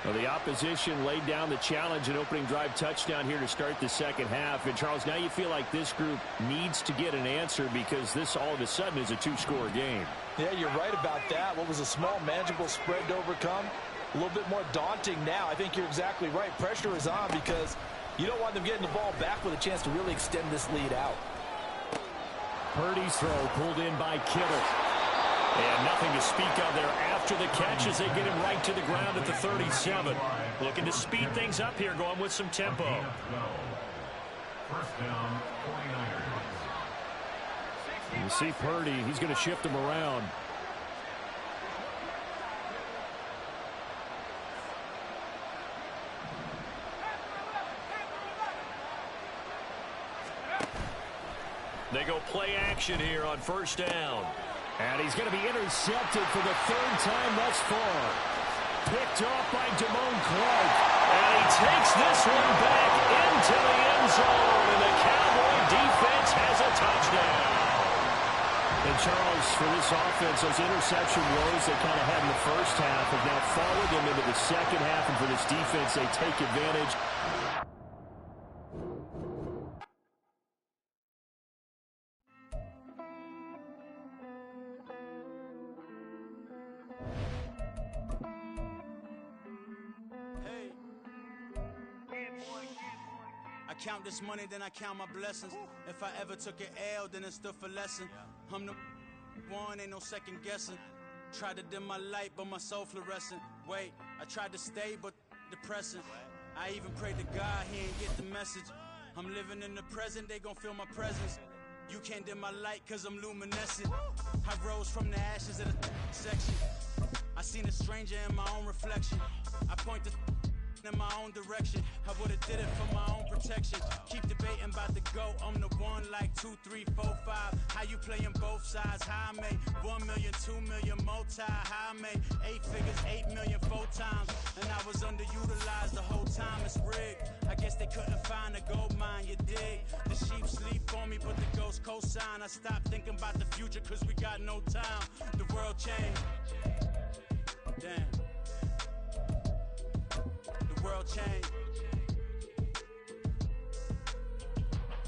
Well, the opposition laid down the challenge, an opening drive touchdown here to start the second half. And, Charles, now you feel like this group needs to get an answer because this all of a sudden is a 2-score game. Yeah, you're right about that. What was a small, manageable spread to overcome? A little bit more daunting now. I think you're exactly right. Pressure is on because you don't want them getting the ball back with a chance to really extend this lead out. Purdy's throw pulled in by Kittle. And nothing to speak of there after the catch as they get him right to the ground at the 37. Looking to speed things up here, going with some tempo. First down, 49ers. You see Purdy, he's going to shift him around. They go play action here on first down. And he's going to be intercepted for the 3rd time thus far. Picked off by Damone Clark. And he takes this one back into the end zone. And the Cowboy defense has a touchdown. And Charles, for this offense, those interception woes they kind of had in the first half have now followed them into the second half. And for this defense, they take advantage. Count this money, then I count my blessings. If I ever took an L, then it stood for lesson. I'm the one, ain't no second guessing. Tried to dim my light, but my soul fluorescent. Wait, I tried to stay, but depressing. I even prayed to God, he ain't get the message. I'm living in the present, they gon' feel my presence. You can't dim my light, cause I'm luminescent. I rose from the ashes of the section. I seen a stranger in my own reflection. I point the in my own direction. I would've did it for my own protection. Keep debating about the GOAT. I'm the one like 2, 3, 4, 5. How you playing both sides? How I made 1 million, 2 million multi. How I made 8 figures, 8 million 4 times. And I was underutilized the whole time. It's rigged. I guess they couldn't find a gold mine, you dig? The sheep sleep on me, but the ghost cosign. I stopped thinking about the future cause we got no time. The world changed. Damn. World changed.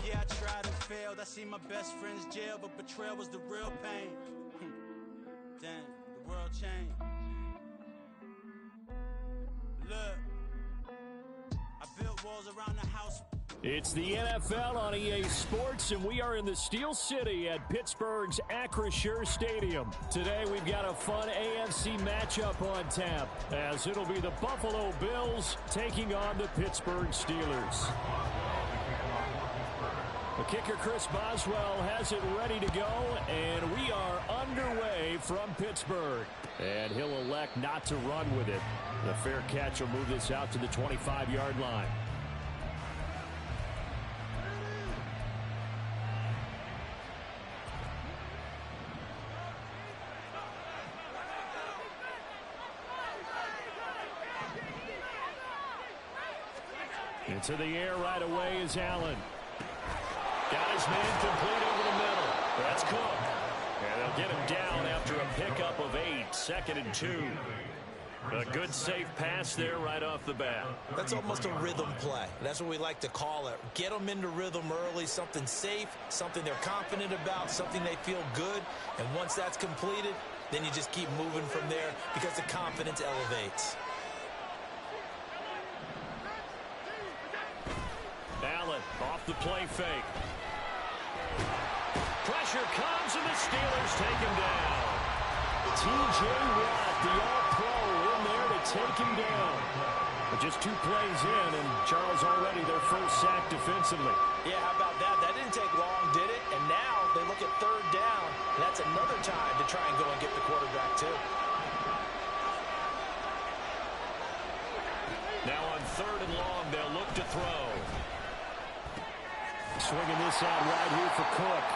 Yeah, I tried and failed. I see my best friend's jail, but betrayal was the real pain. Damn, the world changed. Look, I built walls around the house. It's the NFL on EA Sports, and we are in the Steel City at Pittsburgh's Acrisure Stadium. Today, we've got a fun AFC matchup on tap, as it'll be the Buffalo Bills taking on the Pittsburgh Steelers. The kicker, Chris Boswell, has it ready to go, and we are underway from Pittsburgh. And he'll elect not to run with it. The fair catch will move this out to the 25-yard line. Into the air right away is Allen. Got his man complete over the middle. That's Cook. And they'll get him down after a pickup of 8, 2nd and 2. A good safe pass there right off the bat. That's almost a rhythm play. That's what we like to call it. Get them into rhythm early, something safe, something they're confident about, something they feel good. And once that's completed, then you just keep moving from there because the confidence elevates. Allen off the play fake. Pressure comes and the Steelers take him down. T.J. Watt, the all-pro, in there to take him down. But just 2 plays in, and Charles already their first sack defensively. Yeah, how about that? That didn't take long, did it? And now they look at 3rd down. And that's another time to try and go and get the quarterback, too. Now on 3rd and long, they'll look to throw. Swinging this out right here for Cook.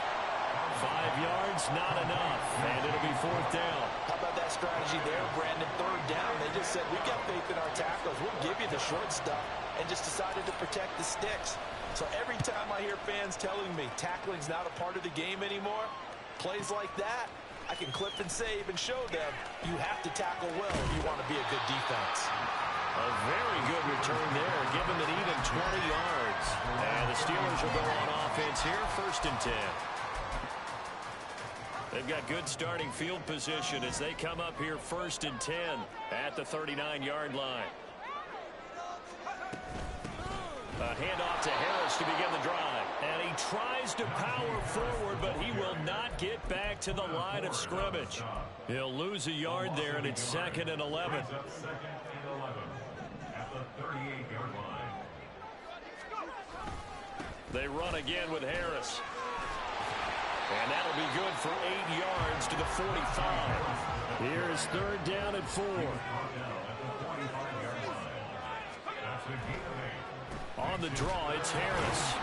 5 yards, not enough, and it'll be 4th down. How about that strategy there, Brandon? 3rd down, they just said, we've got faith in our tackles. We'll give you the short stuff, and just decided to protect the sticks. So every time I hear fans telling me tackling's not a part of the game anymore, plays like that, I can clip and save and show them you have to tackle well if you want to be a good defense. A very good return there, given an even 20 yards. And the Steelers will go on offense here, 1st and 10. They've got good starting field position as they come up here 1st and 10 at the 39-yard line. A handoff to Harris to begin the drive. And he tries to power forward, but he will not get back to the line of scrimmage. He'll lose a yard there, and it's 2nd and 11. They run again with Harris. And that'll be good for 8 yards to the 45. Here is 3rd down and 4. On the draw, it's Harris.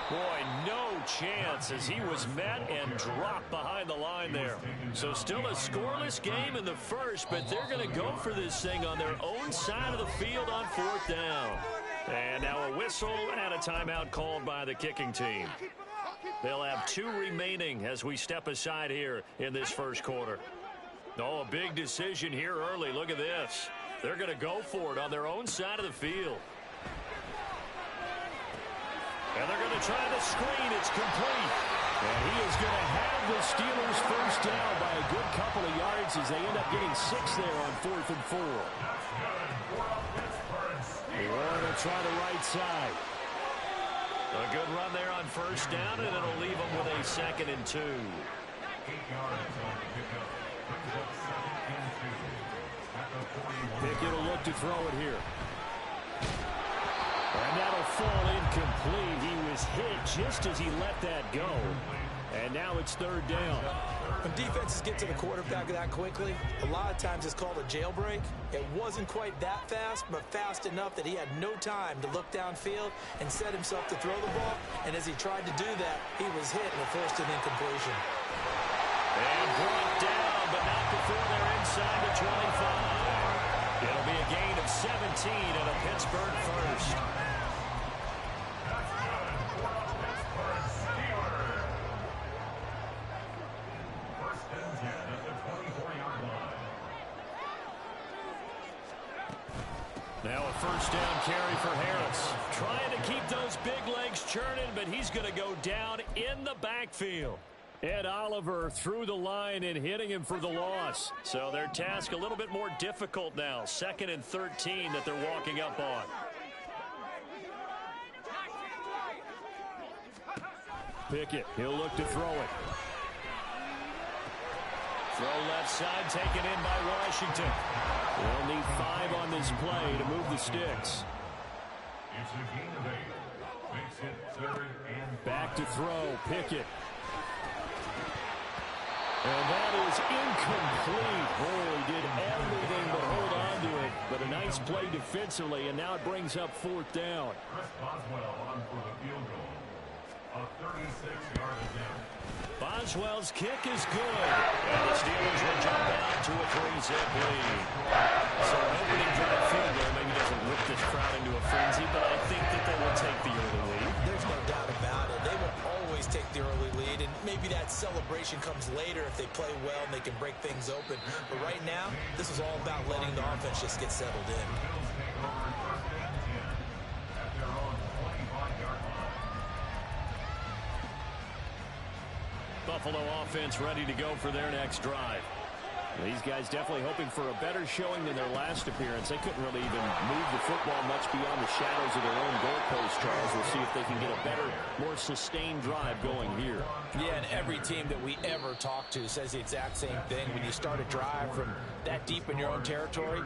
Boy, no chance as he was met and dropped behind the line there. So still a scoreless game in the first, but they're going to go for this thing on their own side of the field on 4th down. And now a whistle and a timeout called by the kicking team. They'll have 2 remaining as we step aside here in this first quarter. Oh, a big decision here early. Look at this. They're going to go for it on their own side of the field. And they're going to try the screen. It's complete. And he is going to have the Steelers first down by a good couple of yards as they end up getting 6 there on 4th and 4. Warren will try the right side. A good run there on 1st down, and it'll leave them with a 2nd and 2. Pickett will look to throw it here. And that'll fall incomplete. He was hit just as he let that go. And now it's 3rd down. When defenses get to the quarterback that quickly, a lot of times it's called a jailbreak. It wasn't quite that fast, but fast enough that he had no time to look downfield and set himself to throw the ball. And as he tried to do that, he was hit and forced an incompletion. And brought down, but not before they're inside the 25. It'll be a gain of 17 and a Pittsburgh first. Now a 1st down carry for Harris. Trying to keep those big legs churning, but he's going to go down in the backfield. Ed Oliver through the line and hitting him for the loss. So their task a little bit more difficult now. 2nd and 13 that they're walking up on. Pickett, he'll look to throw it. Throw left side, taken in by Washington. They'll need 5 on this play to move the sticks. It's a gain of 8. Makes it 3rd and 5. Back to throw, Pickett. And that is incomplete. Oh, he did everything but hold on to it. But a nice play defensively, and now it brings up 4th down. Chris Boswell on for the field goal. A 36-yard attempt. Boswell's kick is good. And the Steelers will jump out to a 3-zip lead. So an opening drive field goal maybe doesn't whip this crowd into a frenzy, but I think that they will take the early lead. There's no doubt about it. They will always take the early lead, and maybe that celebration comes later if they play well and they can break things open. But right now, this is all about letting the offense just get settled in. Bills take over 1st and 10 at their own 25-yard line. Buffalo offense ready to go for their next drive. These guys definitely hoping for a better showing than their last appearance. They couldn't really even move the football much beyond the shadows of their own goalpost, Charles. We'll see if they can get a better, more sustained drive going here. Yeah, and every team that we ever talk to says the exact same thing. When you start a drive from that deep in your own territory,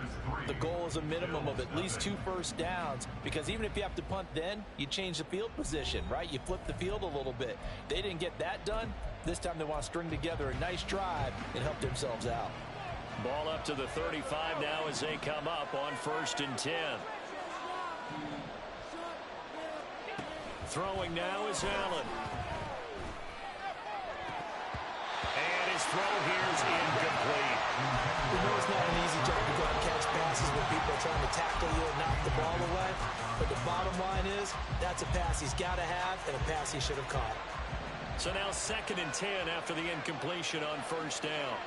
the goal is a minimum of at least 2 first downs, because even if you have to punt then, you change the field position, right? You flip the field a little bit. They didn't get that done. This time they want to string together a nice drive and help themselves out. Ball up to the 35 now as they come up on 1st and 10. Throwing now is Allen. And his throw here is incomplete. We know it's not an easy job to go and catch passes when people are trying to tackle you and knock the ball away. But the bottom line is, that's a pass he's got to have and a pass he should have caught. So now 2nd and 10 after the incompletion on 1st down.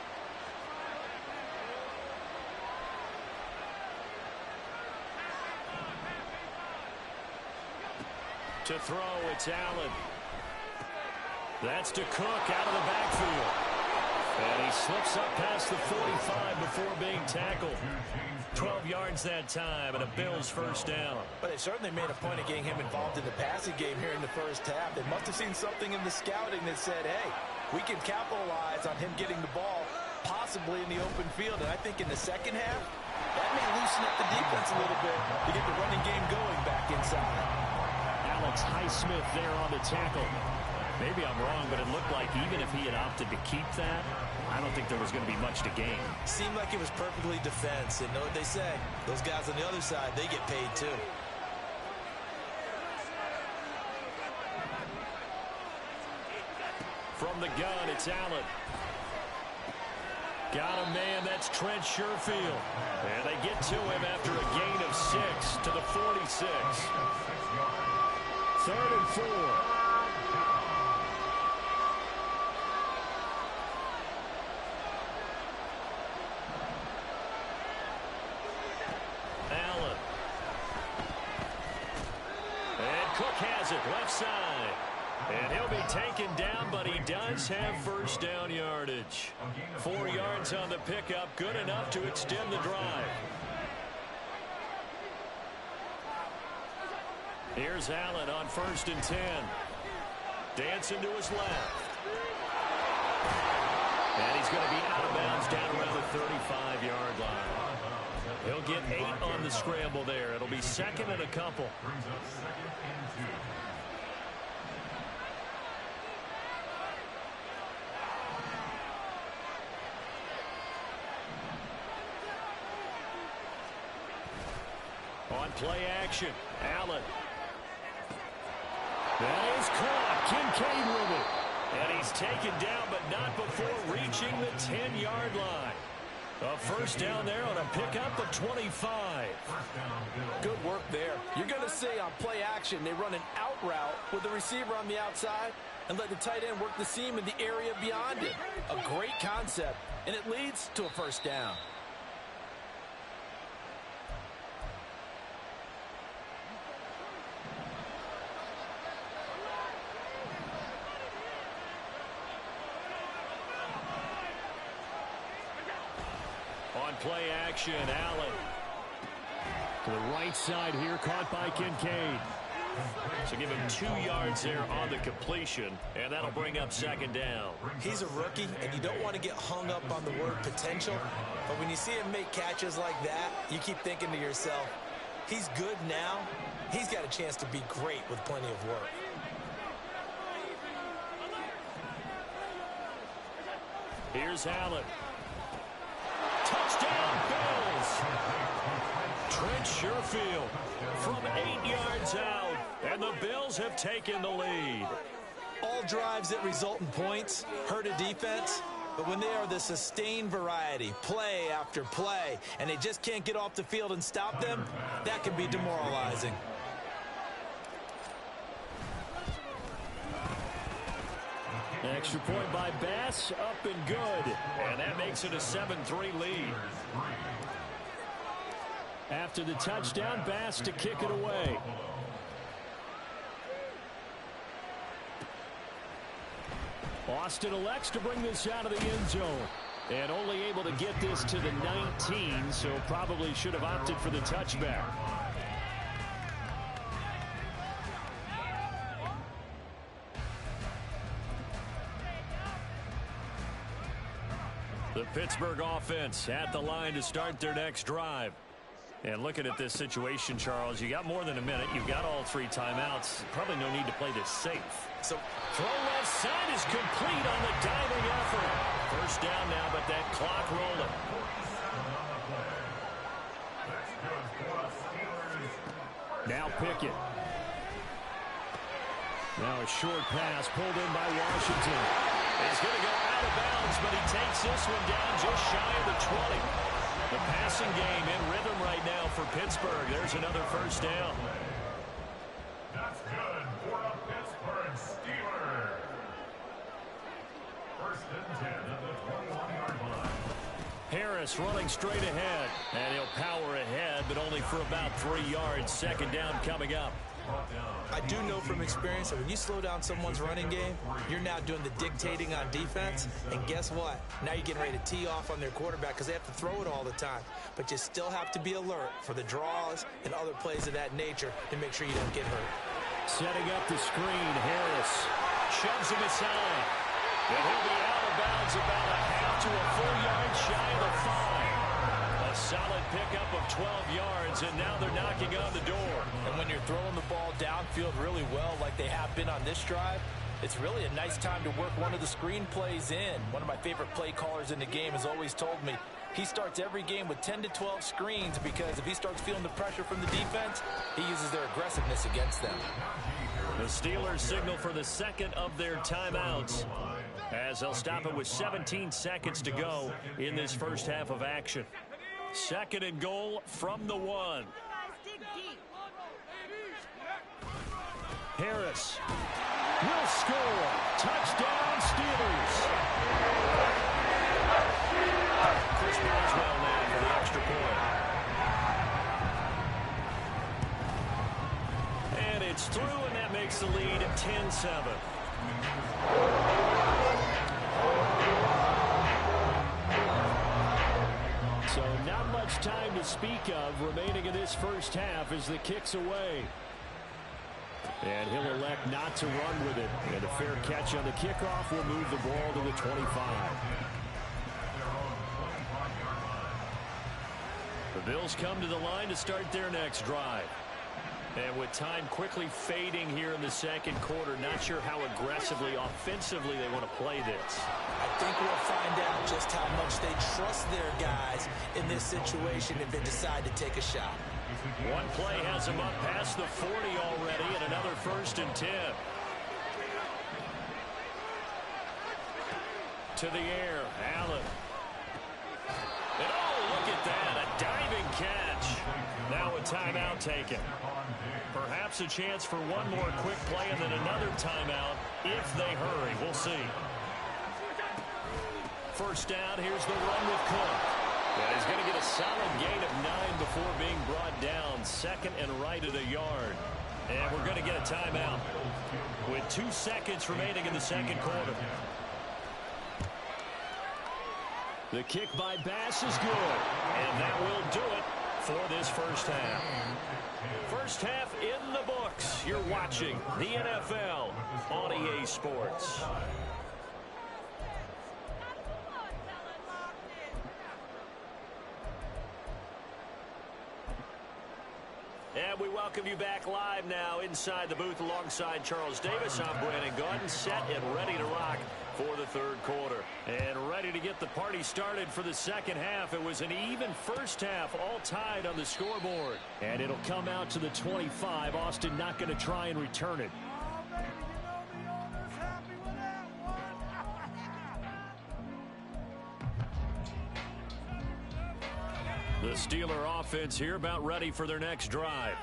To throw, it's Allen. That's to Cook out of the backfield. And he slips up past the 45 before being tackled. 12 yards that time, and a Bills 1st down. But they certainly made a point of getting him involved in the passing game here in the 1st half. They must have seen something in the scouting that said, hey, we can capitalize on him getting the ball, possibly in the open field. And I think in the 2nd half, that may loosen up the defense a little bit to get the running game going back inside. Alex Highsmith there on the tackle. Maybe I'm wrong, but it looked like even if he had opted to keep that, I don't think there was going to be much to gain. Seemed like it was perfectly defense. And know what they say? Those guys on the other side, they get paid too. From the gun, it's Allen. Got a man, that's Trent Sherfield. And they get to him after a gain of 6 to the 46. 3rd and 4. Left side. And he'll be taken down, but he does have 1st down yardage. 4 yards on the pickup, good enough to extend the drive. Here's Allen on 1st and 10. Dancing to his left. And he's going to be out of bounds down around the 35-yard line. He'll get 8 on the scramble there. It'll be 2nd and a couple. Brings up 2nd and 2. On play action, Allen. That is caught. Kincaid with it. And he's taken down, but not before reaching the 10-yard line. A 1st down there on a pickup of 25. Good work there. You're going to see on play action, they run an out route with the receiver on the outside and let the tight end work the seam in the area beyond it. A great concept, and it leads to a 1st down. On play action, Allen. To the right side here, caught by Kincaid. So give him 2 yards there on the completion, and that'll bring up second down. He's a rookie, and you don't want to get hung up on the word potential. But when you see him make catches like that, you keep thinking to yourself, he's good now. He's got a chance to be great with plenty of work. Here's Allen. Touchdown, Bills. Trent Sherfield from 8 yards out, and the Bills have taken the lead. All drives that result in points hurt a defense, but when they are the sustained variety, play after play, and they just can't get off the field and stop them, that can be demoralizing. Extra point by Bass, up and good. And that makes it a 7-3 lead. After the touchdown, Bass to kick it away. Austin elects to bring this out of the end zone. And only able to get this to the 19, so probably should have opted for the touchback. The Pittsburgh offense at the line to start their next drive. And looking at this situation, Charles, you got more than a minute. You've got all 3 timeouts. Probably no need to play this safe. So throw left side is complete on the diving effort. First down now, but that clock rolling. Now Pickett. Now a short pass pulled in by Washington. He's going to go out of bounds, but he takes this one down just shy of the 20. The passing game in rhythm right now for Pittsburgh. There's another first down. That's good for the Pittsburgh Steelers. First and 10 at the 21-yard line. Harris running straight ahead, and he'll power ahead, but only for about 3 yards. Second down coming up. I do know from experience that when you slow down someone's running game, you're now doing the dictating on defense. And guess what? Now you're getting ready to tee off on their quarterback because they have to throw it all the time. But you still have to be alert for the draws and other plays of that nature to make sure you don't get hurt. Setting up the screen, Harris shoves him aside. And he'll be out of bounds about a half to a full yard shy of the 5. A solid pickup of 12 yards, and now they're knocking on the door. And when you're throwing the ball downfield really well like they have been on this drive, it's really a nice time to work one of the screen plays in. One of my favorite play callers in the game has always told me he starts every game with 10 to 12 screens because if he starts feeling the pressure from the defense, he uses their aggressiveness against them. The Steelers signal for the second of their timeouts as they'll stop it with 17 seconds to go in this first half of action. Second and goal from the 1. Harris will score. Touchdown, Steelers. Chris Boswell now for the extra point. And it's through, and that makes the lead 10-7. So not much time to speak of remaining in this first half as the kick's away. And he'll elect not to run with it. And a fair catch on the kickoff will move the ball to the 25. The Bills come to the line to start their next drive. And with time quickly fading here in the second quarter, not sure how aggressively, offensively they want to play this. I think we'll find out just how much they trust their guys in this situation if they decide to take a shot. One play has them up past the 40 already, and another first and 10. To the air, Allen. And oh, look at that, a diving catch. Now a timeout taken. Perhaps a chance for one more quick play and then another timeout if they hurry. We'll see. First down, here's the run with Cook. And he's going to get a solid gain of 9 before being brought down. Second and right at a yard. And we're going to get a timeout with 2 seconds remaining in the second quarter. The kick by Bass is good. And that will do it for this first half. First half in the books. You're watching the NFL on EA Sports. And we welcome you back live now inside the booth alongside Charles Davis. I'm Brandon Gaudin, set and ready to rock for the third quarter. And ready to get the party started for the second half. It was an even first half, all tied on the scoreboard. And it'll come out to the 25. Austin not going to try and return it. The Steeler offense here about ready for their next drive.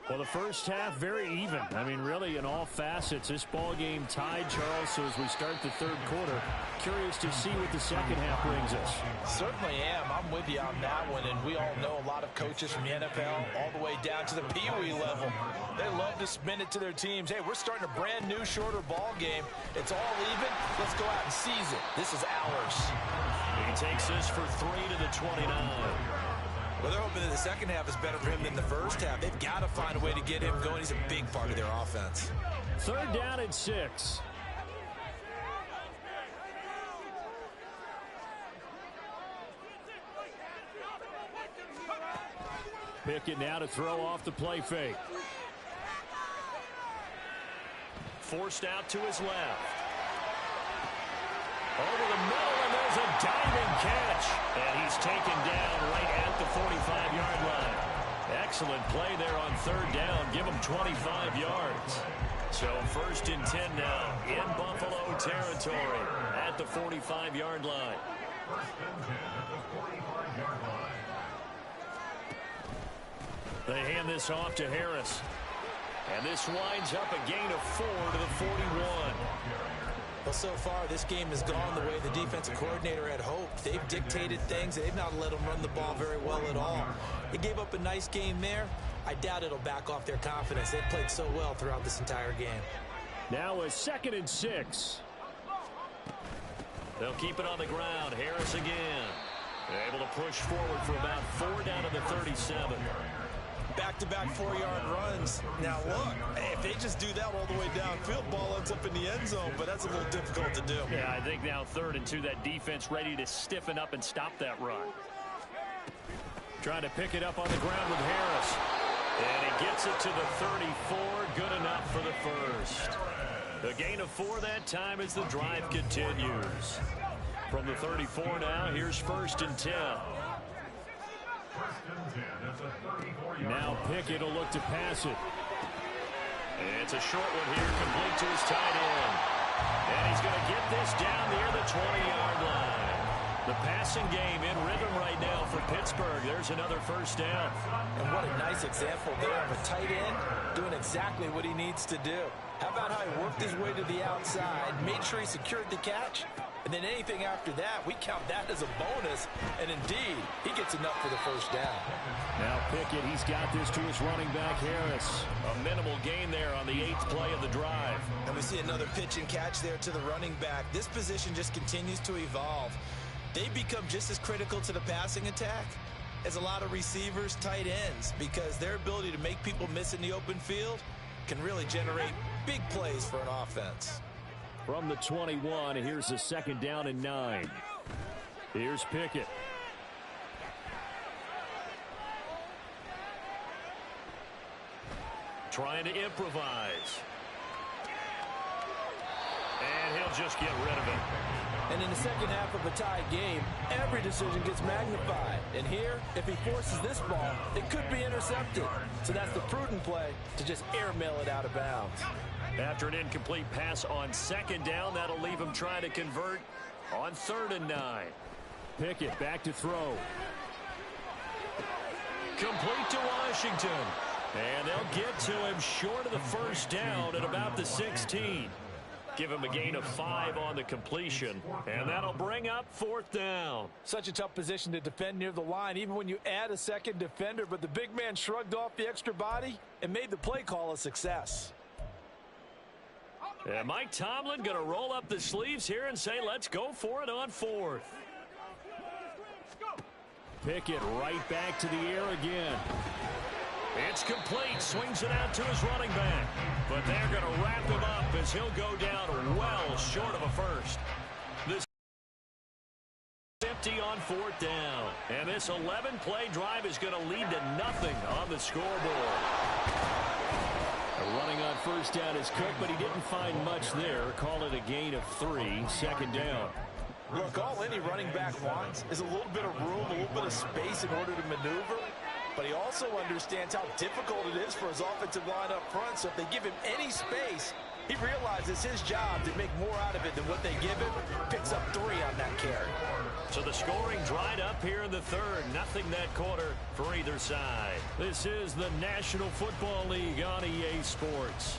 Well, the first half, very even. I mean, really, in all facets, this ball game tied, Charles. So as we start the third quarter, curious to see what the second half brings us. Certainly am. I'm with you on that one. And we all know a lot of coaches from the NFL all the way down to the Pee-wee level. They love to spin it to their teams. Hey, we're starting a brand new, shorter ball game. It's all even. Let's go out and seize it. This is ours. He takes this for 3 to the 29. Well, they're hoping that the second half is better for him than the first half. They've got to find a way to get him going. He's a big part of their offense. Third down and 6. Pickett now to throw off the play fake. Forced out to his left. Over the middle, and there's a diving catch. And he's taken down right at the 45-yard line. Excellent play there on third down. Give him 25 yards. So 1st and 10 now in Buffalo territory at the 45-yard line. They hand this off to Harris. And this winds up a gain of 4 to the 41. Well, so far, this game has gone the way the defensive coordinator had hoped. They've dictated things. They've not let them run the ball very well at all. They gave up a nice game there. I doubt it'll back off their confidence. They've played so well throughout this entire game. Now a 2nd and 6. They'll keep it on the ground. Harris again. Able to push forward for about 4 down to the 37. Back-to-back 4-yard runs. Now, look, if they just do that all the way downfield, ball ends up in the end zone, but that's a little difficult to do. Yeah, I think now 3rd and 2, that defense ready to stiffen up and stop that run. Trying to pick it up on the ground with Harris. And he gets it to the 34. Good enough for the first. The gain of 4 that time as the drive continues. From the 34 now, here's 1st and 10. Now Pickett will look to pass it. It's a short one here, complete to his tight end. And he's going to get this down near the 20-yard line. The passing game in rhythm right now for Pittsburgh. There's another first down. And what a nice example there of a tight end doing exactly what he needs to do. How about how he worked his way to the outside, made sure he secured the catch, and then anything after that, we count that as a bonus. And indeed, he gets enough for the first down. Now Pickett, he's got this to his running back, Harris. A minimal gain there on the 8th play of the drive. And we see another pitch and catch there to the running back. This position just continues to evolve. They become just as critical to the passing attack as a lot of receivers, tight ends, because their ability to make people miss in the open field can really generate big plays for an offense. From the 21, here's a 2nd down and 9. Here's Pickett. Trying to improvise. And he'll just get rid of it. And in the second half of a tied game, every decision gets magnified. And here, if he forces this ball, it could be intercepted. So that's the prudent play to just airmail it out of bounds. After an incomplete pass on 2nd down, that'll leave him trying to convert on 3rd and 9. Pickett back to throw. Complete to Washington. And they'll get to him short of the first down at about the 16. Give him a gain of 5 on the completion, and that'll bring up 4th down. Such a tough position to defend near the line, even when you add a second defender, but the big man shrugged off the extra body and made the play call a success. And Mike Tomlin going to roll up the sleeves here and say, let's go for it on 4th. Pickett right back to the air again. It's complete. Swings it out to his running back. But they're going to wrap him up as he'll go down well short of a first. This empty on 4th down. And this 11-play drive is going to lead to nothing on the scoreboard. Running on 1st down is Cook, but he didn't find much there. Call it a gain of 3. 2nd down. Look, all any running back wants is a little bit of room, a little bit of space in order to maneuver. But he also understands how difficult it is for his offensive line up front. So if they give him any space, he realizes his job to make more out of it than what they give him. Picks up 3 on that carry. So the scoring dried up here in the 3rd. Nothing that quarter for either side. This is the National Football League on EA Sports.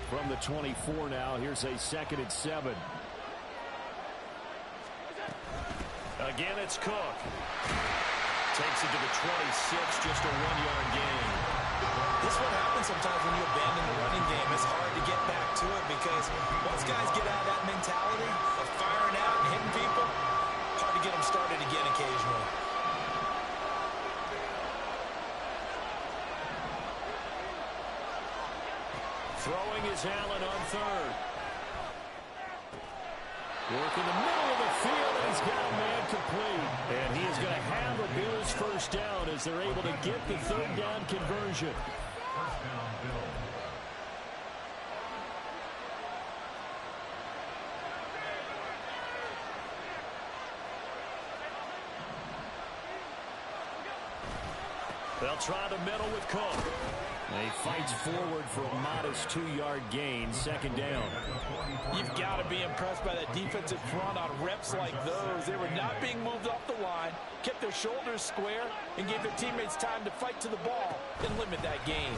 From the 24 now, here's a 2nd and 7. Again, it's Cook. Takes it to the 26, just a 1-yard gain. This is what happens sometimes when you abandon the running game. It's hard to get back to it because once guys get out of that mentality of firing out and hitting people, hard to get them started again occasionally. Throwing is Allen on 3rd. Work in the middle of the field, and he's got a man complete. And he is going to have a Bills 1st down as they're able to get the 3rd down conversion. First down, Bills. They'll try the middle with Cook. He fights forward for a modest 2-yard gain. 2nd down. You've got to be impressed by that defensive front on reps like those. They were not being moved off the line, kept their shoulders square, and gave their teammates time to fight to the ball and limit that gain.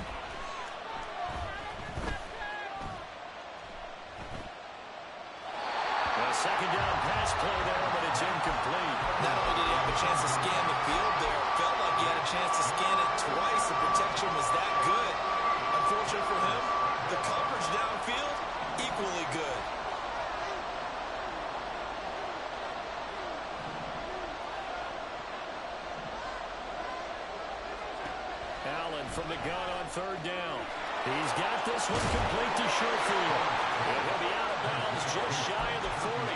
A 2nd down pass play there, but it's incomplete. Not only did he have a chance to scan the field there, it felt like he had a chance to scan it twice. The protection was that good. Unfortunately for him, the coverage downfield, equally good. Allen from the gun on 3rd down. He's got this one complete to Sherfield. And he'll be out of bounds just shy of the 40.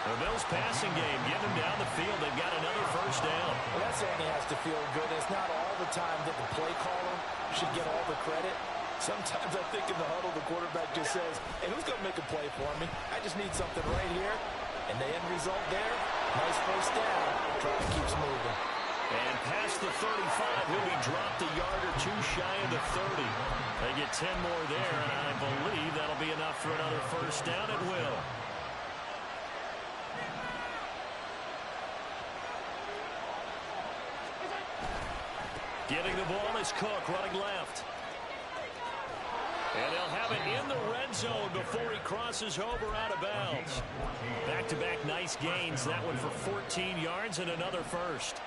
The Bills passing game getting them down the field. They've got another 1st down. Well, that certainly has to feel good. It's not all the time that the play caller should get all the credit. Sometimes I think in the huddle, the quarterback just says, hey, who's going to make a play for me? I just need something right here. And the end result there, nice 1st down. Drive keeps moving. And past the 35, he'll be dropped a yard or 2 shy of the 30. They get 10 more there, and I believe that'll be enough for another 1st down at will. Getting the ball is Cook running left. And they'll have it in the red zone before he crosses over out of bounds. Back-to-back nice gains. That one for 14 yards and another 1st.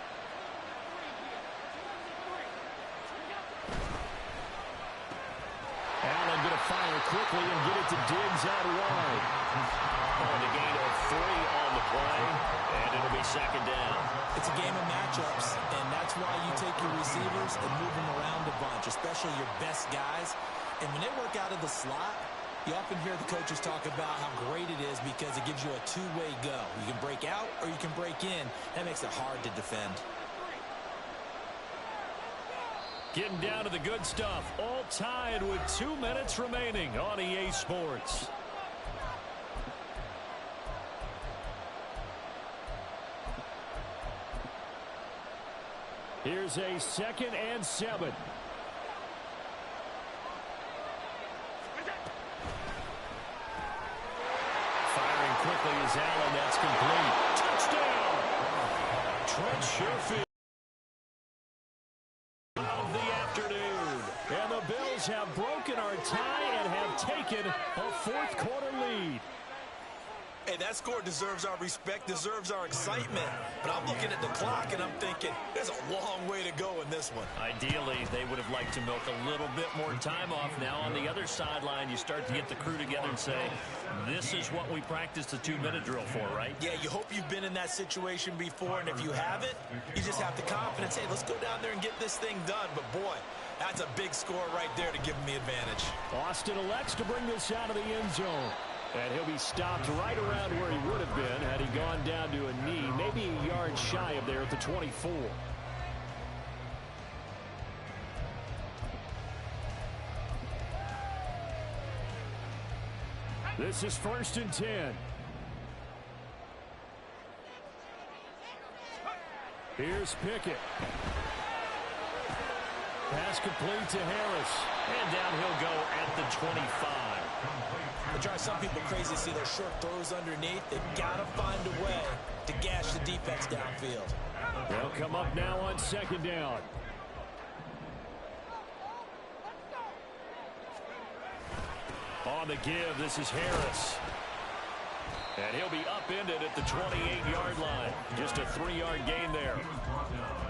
Allen going to fire quickly and get it to Diggs out wide. And a gain of 3 on the play, and it'll be 2nd down. It's a game of matchups, and that's why you take your receivers and move them around a bunch, especially your best guys. And when they work out of the slot, you often hear the coaches talk about how great it is because it gives you a 2-way go. You can break out or you can break in. That makes it hard to defend. Getting down to the good stuff. All tied with 2 minutes remaining on EA Sports. Here's a 2nd and 7. Firing quickly is Allen. That's complete. Touchdown! Trent Sherfield. Of the afternoon. And the Bills have broken our tie and have taken a 4th quarter lead. Hey, that score deserves our respect, deserves our excitement. But I'm looking at the clock, and I'm thinking, there's a long way to go in this one. Ideally, they would have liked to milk a little bit more time off. Now on the other sideline, you start to get the crew together and say, this is what we practiced the 2-minute drill for, right? Yeah, you hope you've been in that situation before, and if you haven't, you just have the confidence, hey, let's go down there and get this thing done. But, boy, that's a big score right there to give them the advantage. Austin elects to bring this out of the end zone. And he'll be stopped right around where he would have been had he gone down to a knee, maybe a yard shy of there at the 24. This is 1st and 10. Here's Pickett. Pass complete to Harris. And down he'll go at the 25. It drives some people crazy to see those short throws underneath. They've got to find a way to gash the defense downfield. They'll come up now on 2nd down. On the give, this is Harris. And he'll be upended at the 28-yard line. Just a 3-yard gain there.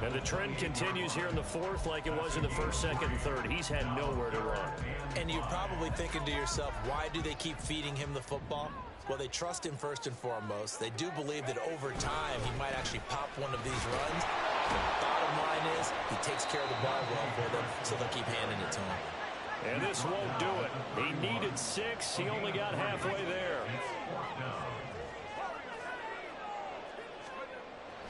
And the trend continues here in the 4th like it was in the 1st, 2nd, and 3rd. He's had nowhere to run. And you're probably thinking to yourself, why do they keep feeding him the football? Well, they trust him first and foremost. They do believe that over time he might actually pop one of these runs. The bottom line is he takes care of the ball well for them, so they'll keep handing it to him. And this won't do it. He needed 6. He only got halfway there.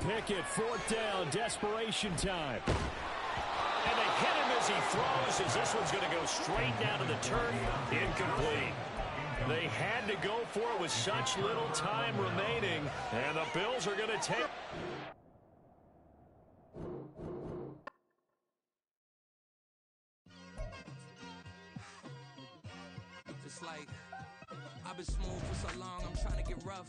Pickett, 4th down, desperation time. And they hit him as he throws, as this one's going to go straight down to the turf. Incomplete. They had to go for it with such little time remaining, and the Bills are going to take... It's like I've been smooth for so long, I'm trying to get rough.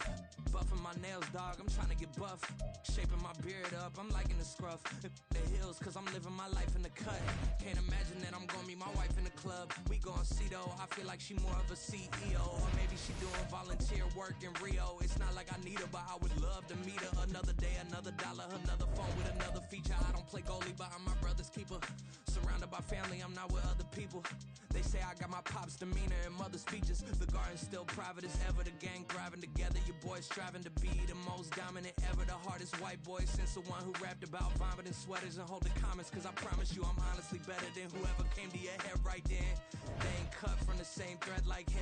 Buffing my nails, dog, I'm trying to get buff. Shaping my beard up, I'm liking the scruff. The hills, cause I'm living my life in the cut. Can't imagine that I'm gonna meet my wife in the club. We gon' see though, I feel like she more of a CEO. Or maybe she doing volunteer work in Rio. It's not like I need her, but I would love to meet her. Another day, another dollar, another phone with another feature. I don't play goalie, but I'm my brother's keeper. Surrounded by family, I'm not with other people. They say I got my pop's demeanor and mother's features. The garden's still private as ever. The gang thriving together. Your boys striving to be the most dominant ever. The hardest white boy since the one who rapped about vomiting sweaters and hold the comments. Cause I promise you I'm honestly better than whoever came to your head right then. They ain't cut from the same thread like him.